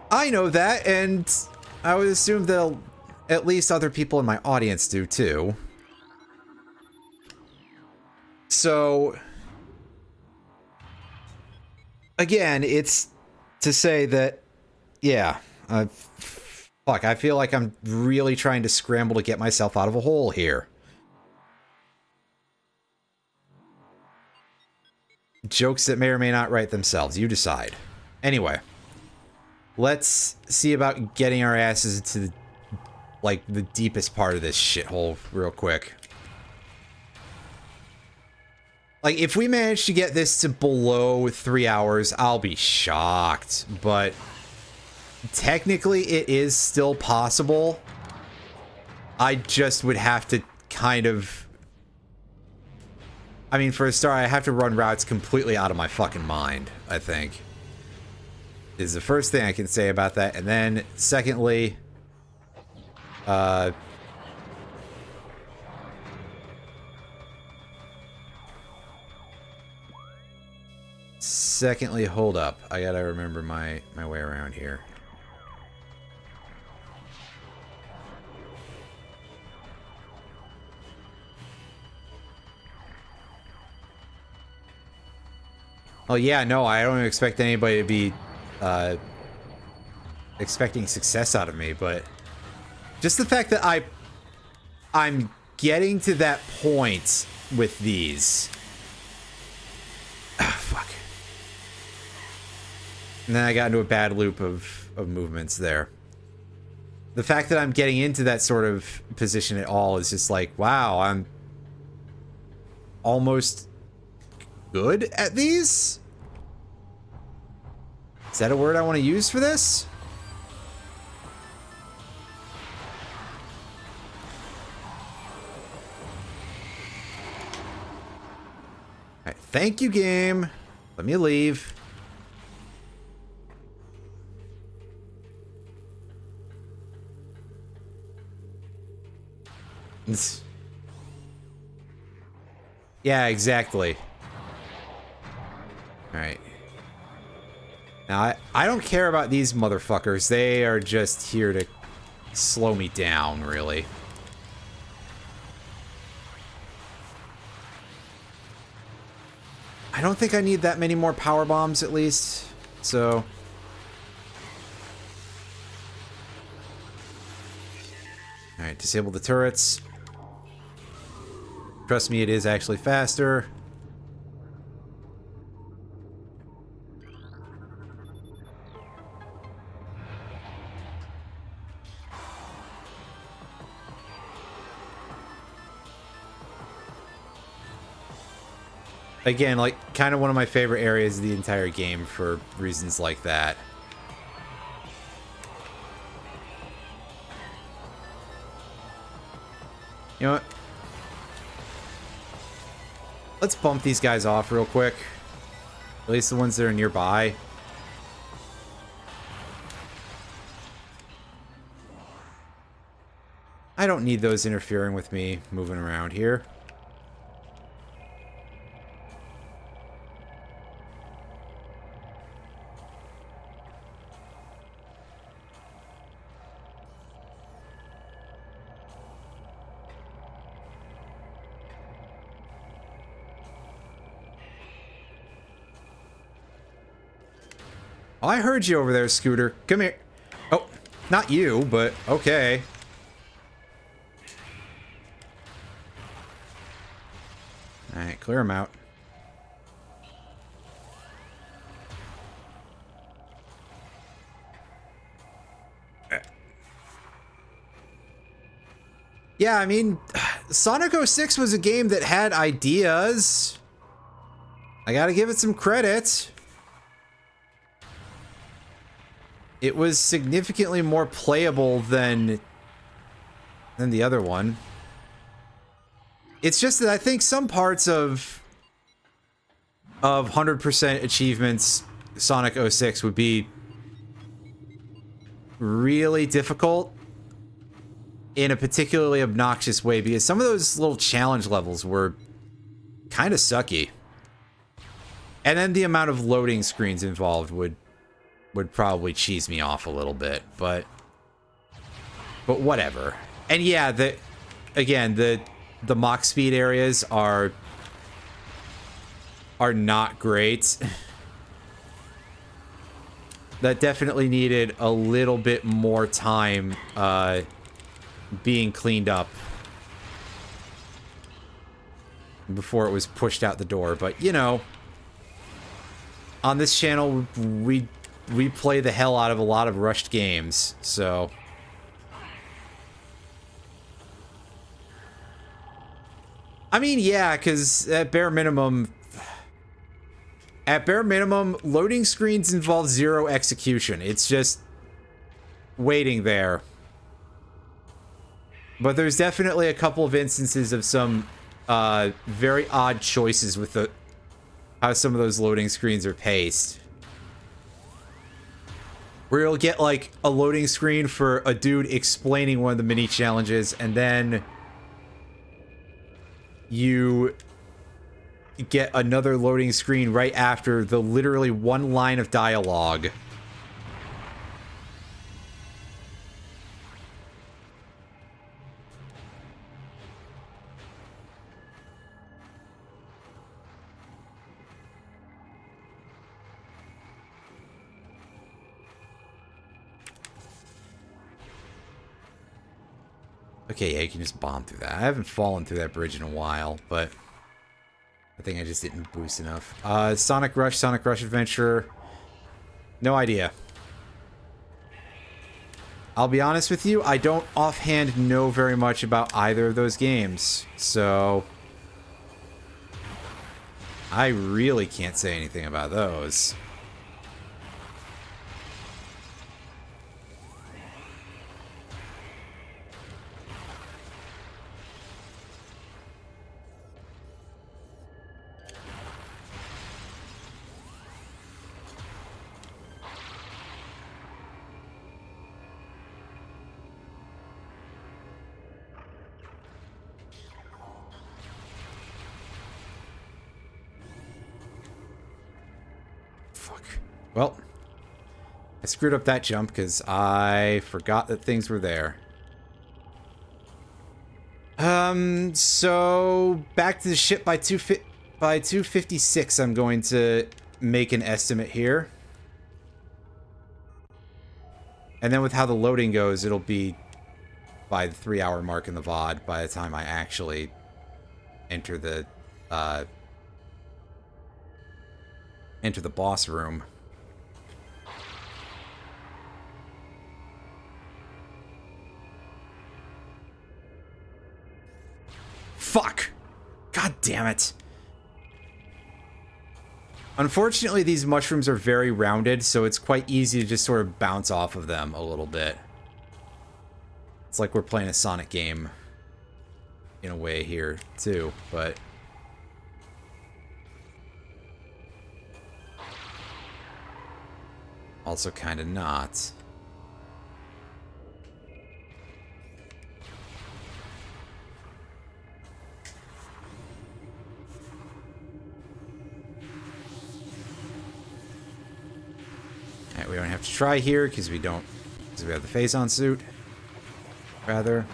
I know that, and I would assume that at least other people in my audience do too. So, again, it's to say that, yeah, fuck, I feel like I'm really trying to scramble to get myself out of a hole here. Jokes that may or may not write themselves, you decide. Anyway, let's see about getting our asses into, like, the deepest part of this shithole real quick. Like, if we manage to get this to below 3 hours, I'll be shocked. But technically, it is still possible. I just would have to kind of... I mean, for a start, I have to run routes completely out of my fucking mind, I think. Is the first thing I can say about that. And then, secondly... Secondly, hold up. I gotta remember my way around here. Oh yeah, no, I don't expect anybody to be expecting success out of me, but just the fact that I'm getting to that point with these. Ah, fuck. And then I got into a bad loop of movements there. The fact that I'm getting into that sort of position at all is just like, wow, I'm almost good at these? Is that a word I want to use for this? Alright, thank you, game. Let me leave. Yeah, exactly. Alright. Now, I don't care about these motherfuckers. They are just here to slow me down, really. I don't think I need that many more power bombs, at least. So... Alright, disable the turrets. Trust me, it is actually faster. Again, like, kind of one of my favorite areas of the entire game for reasons like that. You know what? let's bump these guys off real quick. At least the ones that are nearby. I don't need those interfering with me moving around here. Oh, I heard you over there, Scooter. Come here. Oh, not you, but okay. Alright, clear him out. Yeah, I mean, Sonic 06 was a game that had ideas. I gotta give it some credit. It was significantly more playable than the other one. It's just that I think some parts of 100% achievements Sonic 06 would be really difficult in a particularly obnoxious way, because some of those little challenge levels were kind of sucky. And then the amount of loading screens involved would probably cheese me off a little bit, but whatever. And yeah, the mock speed areas are not great. That definitely needed a little bit more time being cleaned up before it was pushed out the door. But you know, on this channel we play the hell out of a lot of rushed games, so I mean, yeah, because at bare minimum, loading screens involve zero execution. It's just waiting there. But there's definitely a couple of instances of some very odd choices with how some of those loading screens are paced. Where you'll get, like, a loading screen for a dude explaining one of the mini challenges, and then you get another loading screen right after the literally one line of dialogue. Okay, yeah, you can just bomb through that. I haven't fallen through that bridge in a while, but I think I just didn't boost enough. Sonic Rush Adventure. No idea. I'll be honest with you, I don't offhand know very much about either of those games, so I really can't say anything about those. Well, I screwed up that jump because I forgot that things were there. So back to the ship by 256. I'm going to make an estimate here, and then with how the loading goes, it'll be by the 3-hour mark in the VOD by the time I actually enter the boss room. Fuck! God damn it. Unfortunately, these mushrooms are very rounded, so it's quite easy to just sort of bounce off of them a little bit. It's like we're playing a Sonic game in a way here, too, but Also kind of not. Alright, we don't have to try here because we don't, because we have the face-on suit. Rather.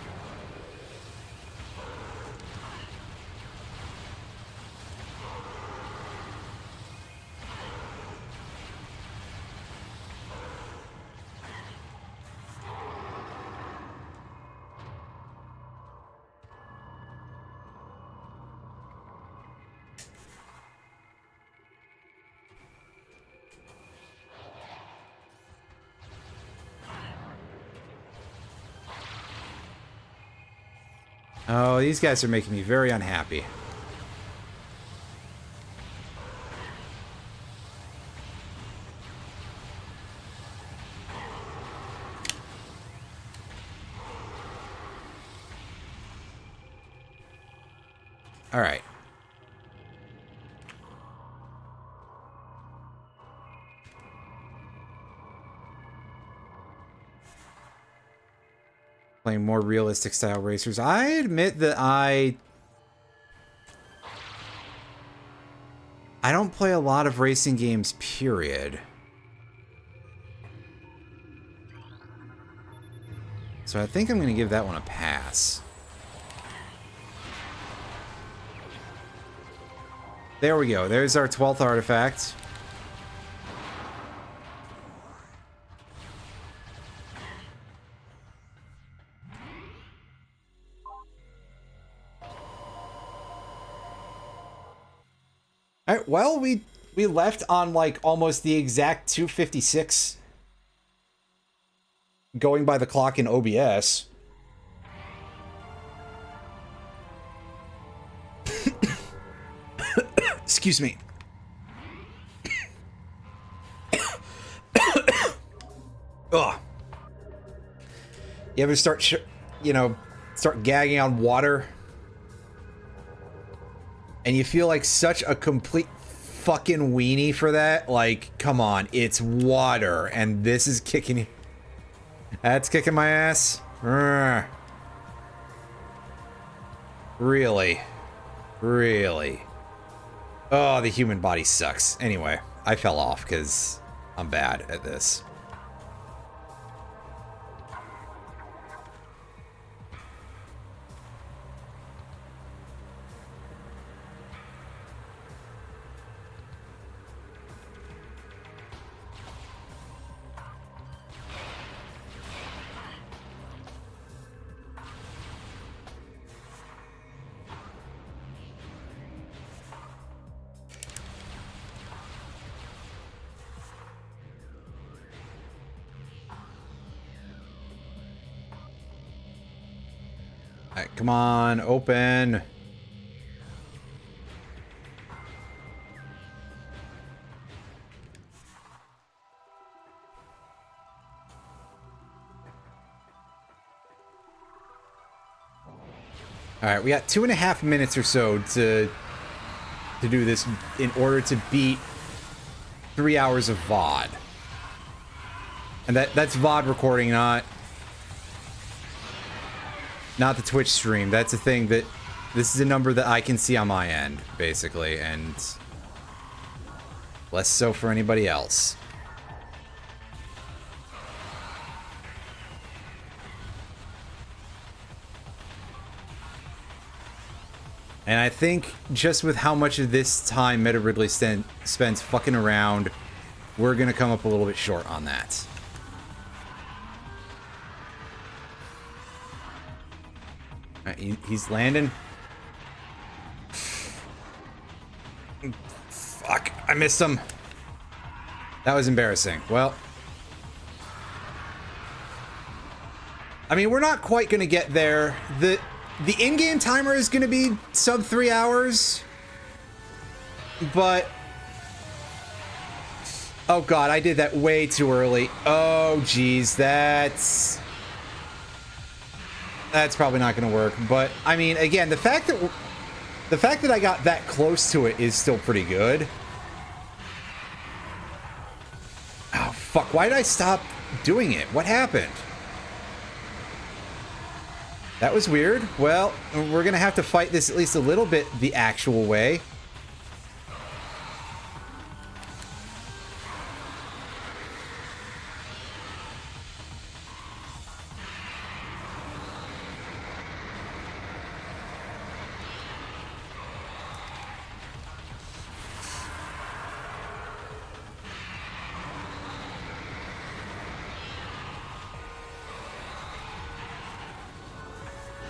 Oh, these guys are making me very unhappy. All right. Playing more realistic style racers. I admit that I don't play a lot of racing games, period. So I think I'm going to give that one a pass. There we go. There's our 12th artifact. All right, well, we left on like almost the exact 256 going by the clock in OBS. Excuse me. Ugh. You ever start start gagging on water? And you feel like such a complete fucking weenie for that? Like, come on, it's water, and this is kicking you. That's kicking my ass? Urgh. Really? Really? Oh, the human body sucks. Anyway, I fell off because I'm bad at this. Alright, come on, open. Alright, we got 2.5 minutes or so to do this in order to beat 3 hours of VOD. And that's VOD recording, not the Twitch stream. That's a thing that... This is a number that I can see on my end, basically, and... less so for anybody else. And I think just with how much of this time Meta Ridley spends fucking around, we're gonna come up a little bit short on that. He's landing. Fuck, I missed him. That was embarrassing. Well, I mean, we're not quite gonna get there. The in-game timer is gonna be sub 3 hours, but oh god, I did that way too early. Oh geez, that's probably not going to work. But I mean, again, the fact that I got that close to it is still pretty good. Oh fuck, why did I stop doing it? What happened? That was weird. Well, we're gonna have to fight this at least a little bit the actual way.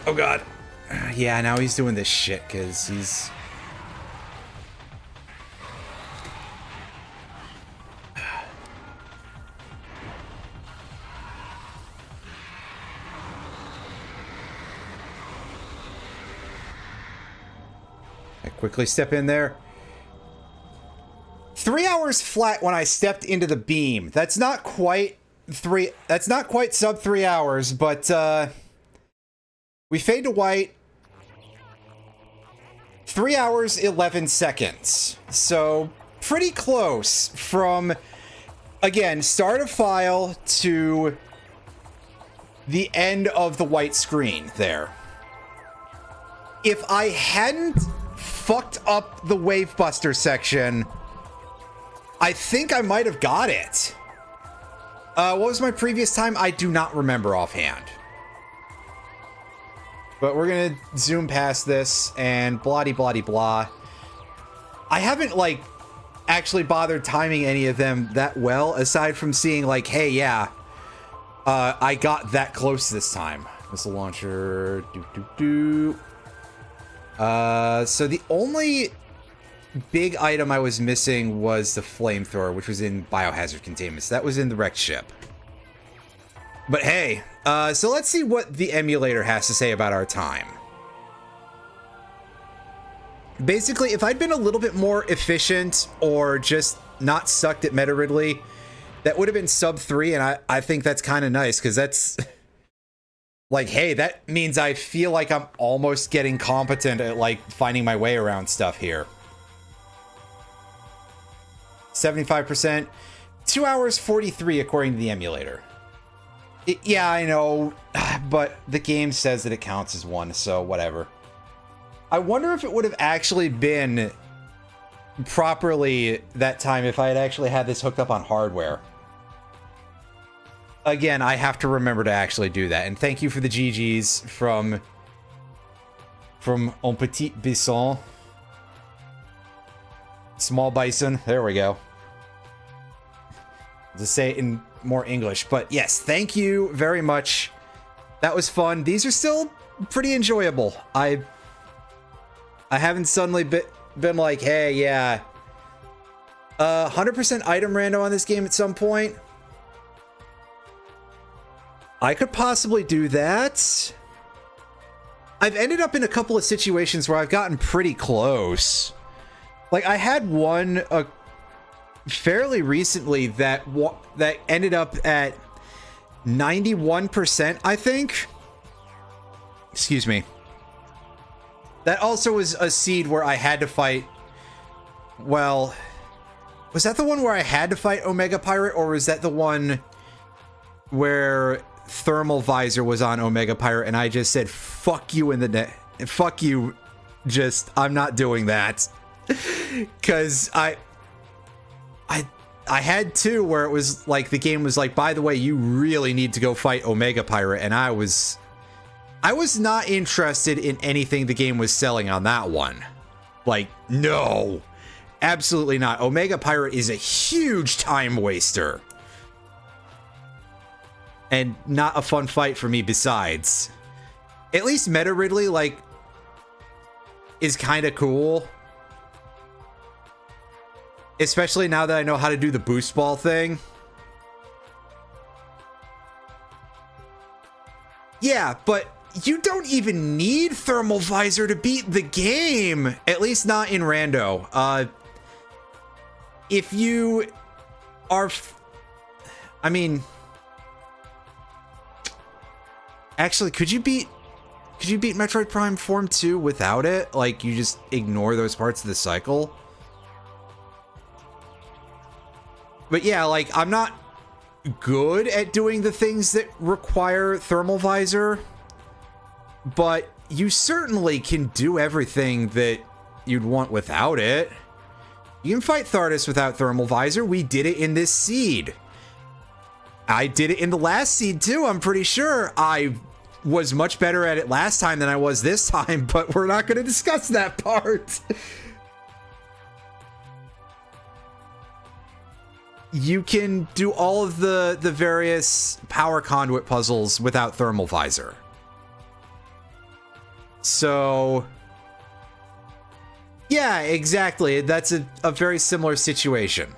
Oh god. Yeah, now he's doing this shit because he's... I quickly step in there. 3 hours flat when I stepped into the beam. That's not quite that's not quite sub 3 hours, but we fade to white. 3 hours, 11 seconds. So, pretty close from, again, start of file to the end of the white screen there. If I hadn't fucked up the Wave Buster section, I think I might have got it. What was my previous time? I do not remember offhand. But we're gonna zoom past this and blah-de-blah-de-blah. I haven't, like, actually bothered timing any of them that well, aside from seeing, like, hey, yeah, I got that close this time. Missile launcher, so the only big item I was missing was the flamethrower, which was in biohazard containment. So that was in the wrecked ship. But hey, so let's see what the emulator has to say about our time. Basically, if I'd been a little bit more efficient or just not sucked at Meta Ridley, that would have been sub 3, and I think that's kind of nice, because that's... like, hey, that means I feel like I'm almost getting competent at, like, finding my way around stuff here. 75%. 2 hours 43 according to the emulator. Yeah, I know, but the game says that it counts as one, so whatever. I wonder if it would have actually been properly that time if I had actually had this hooked up on hardware. Again, I have to remember to actually do that. And thank you for the GGs from Un Petit Bison. Small Bison. There we go. To say it in more English. But yes, thank you very much. That was fun. These are still pretty enjoyable. I haven't suddenly been like, hey, yeah. 100% item random on this game at some point. I could possibly do that. I've ended up in a couple of situations where I've gotten pretty close. Like, I had one fairly recently that ended up at 91%, I think. Excuse me. That also was a seed where I had to fight... Well, was that the one where I had to fight Omega Pirate, or was that the one where Thermal Visor was on Omega Pirate and I just said, fuck you in the net. Fuck you. Just, I'm not doing that. Because I had two where it was like, the game was like, by the way, you really need to go fight Omega Pirate. And I was not interested in anything the game was selling on that one. Like, no, absolutely not. Omega Pirate is a huge time waster. And not a fun fight for me besides. At least Meta Ridley, like, is kind of cool. Especially now that I know how to do the boost ball thing. Yeah, but you don't even need Thermal Visor to beat the game. At least not in Rando. If you are... I mean... Actually, could you beat Metroid Prime Form 2 without it? Like, you just ignore those parts of the cycle? But yeah, like, I'm not good at doing the things that require thermal visor, but you certainly can do everything that you'd want without it. You can fight Thardus without thermal visor. We did it in this seed. I did it in the last seed too, I'm pretty sure. I was much better at it last time than I was this time, but we're not going to discuss that part. You can do all of the various power conduit puzzles without thermal visor. So, yeah, exactly. That's a very similar situation.